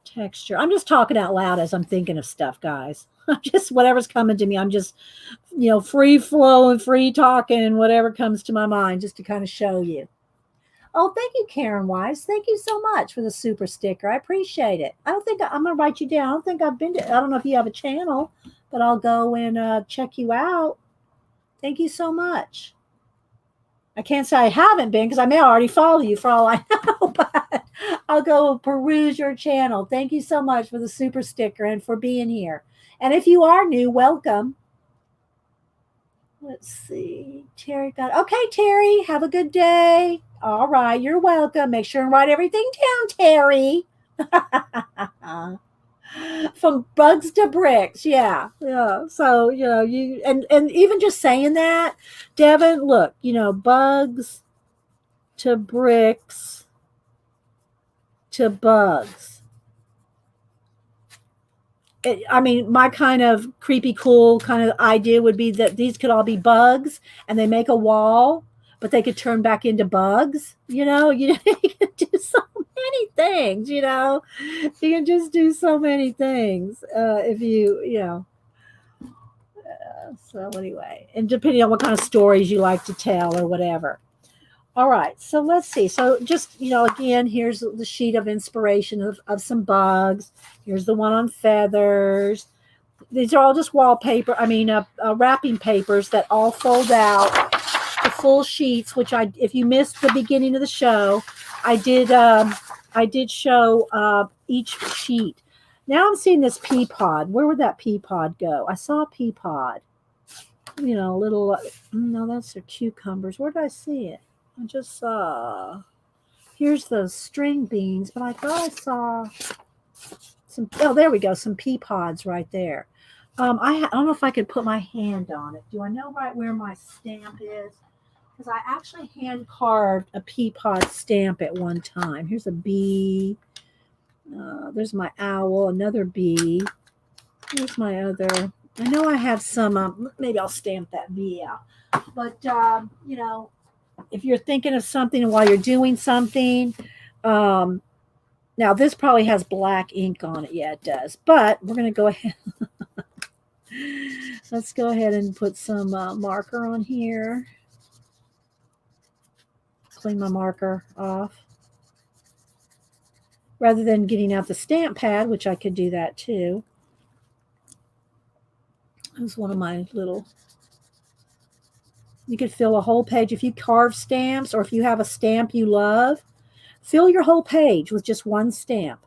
texture. I'm just talking out loud as I'm thinking of stuff, guys. Just whatever's coming to me. I'm just, free flowing, free talking, and whatever comes to my mind, just to kind of show you. Oh, thank you, Karen Wise. Thank you so much for the super sticker. I appreciate it. I'm going to write you down. I don't think I've been to, I don't know if you have a channel, but I'll go and check you out. Thank you so much. I can't say I haven't been, because I may already follow you for all I know, but I'll go peruse your channel. Thank you so much for the super sticker and for being here. And if you are new, welcome. Let's see. Terry got, okay, Terry, have a good day. All right, you're welcome. Make sure and write everything down, Terry. From bugs to bricks. Yeah. So, you and even just saying that, Devin, look, bugs to bricks to bugs. I mean, my kind of creepy cool kind of idea would be that these could all be bugs and they make a wall, but they could turn back into bugs. You can do so many things. You can just do so many things if you. So anyway, and depending on what kind of stories you like to tell or whatever. All right, so let's see. So just, again, here's the sheet of inspiration of some bugs. Here's the one on feathers. These are all just wallpaper, wrapping papers that all fold out the full sheets, which if you missed the beginning of the show, I did show each sheet. Now I'm seeing this pea pod. Where would that pea pod go? I saw a pea pod. Little, no, that's the cucumbers. Where did I see it? I just saw, here's those string beans, but I thought I saw some, oh, there we go, some pea pods right there. I don't know if I could put my hand on it. Do I know right where my stamp is? Because I actually hand carved a pea pod stamp at one time. Here's a bee. There's my owl, another bee. Here's my other, I know I have some, maybe I'll stamp that bee out. But, if you're thinking of something while you're doing something, Now, this probably has black ink on it. Yeah, it does. But we're going to go ahead. Let's go ahead and put some marker on here. Clean my marker off. Rather than getting out the stamp pad, which I could do that too. That's one of my little. You could fill a whole page. If you carve stamps or if you have a stamp you love, fill your whole page with just one stamp.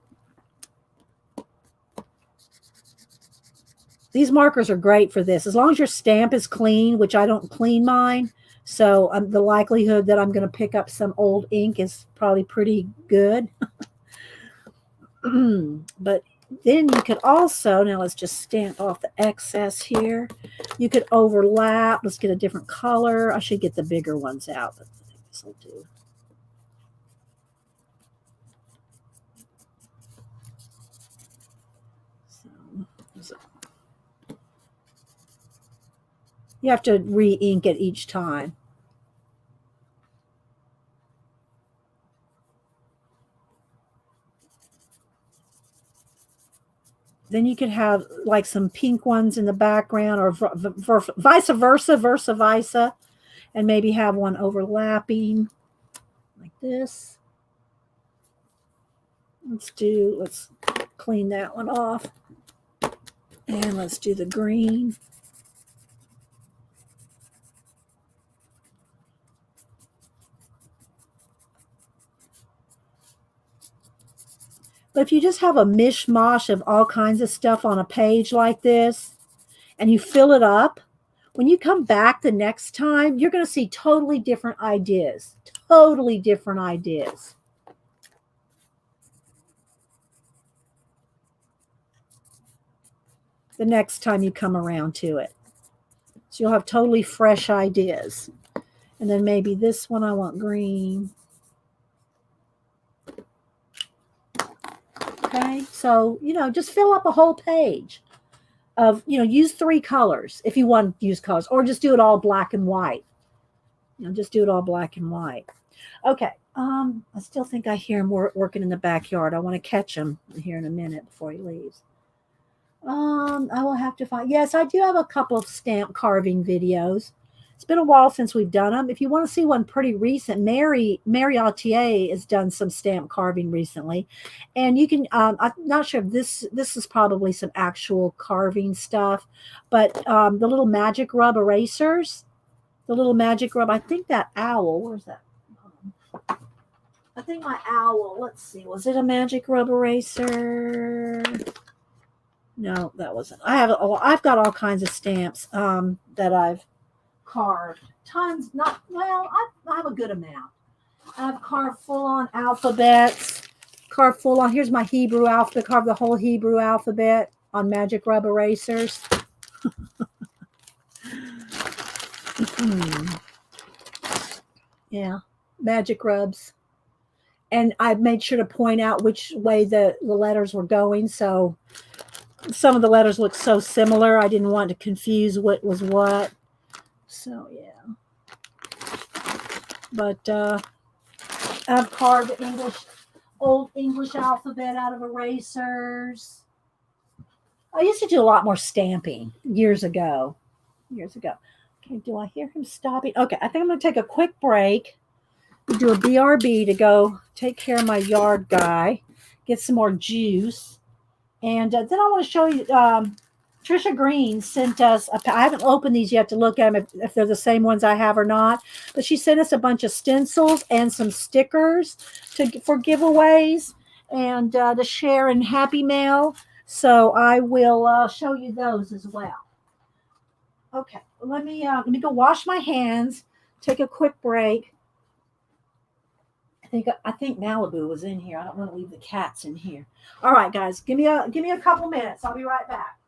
These markers are great for this. As long as your stamp is clean, which I don't clean mine, so the likelihood that I'm going to pick up some old ink is probably pretty good. But then you could also, now let's just stamp off the excess here. You could overlap. Let's get a different color. I should get the bigger ones out, but I think this will do. So you have to re-ink it each time. Then you could have like some pink ones in the background, or vice versa, and maybe have one overlapping like this. Let's clean that one off. And let's do the green. But if you just have a mishmash of all kinds of stuff on a page like this, and you fill it up, when you come back the next time, you're going to see totally different ideas. Totally different ideas. The next time you come around to it. So you'll have totally fresh ideas. And then maybe this one I want green. Okay, so, just fill up a whole page of, use 3 colors if you want to use colors, or just do it all black and white. Just do it all black and white. Okay, I still think I hear him working in the backyard. I want to catch him here in a minute before he leaves. I will have to find, yes, I do have a couple of stamp carving videos. It's been a while since we've done them. If you want to see one pretty recent, Mary Autier has done some stamp carving recently, and you can. I'm not sure if this is probably some actual carving stuff, but the little magic rub erasers, the little magic rub. I think that owl. Where's that? I think my owl. Let's see. Was it a magic rub eraser? No, that wasn't. I've got all kinds of stamps that I've carved. Tons, not, well, I have a good amount. I've carved full-on alphabets. Carved full-on, here's my Hebrew alphabet. Carved the whole Hebrew alphabet on magic rub erasers. Yeah, magic rubs. And I made sure to point out which way the letters were going, so some of the letters look so similar. I didn't want to confuse what was what. So, yeah. But I've carved old English alphabet out of erasers. I used to do a lot more stamping years ago. Okay, do I hear him stopping? Okay, I think I'm going to take a quick break. Do a BRB to go take care of my yard guy, get some more juice. And then I want to show you, Trisha Green sent us, I haven't opened these yet to look at them if they're the same ones I have or not, but she sent us a bunch of stencils and some stickers for giveaways and to share in Happy Mail. So I will show you those as well. Okay, let me go wash my hands, take a quick break. I think Malibu was in here. I don't want to leave the cats in here. All right, guys, give me a couple minutes. I'll be right back.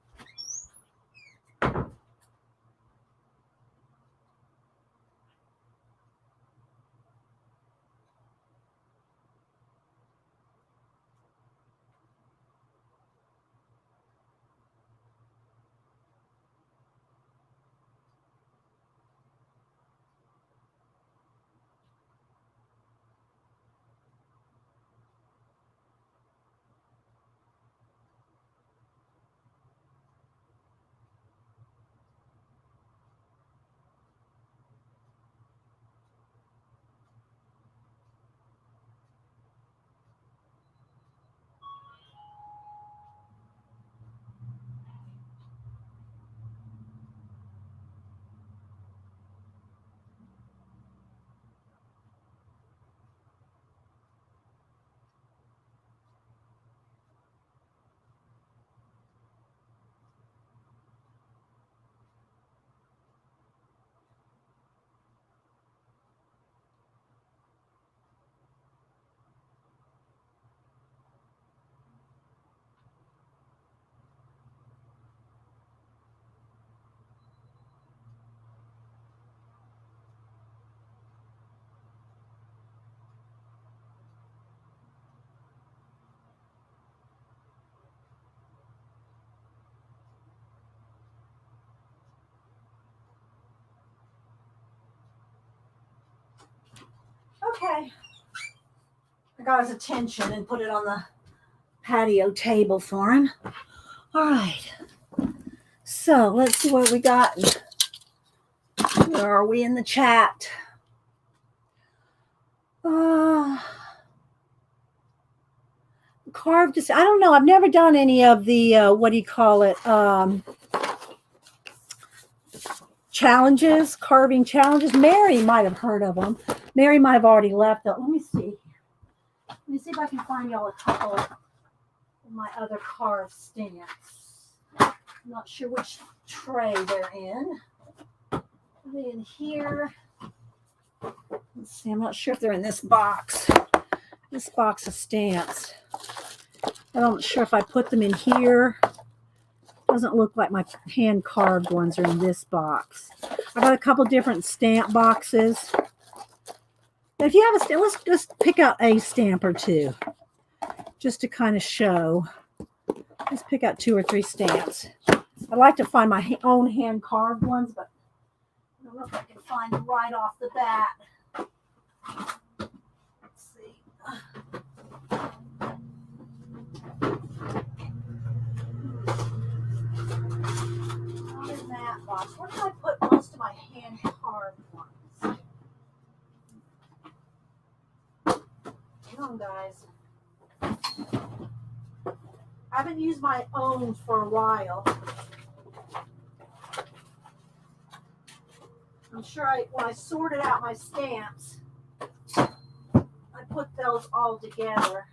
Okay. I got his attention and put it on the patio table for him. All right. So let's see what we got. Where are we in the chat? Carved. I don't know. I've never done any of the what do you call it? Challenges, carving challenges. Mary might have heard of them. Mary might have already left though. Let me see. Let me see if I can find y'all a couple of my other carved stamps. I'm not sure which tray they're in. Are they in here? Let's see. I'm not sure if they're in this box. This box of stamps. I'm not sure if I put them in here. Doesn't look like my hand carved ones are in this box. I got a couple different stamp boxes. If you have a stamp, let's just pick out a stamp or two just to kind of show. Let's pick out 2 or 3 stamps. I'd like to find my own hand carved ones, but I don't know if I can find them right off the bat. Let's see. Not in that box. Where did I put most of my hand carved ones? Come on, guys. I haven't used my own for a while. I'm sure when I sorted out my stamps, I put those all together.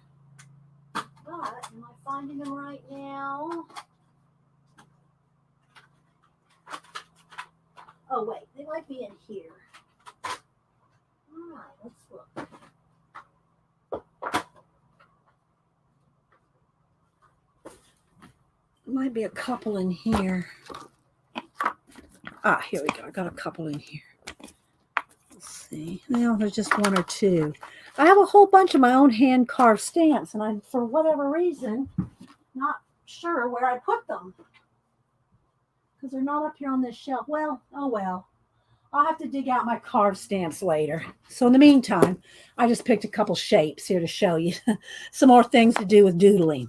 But am I finding them right now? Oh, wait, they might be in here. All right, let's look. There might be a couple in here. Ah, here we go. I got a couple in here. Let's see. Well, there's just 1 or 2. I have a whole bunch of my own hand carved stamps, and I'm, for whatever reason, not sure where I put them. Because they're not up here on this shelf. Well, oh well. I'll have to dig out my carved stamps later. So in the meantime, I just picked a couple shapes here to show you some more things to do with doodling.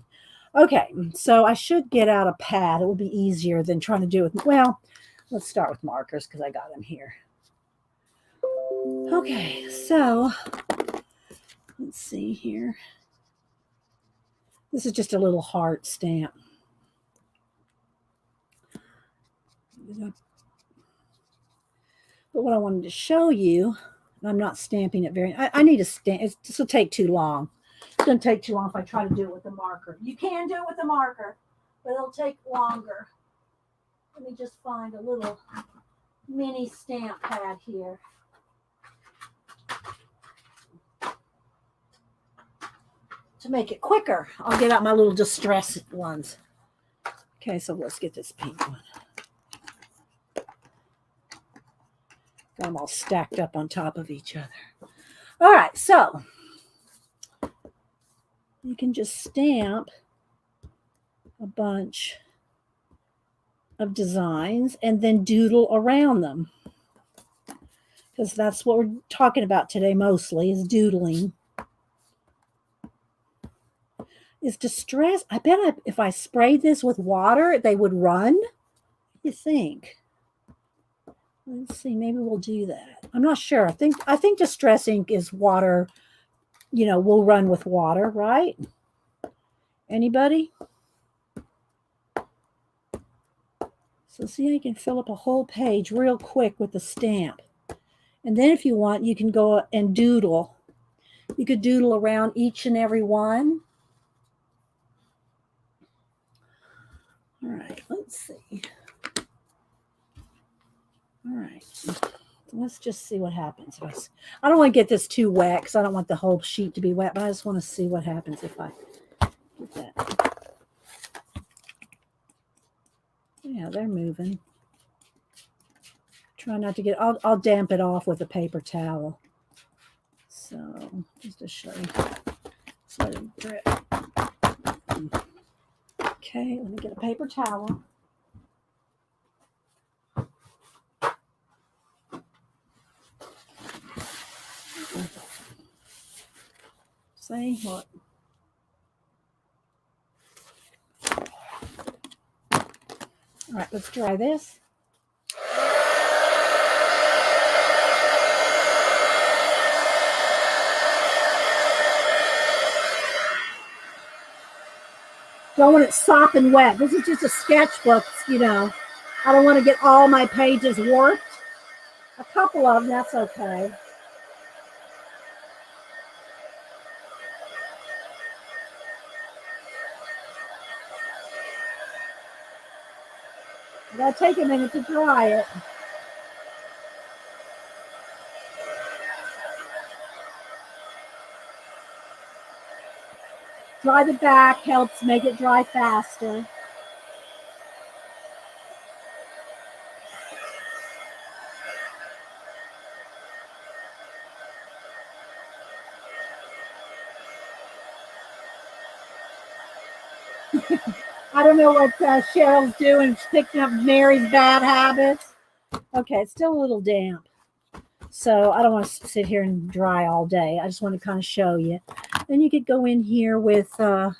Okay, so I should get out a pad. It will be easier than trying to do it with, well, let's start with markers because I got them here. Okay, so let's see here. This is just a little heart stamp. But what I wanted to show you, I'm not stamping it I need to stamp. This will take too long. It's going to take too long if I try to do it with a marker. You can do it with a marker, but it'll take longer. Let me just find a little mini stamp pad here. To make it quicker, I'll get out my little distress ones. Okay, so let's get this pink one. Got them all stacked up on top of each other. All right, so you can just stamp a bunch of designs and then doodle around them. Because that's what we're talking about today mostly, is doodling. Is distress. I bet if I sprayed this with water, they would run. What do you think? Let's see, maybe we'll do that. I'm not sure. I think distress ink is water, will run with water, right? Anybody? So see, I can fill up a whole page real quick with the stamp. And then if you want, you can go and doodle. You could doodle around each and every one. All right, let's see. All right, let's just see what happens. I don't want to get this too wet because I don't want the whole sheet to be wet, but I just want to see what happens if I get that. Yeah, they're moving. Try not to get, I'll damp it off with a paper towel. So just to show you, just let it drip. Okay, let me get a paper towel. See what? All right, let's try this. Don't want it sopping wet. This is just a sketchbook, you know. I don't want to get all my pages warped. A couple of them, that's okay. I gotta take a minute to dry it. Dry the back helps make it dry faster. I don't know what Cheryl's doing. She's picking up Mary's bad habits. Okay, it's still a little damp. So I don't want to sit here and dry all day. I just want to kind of show you. Then you could go in here with, you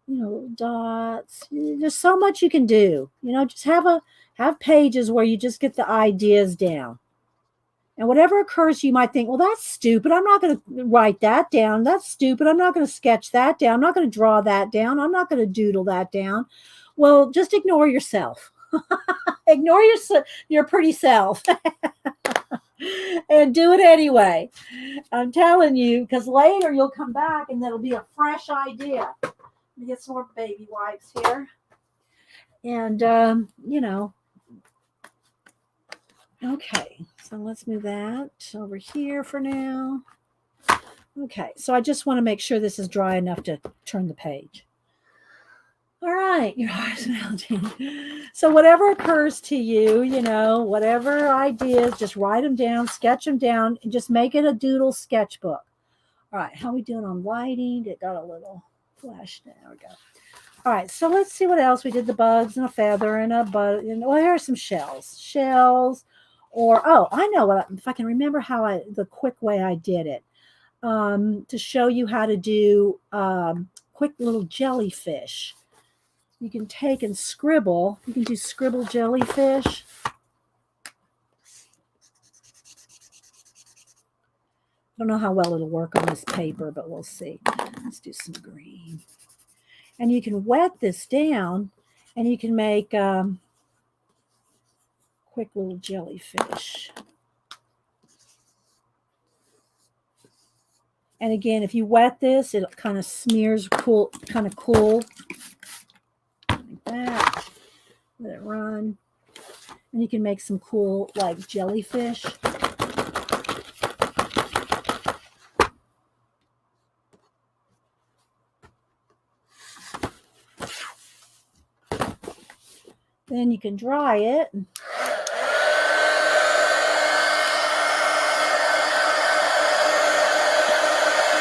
know, dots. There's so much you can do. You know, just have pages where you just get the ideas down. And whatever occurs, you might think, well, that's stupid. I'm not going to write that down. That's stupid. I'm not going to sketch that down. I'm not going to draw that down. I'm not going to doodle that down. Well, just ignore yourself. Ignore your pretty self and do it anyway. I'm telling you, because later you'll come back and that'll be a fresh idea. Let me get some more baby wipes here. And, you know, okay, so let's move that over here for now. Okay, so I just want to make sure this is dry enough to turn the page. All right, your eyes melting. So whatever occurs to you, you know, whatever ideas, just write them down, sketch them down, and just make it a doodle sketchbook. All right, how are we doing on lighting? It got a little flash. There we go. All right, so let's see what else. We did the bugs and a feather and a bug. And, well, here are some shells. Shells. Or, oh, I know what, if I can remember how the quick way I did it. To show you how to do quick little jellyfish. You can take and scribble. You can do scribble jellyfish. I don't know how well it'll work on this paper, but we'll see. Let's do some green. And you can wet this down, and you can make quick little jellyfish. And again, if you wet this, it kind of smears cool, kind of cool. Like that. Let it run. And you can make some cool, like, jellyfish. Then you can dry it.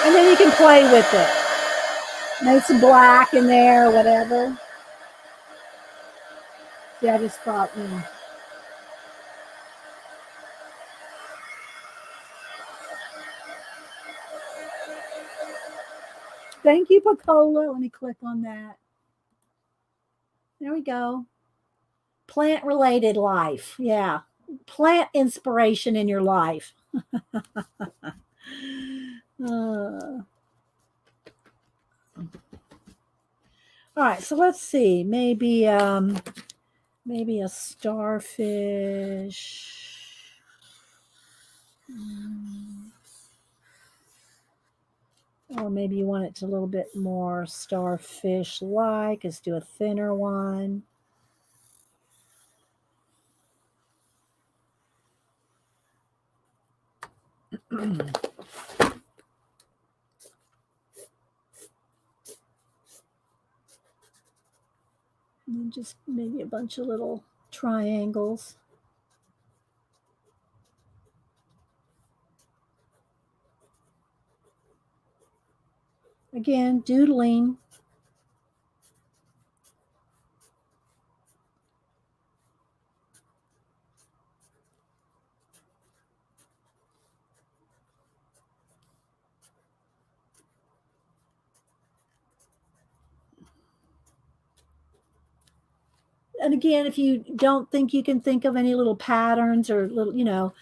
And then you can play with it. Make some black in there or whatever. See, I just thought, you know. Thank you, Pacola. Let me click on that. There we go. Plant-related life. Yeah. Plant inspiration in your life. All right, so let's see. Maybe a starfish. Or maybe you want it to a little bit more starfish-like. Let's do a thinner one. And just maybe a bunch of little triangles. Again, doodling. and again, if you don't think you can think of any little patterns or little,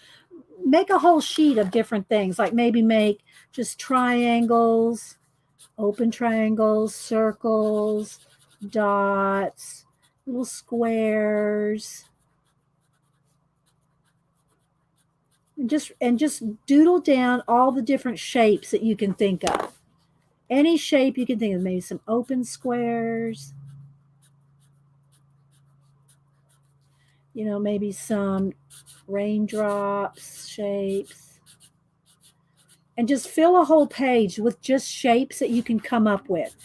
make a whole sheet of different things. Like maybe make just triangles, open triangles, circles, dots, little squares. And just doodle down all the different shapes that you can think of. Any shape you can think of, maybe some open squares, maybe some raindrops shapes. And just fill a whole page with just shapes that you can come up with.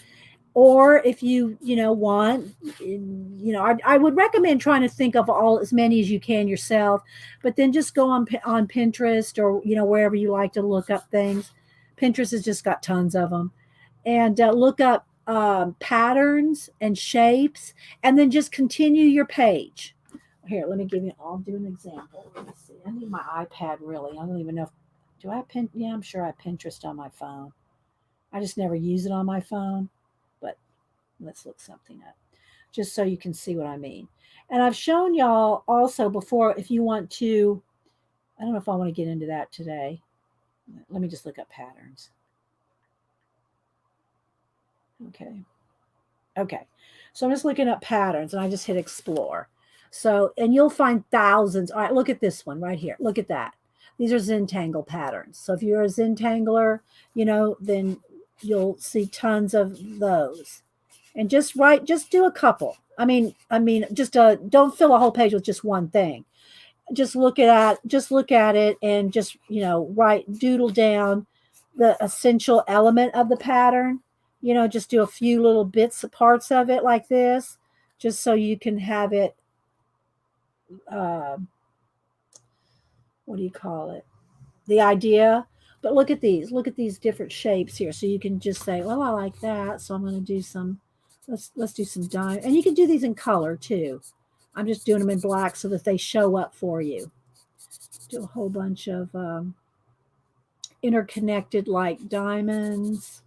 Or if you want, I would recommend trying to think of as many as you can yourself, but then just go on Pinterest or wherever you like to look up things. Pinterest has just got tons of them, and look up patterns and shapes, and then just continue your page. Here, I'll do an example. Let me see. I need my iPad really. I don't even know do I have yeah, I'm sure I have Pinterest on my phone. I just never use it on my phone. But let's look something up just so you can see what I mean. And I've shown y'all also before, if you want to, I don't know if I want to get into that today. Let me just look up patterns. Okay. So I'm just looking up patterns and I just hit explore. So, and you'll find thousands. All right, look at this one right here. Look at that. These are Zentangle patterns. So if you're a Zentangler, then you'll see tons of those. And just do a couple. I mean, just don't fill a whole page with just one thing. Just look at it and just, doodle down the essential element of the pattern. Just do a few little parts of it like this, just so you can have it, what do you call it? The idea. But look at these different shapes here. So you can just say, well, I like that. So I'm going to do some, let's do some diamond. And you can do these in color too. I'm just doing them in black so that they show up for you. Do a whole bunch of interconnected like diamonds.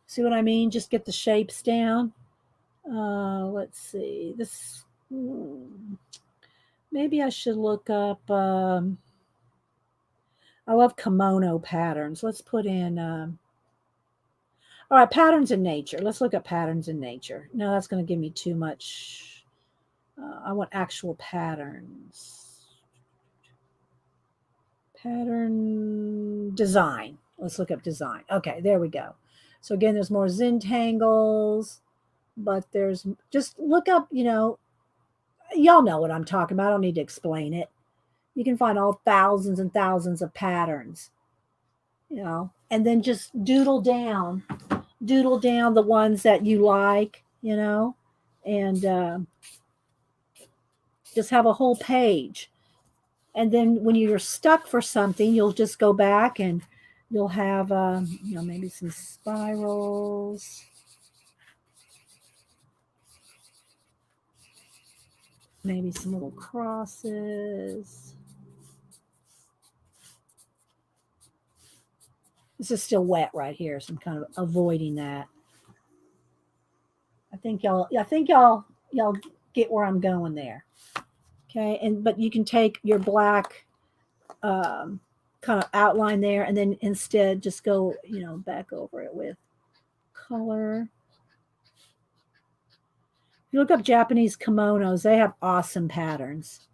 See what I mean? Just get the shapes down. Let's see. This maybe I should look up. I love kimono patterns. Let's put in. All right, patterns in nature. Let's look at patterns in nature. No, that's going to give me too much. I want actual patterns. Pattern design. Let's look up design. Okay, there we go. So again, there's more Zentangles, but there's just look up, y'all know what I'm talking about. I don't need to explain it. You can find all thousands and thousands of patterns, and then just doodle down the ones that you like, and just have a whole page. And then when you're stuck for something, you'll just go back and you'll have, maybe some spirals. Maybe some little crosses. This is still wet right here, so I'm kind of avoiding that. I think y'all get where I'm going there. Okay, but you can take your black kind of outline there, and then instead just go, back over it with color. If you look up Japanese kimonos, they have awesome patterns.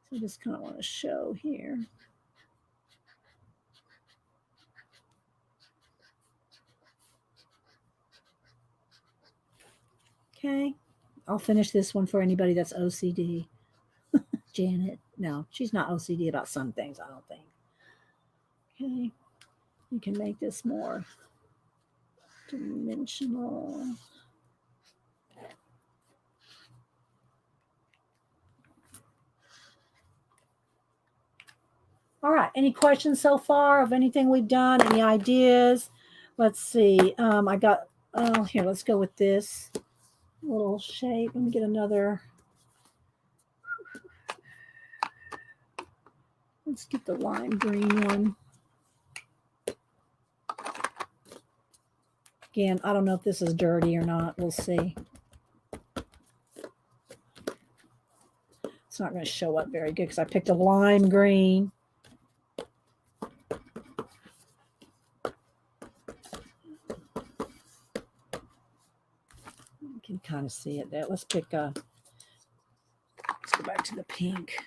So I just kind of want to show here. Okay, I'll finish this one for anybody that's OCD. Janet, no, she's not OCD about some things, I don't think. Okay, you can make this more dimensional. All right, any questions so far of anything we've done? Any ideas? Let's see. I got, here, let's go with this little shape. Let me get another. Let's get the lime green one. Again, I don't know if this is dirty or not. We'll see. It's not going to show up very good because I picked a lime green. You can kind of see it there. Let's go back to the pink.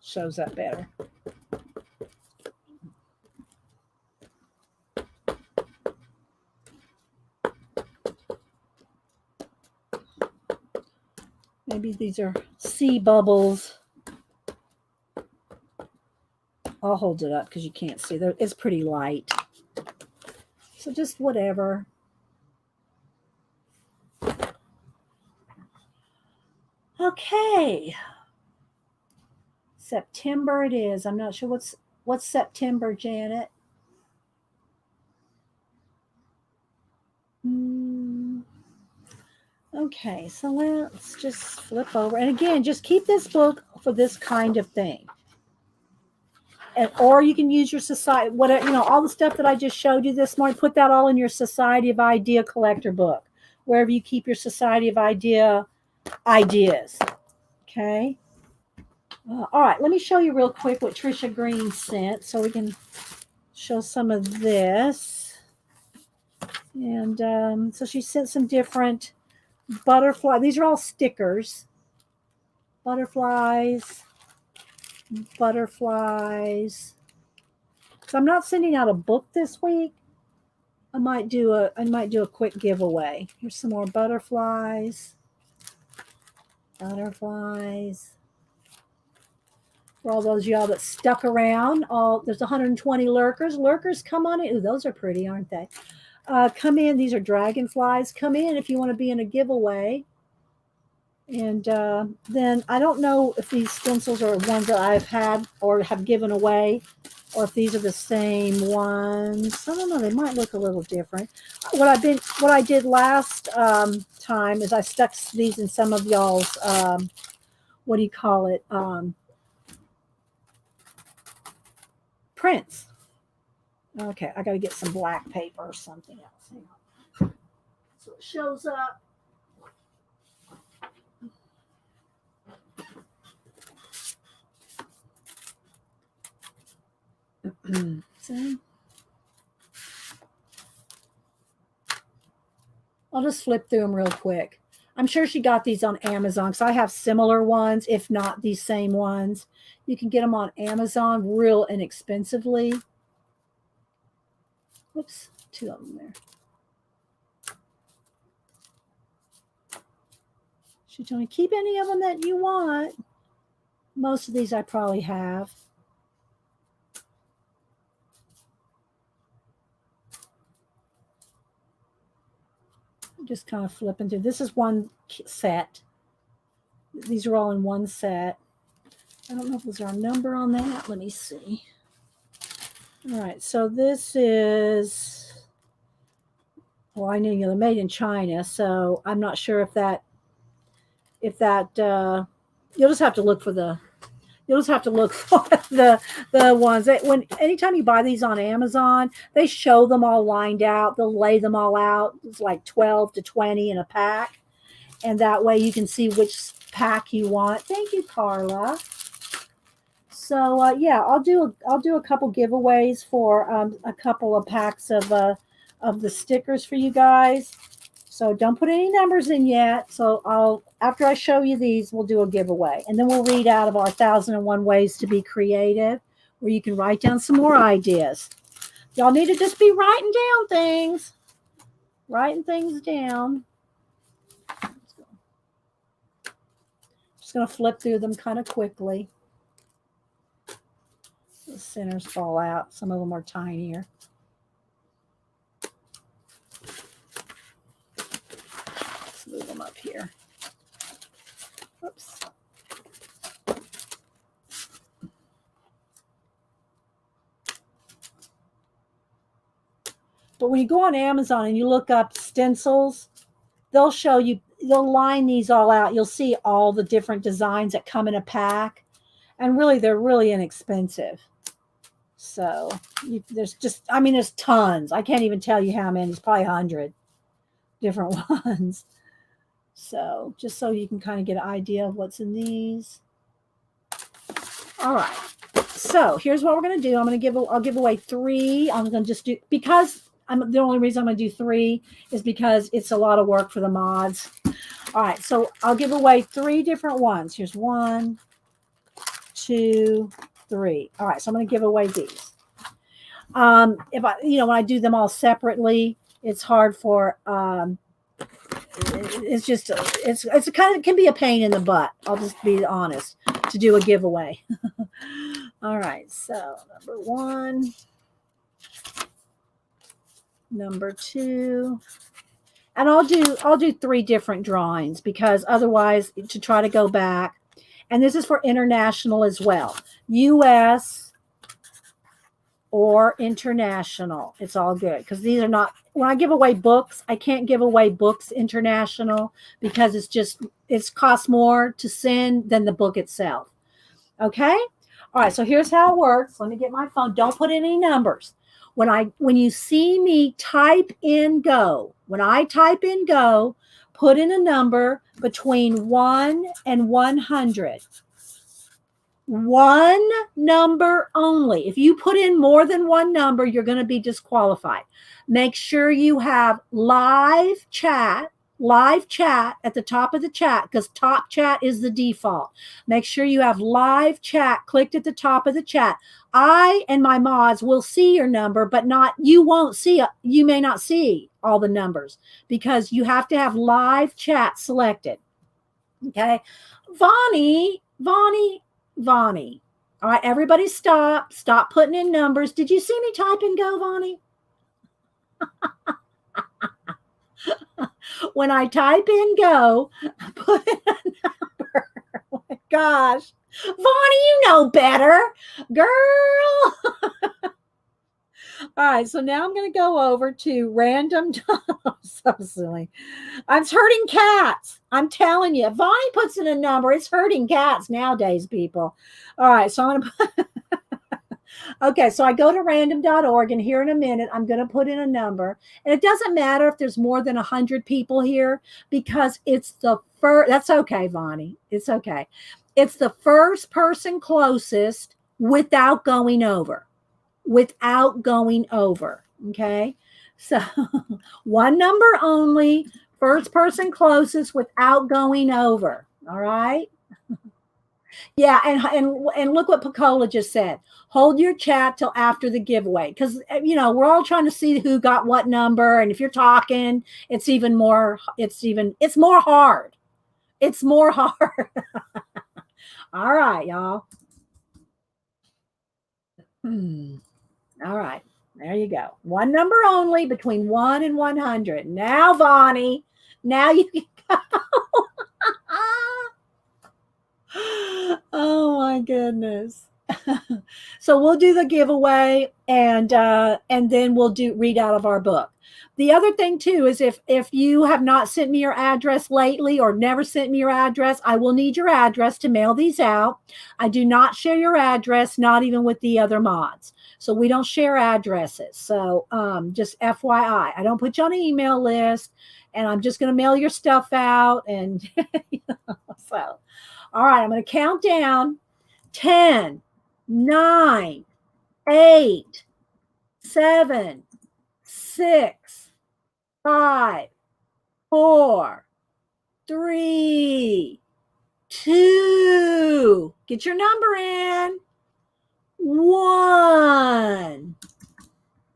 Shows up better. Maybe these are sea bubbles. I'll hold it up because you can't see. It's pretty light. So just whatever. Okay. September it is. I'm not sure what's September, Janet. Okay, so let's just flip over. And again, just keep this book for this kind of thing. Or you can use your society, whatever, all the stuff that I just showed you this morning, put that all in your Society of Idea collector book, wherever you keep your Society of ideas. Okay. All right, let me show you real quick what Trisha Green sent so we can show some of this. And so she sent some different butterfly. These are all stickers. Butterflies. So I'm not sending out a book this week. I might do a quick giveaway. Here's some more butterflies. For all those of y'all that stuck around, there's 120 lurkers. Lurkers, come on in. Ooh, those are pretty, aren't they? Come in. These are dragonflies. Come in if you want to be in a giveaway. And then I don't know if these stencils are ones that I've had or have given away, or if these are the same ones. I don't know. They might look a little different. What I did last time is I stuck these in some of y'all's what do you call it? Prints. Okay, I got to get some black paper or something else. Hang on. So it shows up. See? I'll just flip through them real quick. I'm sure she got these on Amazon because I have similar ones, if not these same ones. You can get them on Amazon real inexpensively. Whoops, two of them there. She told me, keep any of them that you want. Most of these I probably have. Just kind of flipping through. This is one set. These are all in one set. I don't know if there's a number on that. Let me see. All right, so this is, well, I knew they're made in China, so I'm not sure if that you'll just have to look for the ones that anytime you buy these on Amazon, they show them all lined out. They'll lay them all out. It's like 12 to 20 in a pack. And that way you can see which pack you want. Thank you, Carla. So yeah, I'll do a couple giveaways for a couple of packs of the stickers for you guys. So don't put any numbers in yet. So after I show you these, we'll do a giveaway. And then we'll read out of our 1001 Ways to Be Creative, where you can write down some more ideas. Y'all need to just be writing down things. Writing things down. Just going to flip through them kind of quickly. The centers fall out. Some of them are tinier. Let's move them up here. Oops. But when you go on Amazon and you look up stencils, they'll show you, they'll line these all out. You'll see all the different designs that come in a pack. And really, they're really inexpensive. So there's just, I mean, there's tons. I can't even tell you how many. It's probably 100 different ones. So just so you can kind of get an idea of what's in these. All right. So here's what we're going to do. I'll give away 3. I'm going to just do, because the only reason I'm going to do 3 is because it's a lot of work for the mods. All right. So I'll give away 3 different ones. Here's 1, 2, 3. All right. So I'm going to give away these. If I, when I do them all separately, it's hard for, it's just, it's kind of, can be a pain in the butt. I'll just be honest, to do a giveaway. All right. So number 1, number 2, and I'll do 3 different drawings, because otherwise, to try to go back, and this is for international as well, US or international, it's all good, because these are not, when I give away books, I can't give away books international, because it's costs more to send than the book itself. Okay. All right. So here's how it works. Let me get my phone. Don't put in any numbers. When you see me type in go, when I type in go, put in a number between 1 and 100. 1 number only. If you put in more than 1 number, you're going to be disqualified. Make sure you have live chat at the top of the chat, because top chat is the default. Make sure you have live chat clicked at the top of the chat. I and my mods will see your number, but you may not see all the numbers, because you have to have live chat selected. Okay. Vonnie. All right, everybody stop putting in numbers. Did you see me type and go, Vonnie? When I type in go, put in a number. Oh my gosh. Vonnie, you know better. Girl. All right, so now I'm going to go over to random. So silly. I'm hurting cats. I'm telling you. Vonnie puts in a number. It's hurting cats nowadays, people. All right, so I'm going to put. Okay, so I go to random.org, and here in a minute, I'm going to put in a number. And it doesn't matter if there's more than 100 people here, because it's the first. That's okay, Vonnie. It's okay. It's the first person closest without going over. Okay, so 1 number only, first person closest without going over. All right. Yeah, and look what Pacola just said. Hold your chat till after the giveaway, because we're all trying to see who got what number, and if you're talking, it's more hard. It's more hard. All right, y'all. All right, there you go. 1 number only, between 1 and 100. Now, Vonnie, now you can go. Oh my goodness. So we'll do the giveaway, and then we'll read out of our book. The other thing too is, if you have not sent me your address lately, or never sent me your address, I will need your address to mail these out. I do not share your address, not even with the other mods. So we don't share addresses. So just FYI, I don't put you on an email list, and I'm just going to mail your stuff out. And so, all right, I'm going to count down. 10, 9, 8, 7, 6, 5, 4, 3, 2. Get your number in. 1.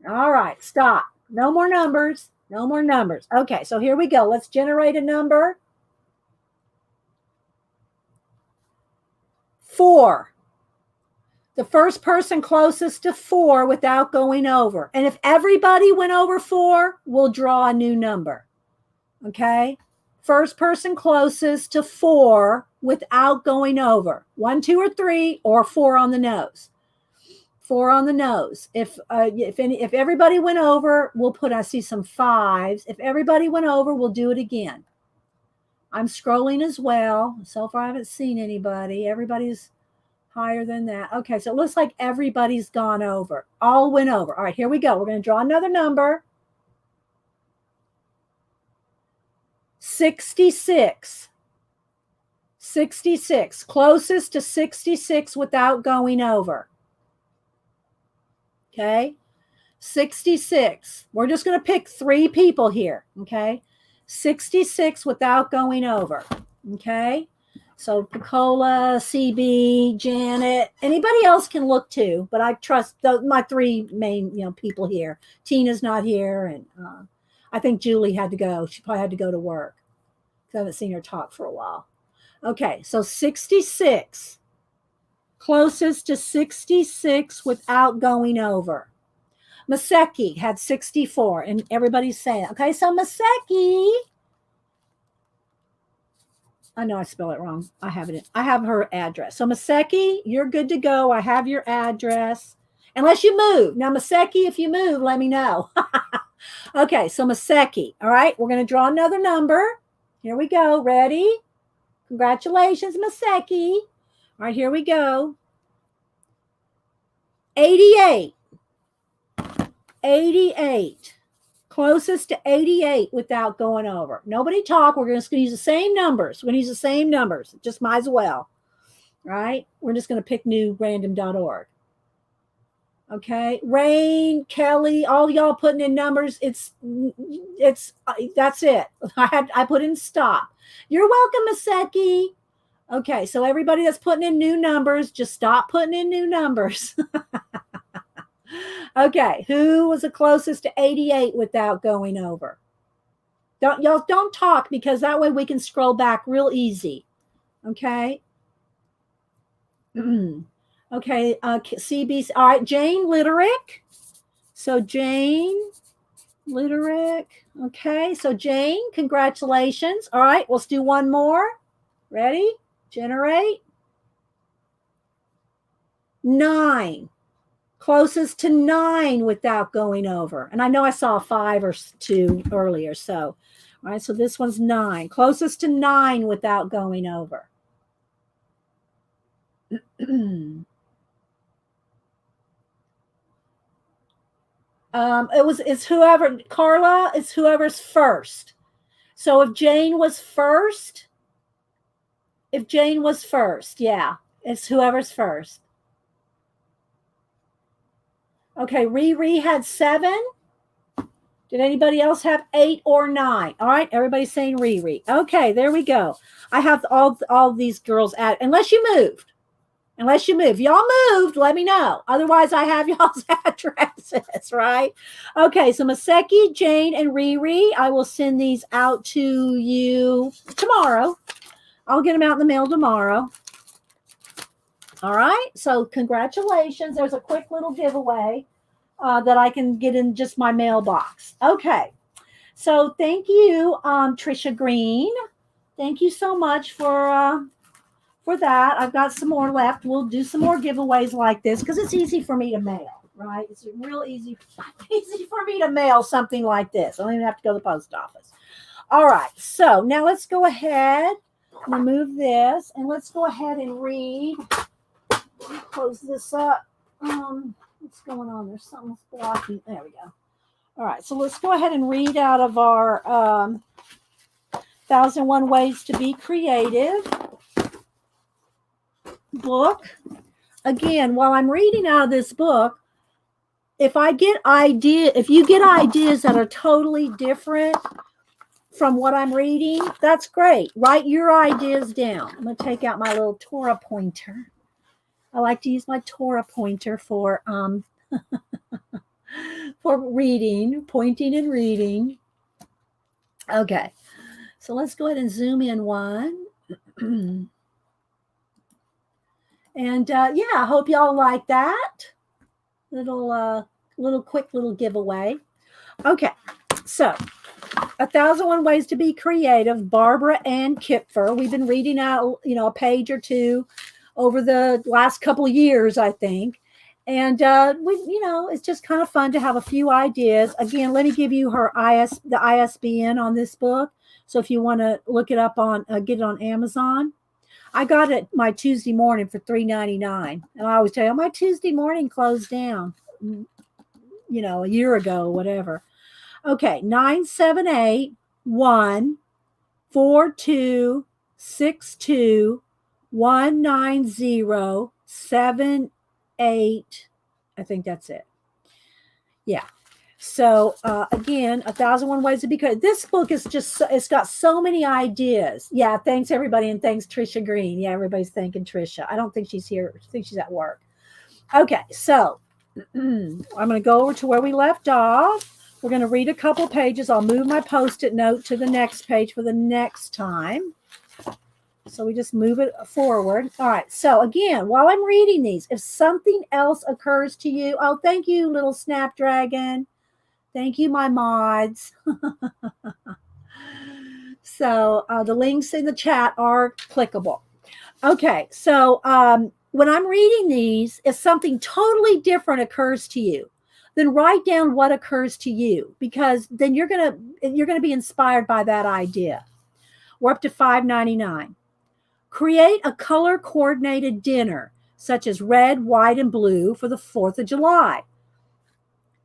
All right, stop. No more numbers. No more numbers. Okay, so here we go. Let's generate a number. 4. The first person closest to 4 without going over. And if everybody went over 4, we'll draw a new number. Okay? First person closest to 4 without going over. 1, 2, or 3, or 4 on the nose. 4 on the nose. If everybody went over, we'll put, I see some 5s. If everybody went over, we'll do it again. I'm scrolling as well. So far, I haven't seen anybody. Everybody's higher than that. Okay, so it looks like everybody's gone over. All went over. All right, here we go. We're going to draw another number. 66. 66. Closest to 66 without going over. Okay. 66. We're just going to pick 3 people here. Okay. 66 without going over. Okay. So Picola, CB, Janet, anybody else can look too, but I trust my 3 main, people here. Tina's not here, and I think Julie had to go. She probably had to go to work. I haven't seen her talk for a while. Okay, so 66. Closest to 66 without going over. Maseki had 64, and everybody's saying, okay, so Maseki. I know I spell it wrong. I have her address. So Maseki, you're good to go. I have your address. Unless you move. Now, Maseki, if you move, let me know. Okay, so Maseki. All right, we're going to draw another number. Here we go. Ready? Congratulations, Maseki. All right, here we go. 88. 88. Closest to 88 without going over. Nobody talk. We're just going to use the same numbers. We're going to use the same numbers. Just might as well. Right? We're just going to pick new random.org. Okay. Rain, Kelly, all y'all putting in numbers. It's that's it. I put in stop. You're welcome, Maseki. Okay. So everybody that's putting in new numbers, just stop putting in new numbers. Okay, who was the closest to 88 without going over? Don't talk, because that way we can scroll back real easy. Okay. Okay, CB. All right, Jane Litterick. So Jane Litterick. Okay, so Jane, congratulations. All right, let's do one more. Ready? Generate. 9. Closest to 9 without going over. And I know I saw a 5 or 2 earlier. So, all right, so this one's 9. Closest to 9 without going over. It's whoever, Carla, it's whoever's first. So if Jane was first, yeah, it's whoever's first. Okay, Riri had 7. Did anybody else have 8 or 9? All right, everybody's saying Riri. Okay, there we go. I have all these girls at, unless you moved. Y'all moved, let me know. Otherwise, I have y'all's addresses, right? Okay, so Maseki, Jane, and Riri, I will send these out to you tomorrow. I'll get them out in the mail tomorrow. All right, so congratulations. There's a quick little giveaway that I can get in just my mailbox. Okay, so thank you, Trisha Green. Thank you so much for that. I've got some more left. We'll do some more giveaways like this because it's easy for me to mail, right? It's real easy for me to mail something like this. I don't even have to go to the post office. All right, so now let's go ahead and remove this, and let's go ahead and read. Close this up. What's going on? There's something blocking. There we go. All right, so let's go ahead and read out of our 1001 Ways to Be Creative book. Again, while I'm reading out of this book, if you get ideas that are totally different from what I'm reading, that's great. Write your ideas down. I'm going to take out my little Torah pointer. I like to use my Torah pointer for for reading, pointing and reading. Okay, so let's go ahead and zoom in one. And yeah, I hope y'all like that little quick little giveaway. Okay, so 1001 Ways to Be Creative, Barbara Ann Kipfer. We've been reading out, a page or two over the last couple of years, I think. And it's just kind of fun to have a few ideas. Again, let me give you the ISBN on this book. So if you want to look it up get it on Amazon. I got it my Tuesday morning for $3.99, and I always tell you, my Tuesday morning closed down, a year ago, whatever. Okay, 978-142-62-190-78. I think that's it. Yeah. So again, 1,001 Ways to Be Creative. This book is just, it's got so many ideas. Yeah, thanks everybody, and thanks Trisha Green. Yeah, everybody's thanking Trisha. I don't think she's here. I think she's at work. Okay, so I'm going to go over to where we left off. We're going to read a couple pages. I'll move my Post-it note to the next page for the next time. So we just move it forward. All right. So again, while I'm reading these, if something else occurs to you, oh, thank you, little Snapdragon. Thank you, my mods. So the links in the chat are clickable. Okay. So when I'm reading these, if something totally different occurs to you, then write down what occurs to you, because then you're gonna be inspired by that idea. We're up to $5.99. Create a color coordinated dinner, such as red, white, and blue for the 4th of July.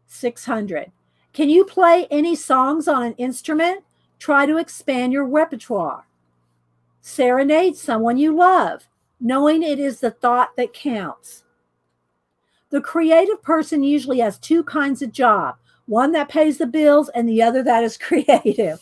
$600. Can you play any songs on an instrument? Try to expand your repertoire. Serenade someone you love, knowing it is the thought that counts. The creative person usually has two kinds of job, one that pays the bills and the other that is creative.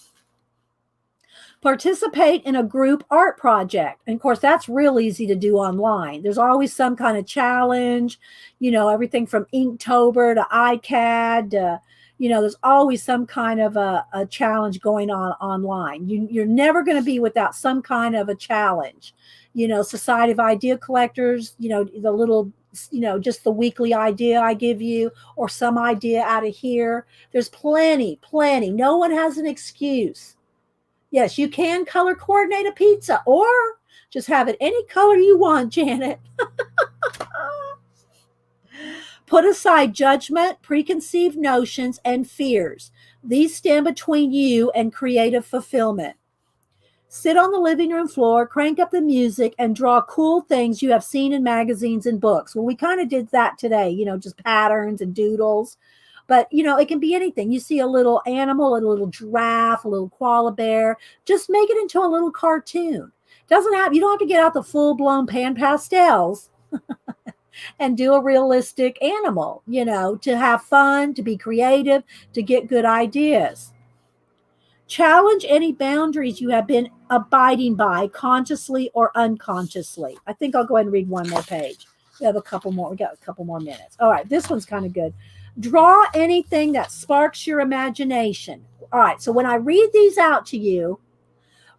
Participate in a group art project. And of course, that's real easy to do online. There's always some kind of challenge, everything from Inktober to iCAD to, there's always some kind of a challenge going on online. You're never going to be without some kind of a challenge. Society of Idea Collectors, the little, just the weekly idea I give you, or some idea out of here. There's plenty. No one has an excuse. Yes, you can color coordinate a pizza, or just have it any color you want, Janet. Put aside judgment, preconceived notions, and fears. These stand between you and creative fulfillment. Sit on the living room floor, crank up the music, and draw cool things you have seen in magazines and books. Well, we kind of did that today, just patterns and doodles. But, it can be anything. You see a little animal, a little giraffe, a little koala bear. Just make it into a little cartoon. You don't have to get out the full-blown pan pastels and do a realistic animal, to have fun, to be creative, to get good ideas. Challenge any boundaries you have been abiding by, consciously or unconsciously. I think I'll go ahead and read one more page. We got a couple more minutes. All right, this one's kind of good. Draw anything that sparks your imagination. All right, so when I read these out to you,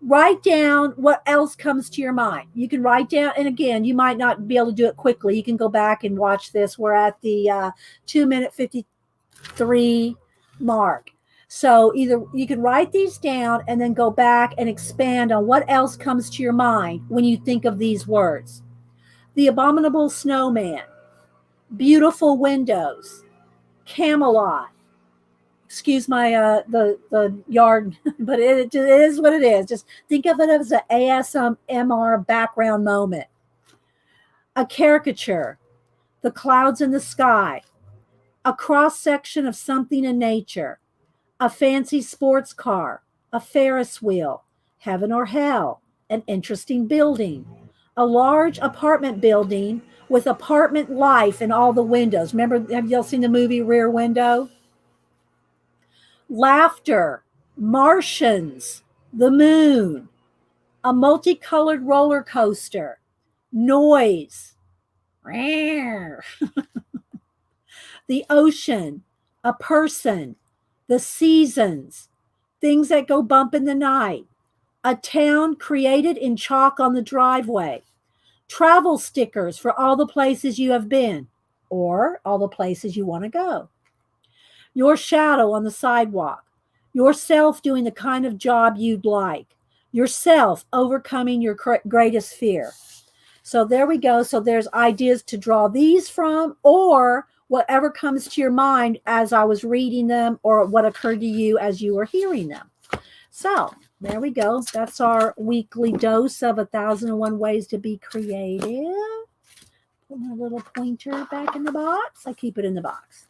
write down what else comes to your mind. You can write down, and again, you might not be able to do it quickly. You can go back and watch this. We're at the 2-minute 53 mark. So either you can write these down and then go back and expand on what else comes to your mind when you think of these words. The Abominable Snowman, beautiful windows, Camelot. Excuse my the yard, but it is what it is. Just think of it as an ASMR background moment. A caricature, the clouds in the sky, a cross section of something in nature, a fancy sports car, a Ferris wheel, heaven or hell, an interesting building, a large apartment building with apartment life in all the windows. Remember, have y'all seen the movie Rear Window? Laughter, Martians, the moon, a multicolored roller coaster, noise, the ocean, a person, the seasons, things that go bump in the night, a town created in chalk on the driveway, travel stickers for all the places you have been or all the places you want to go, your shadow on the sidewalk, yourself doing the kind of job you'd like, yourself overcoming your greatest fear. So there we go. So there's ideas to draw these from, or whatever comes to your mind as I was reading them, or what occurred to you as you were hearing them. So There we go. That's our weekly dose of 1,001 ways to be creative. Put my little pointer back in the box. I keep it in the box.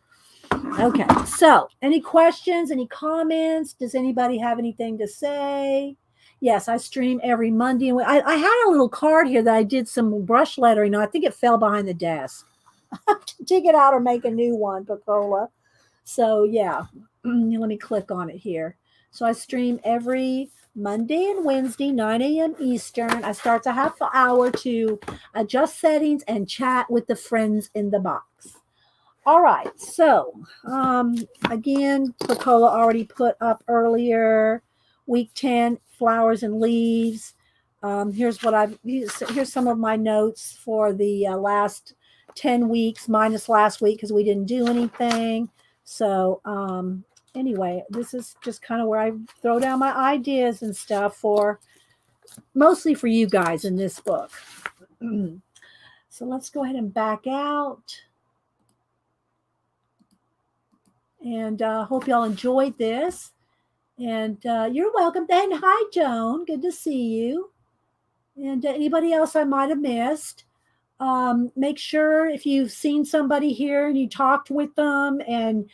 Okay, so any questions, any comments? Does anybody have anything to say? Yes, I stream every Monday. And I had a little card here that I did some brush lettering on. I think it fell behind the desk. I have to dig it out or make a new one, Picola. So, yeah, let me click on it here. So I stream every Monday and Wednesday, 9 a.m. Eastern. I start a half hour to adjust settings and chat with the friends in the box. All right. So, again, Picola already put up earlier, week 10, flowers and leaves. Here's some of my notes for the last 10 weeks minus last week because we didn't do anything. So, anyway, this is just kind of where I throw down my ideas and stuff for mostly for you guys in this book. So let's go ahead and back out. And hope y'all enjoyed this. And you're welcome. And hi, Joan. Good to see you. And anybody else I might have missed, make sure if you've seen somebody here and you talked with them and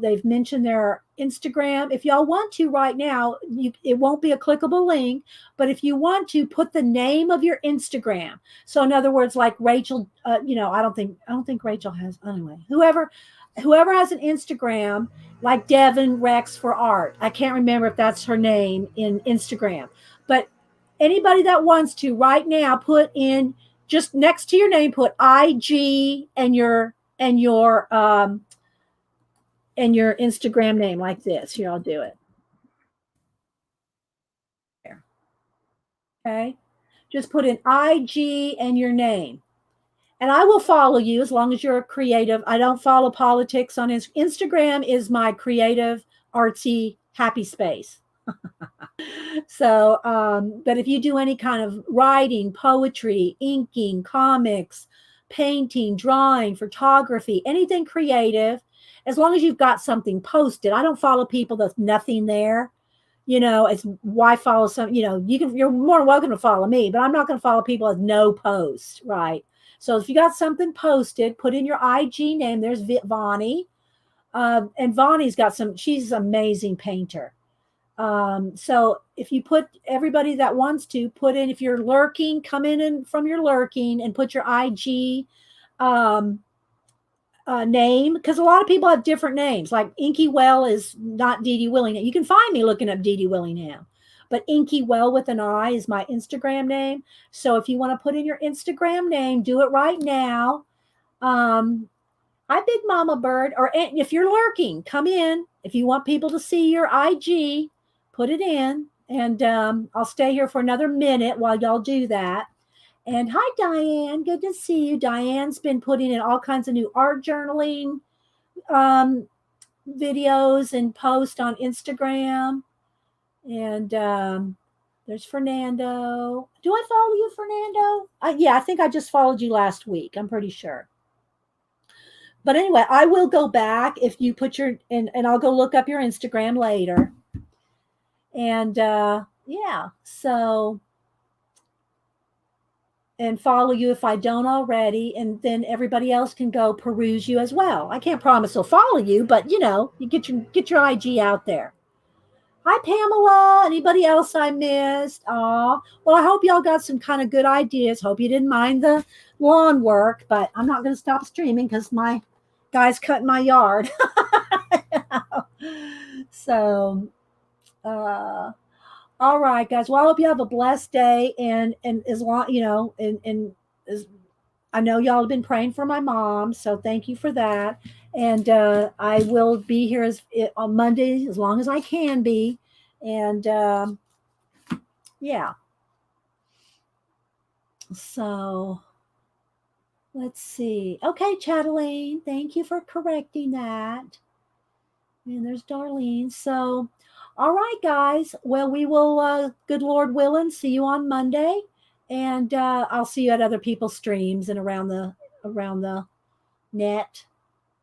they've mentioned their Instagram, if y'all want to right now, it won't be a clickable link, but if you want to put the name of your Instagram. So in other words, like Rachel, I don't think Rachel has, anyway, whoever has an Instagram, like Devin Rex for Art. I can't remember if that's her name in Instagram, but anybody that wants to right now put in just next to your name, put IG and your Instagram name like this. Here, I'll do it. There. Okay. Just put in IG and your name. And I will follow you as long as you're creative. I don't follow politics on Instagram is my creative, artsy, happy space. So, but if you do any kind of writing, poetry, inking, comics, painting, drawing, photography, anything creative, as long as you've got something posted. I don't follow people that's nothing there. It's why follow some, you're more than welcome to follow me, but I'm not going to follow people with no post, right? So if you got something posted, put in your IG name. There's Vonnie. And Vonnie's got she's an amazing painter. So if you put everybody that wants to put in, if you're lurking, come in and from your lurking and put your IG name, because a lot of people have different names. Like Inky Well is not Dee Dee Willingham. You can find me looking up Dee Dee Willingham, but Inky Well with an I is my Instagram name. So if you want to put in your Instagram name, do it right now. Hi, Big Mama Bird. Or if you're lurking, come in. If you want people to see your IG, put it in. And I'll stay here for another minute while y'all do that. And hi, Diane. Good to see you. Diane's been putting in all kinds of new art journaling videos and posts on Instagram. And there's Fernando. Do I follow you, Fernando? Yeah, I think I just followed you last week. I'm pretty sure. But anyway, I will go back if you put and I'll go look up your Instagram later. And yeah, so, and follow you if I don't already. And then everybody else can go peruse you as well. I can't promise they'll follow you, but you get your IG out there. Hi, Pamela. Anybody else I missed? Well, I hope y'all got some kind of good ideas. Hope you didn't mind the lawn work, but I'm not going to stop streaming because my guy's cutting my yard. So, all right, guys. Well, I hope you have a blessed day. And as long, and as I know y'all have been praying for my mom, so thank you for that. And I will be here on Monday as long as I can be. And yeah. So let's see. Okay, Chatelaine, thank you for correcting that. And there's Darlene. So, all right, guys. Well, we will, good Lord willing, see you on Monday. And I'll see you at other people's streams and around the net.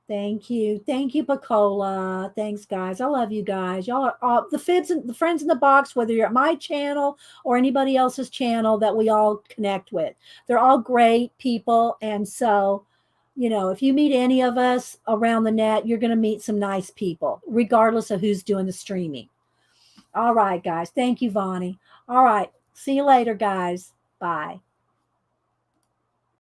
Thank you. Thank you, Pacola. Thanks, guys. I love you guys. Y'all are all the fits and the friends in the box, whether you're at my channel or anybody else's channel that we all connect with. They're all great people. And so, if you meet any of us around the net, you're going to meet some nice people, regardless of who's doing the streaming. All right, guys. Thank you, Vonnie. All right. See you later, guys. Bye.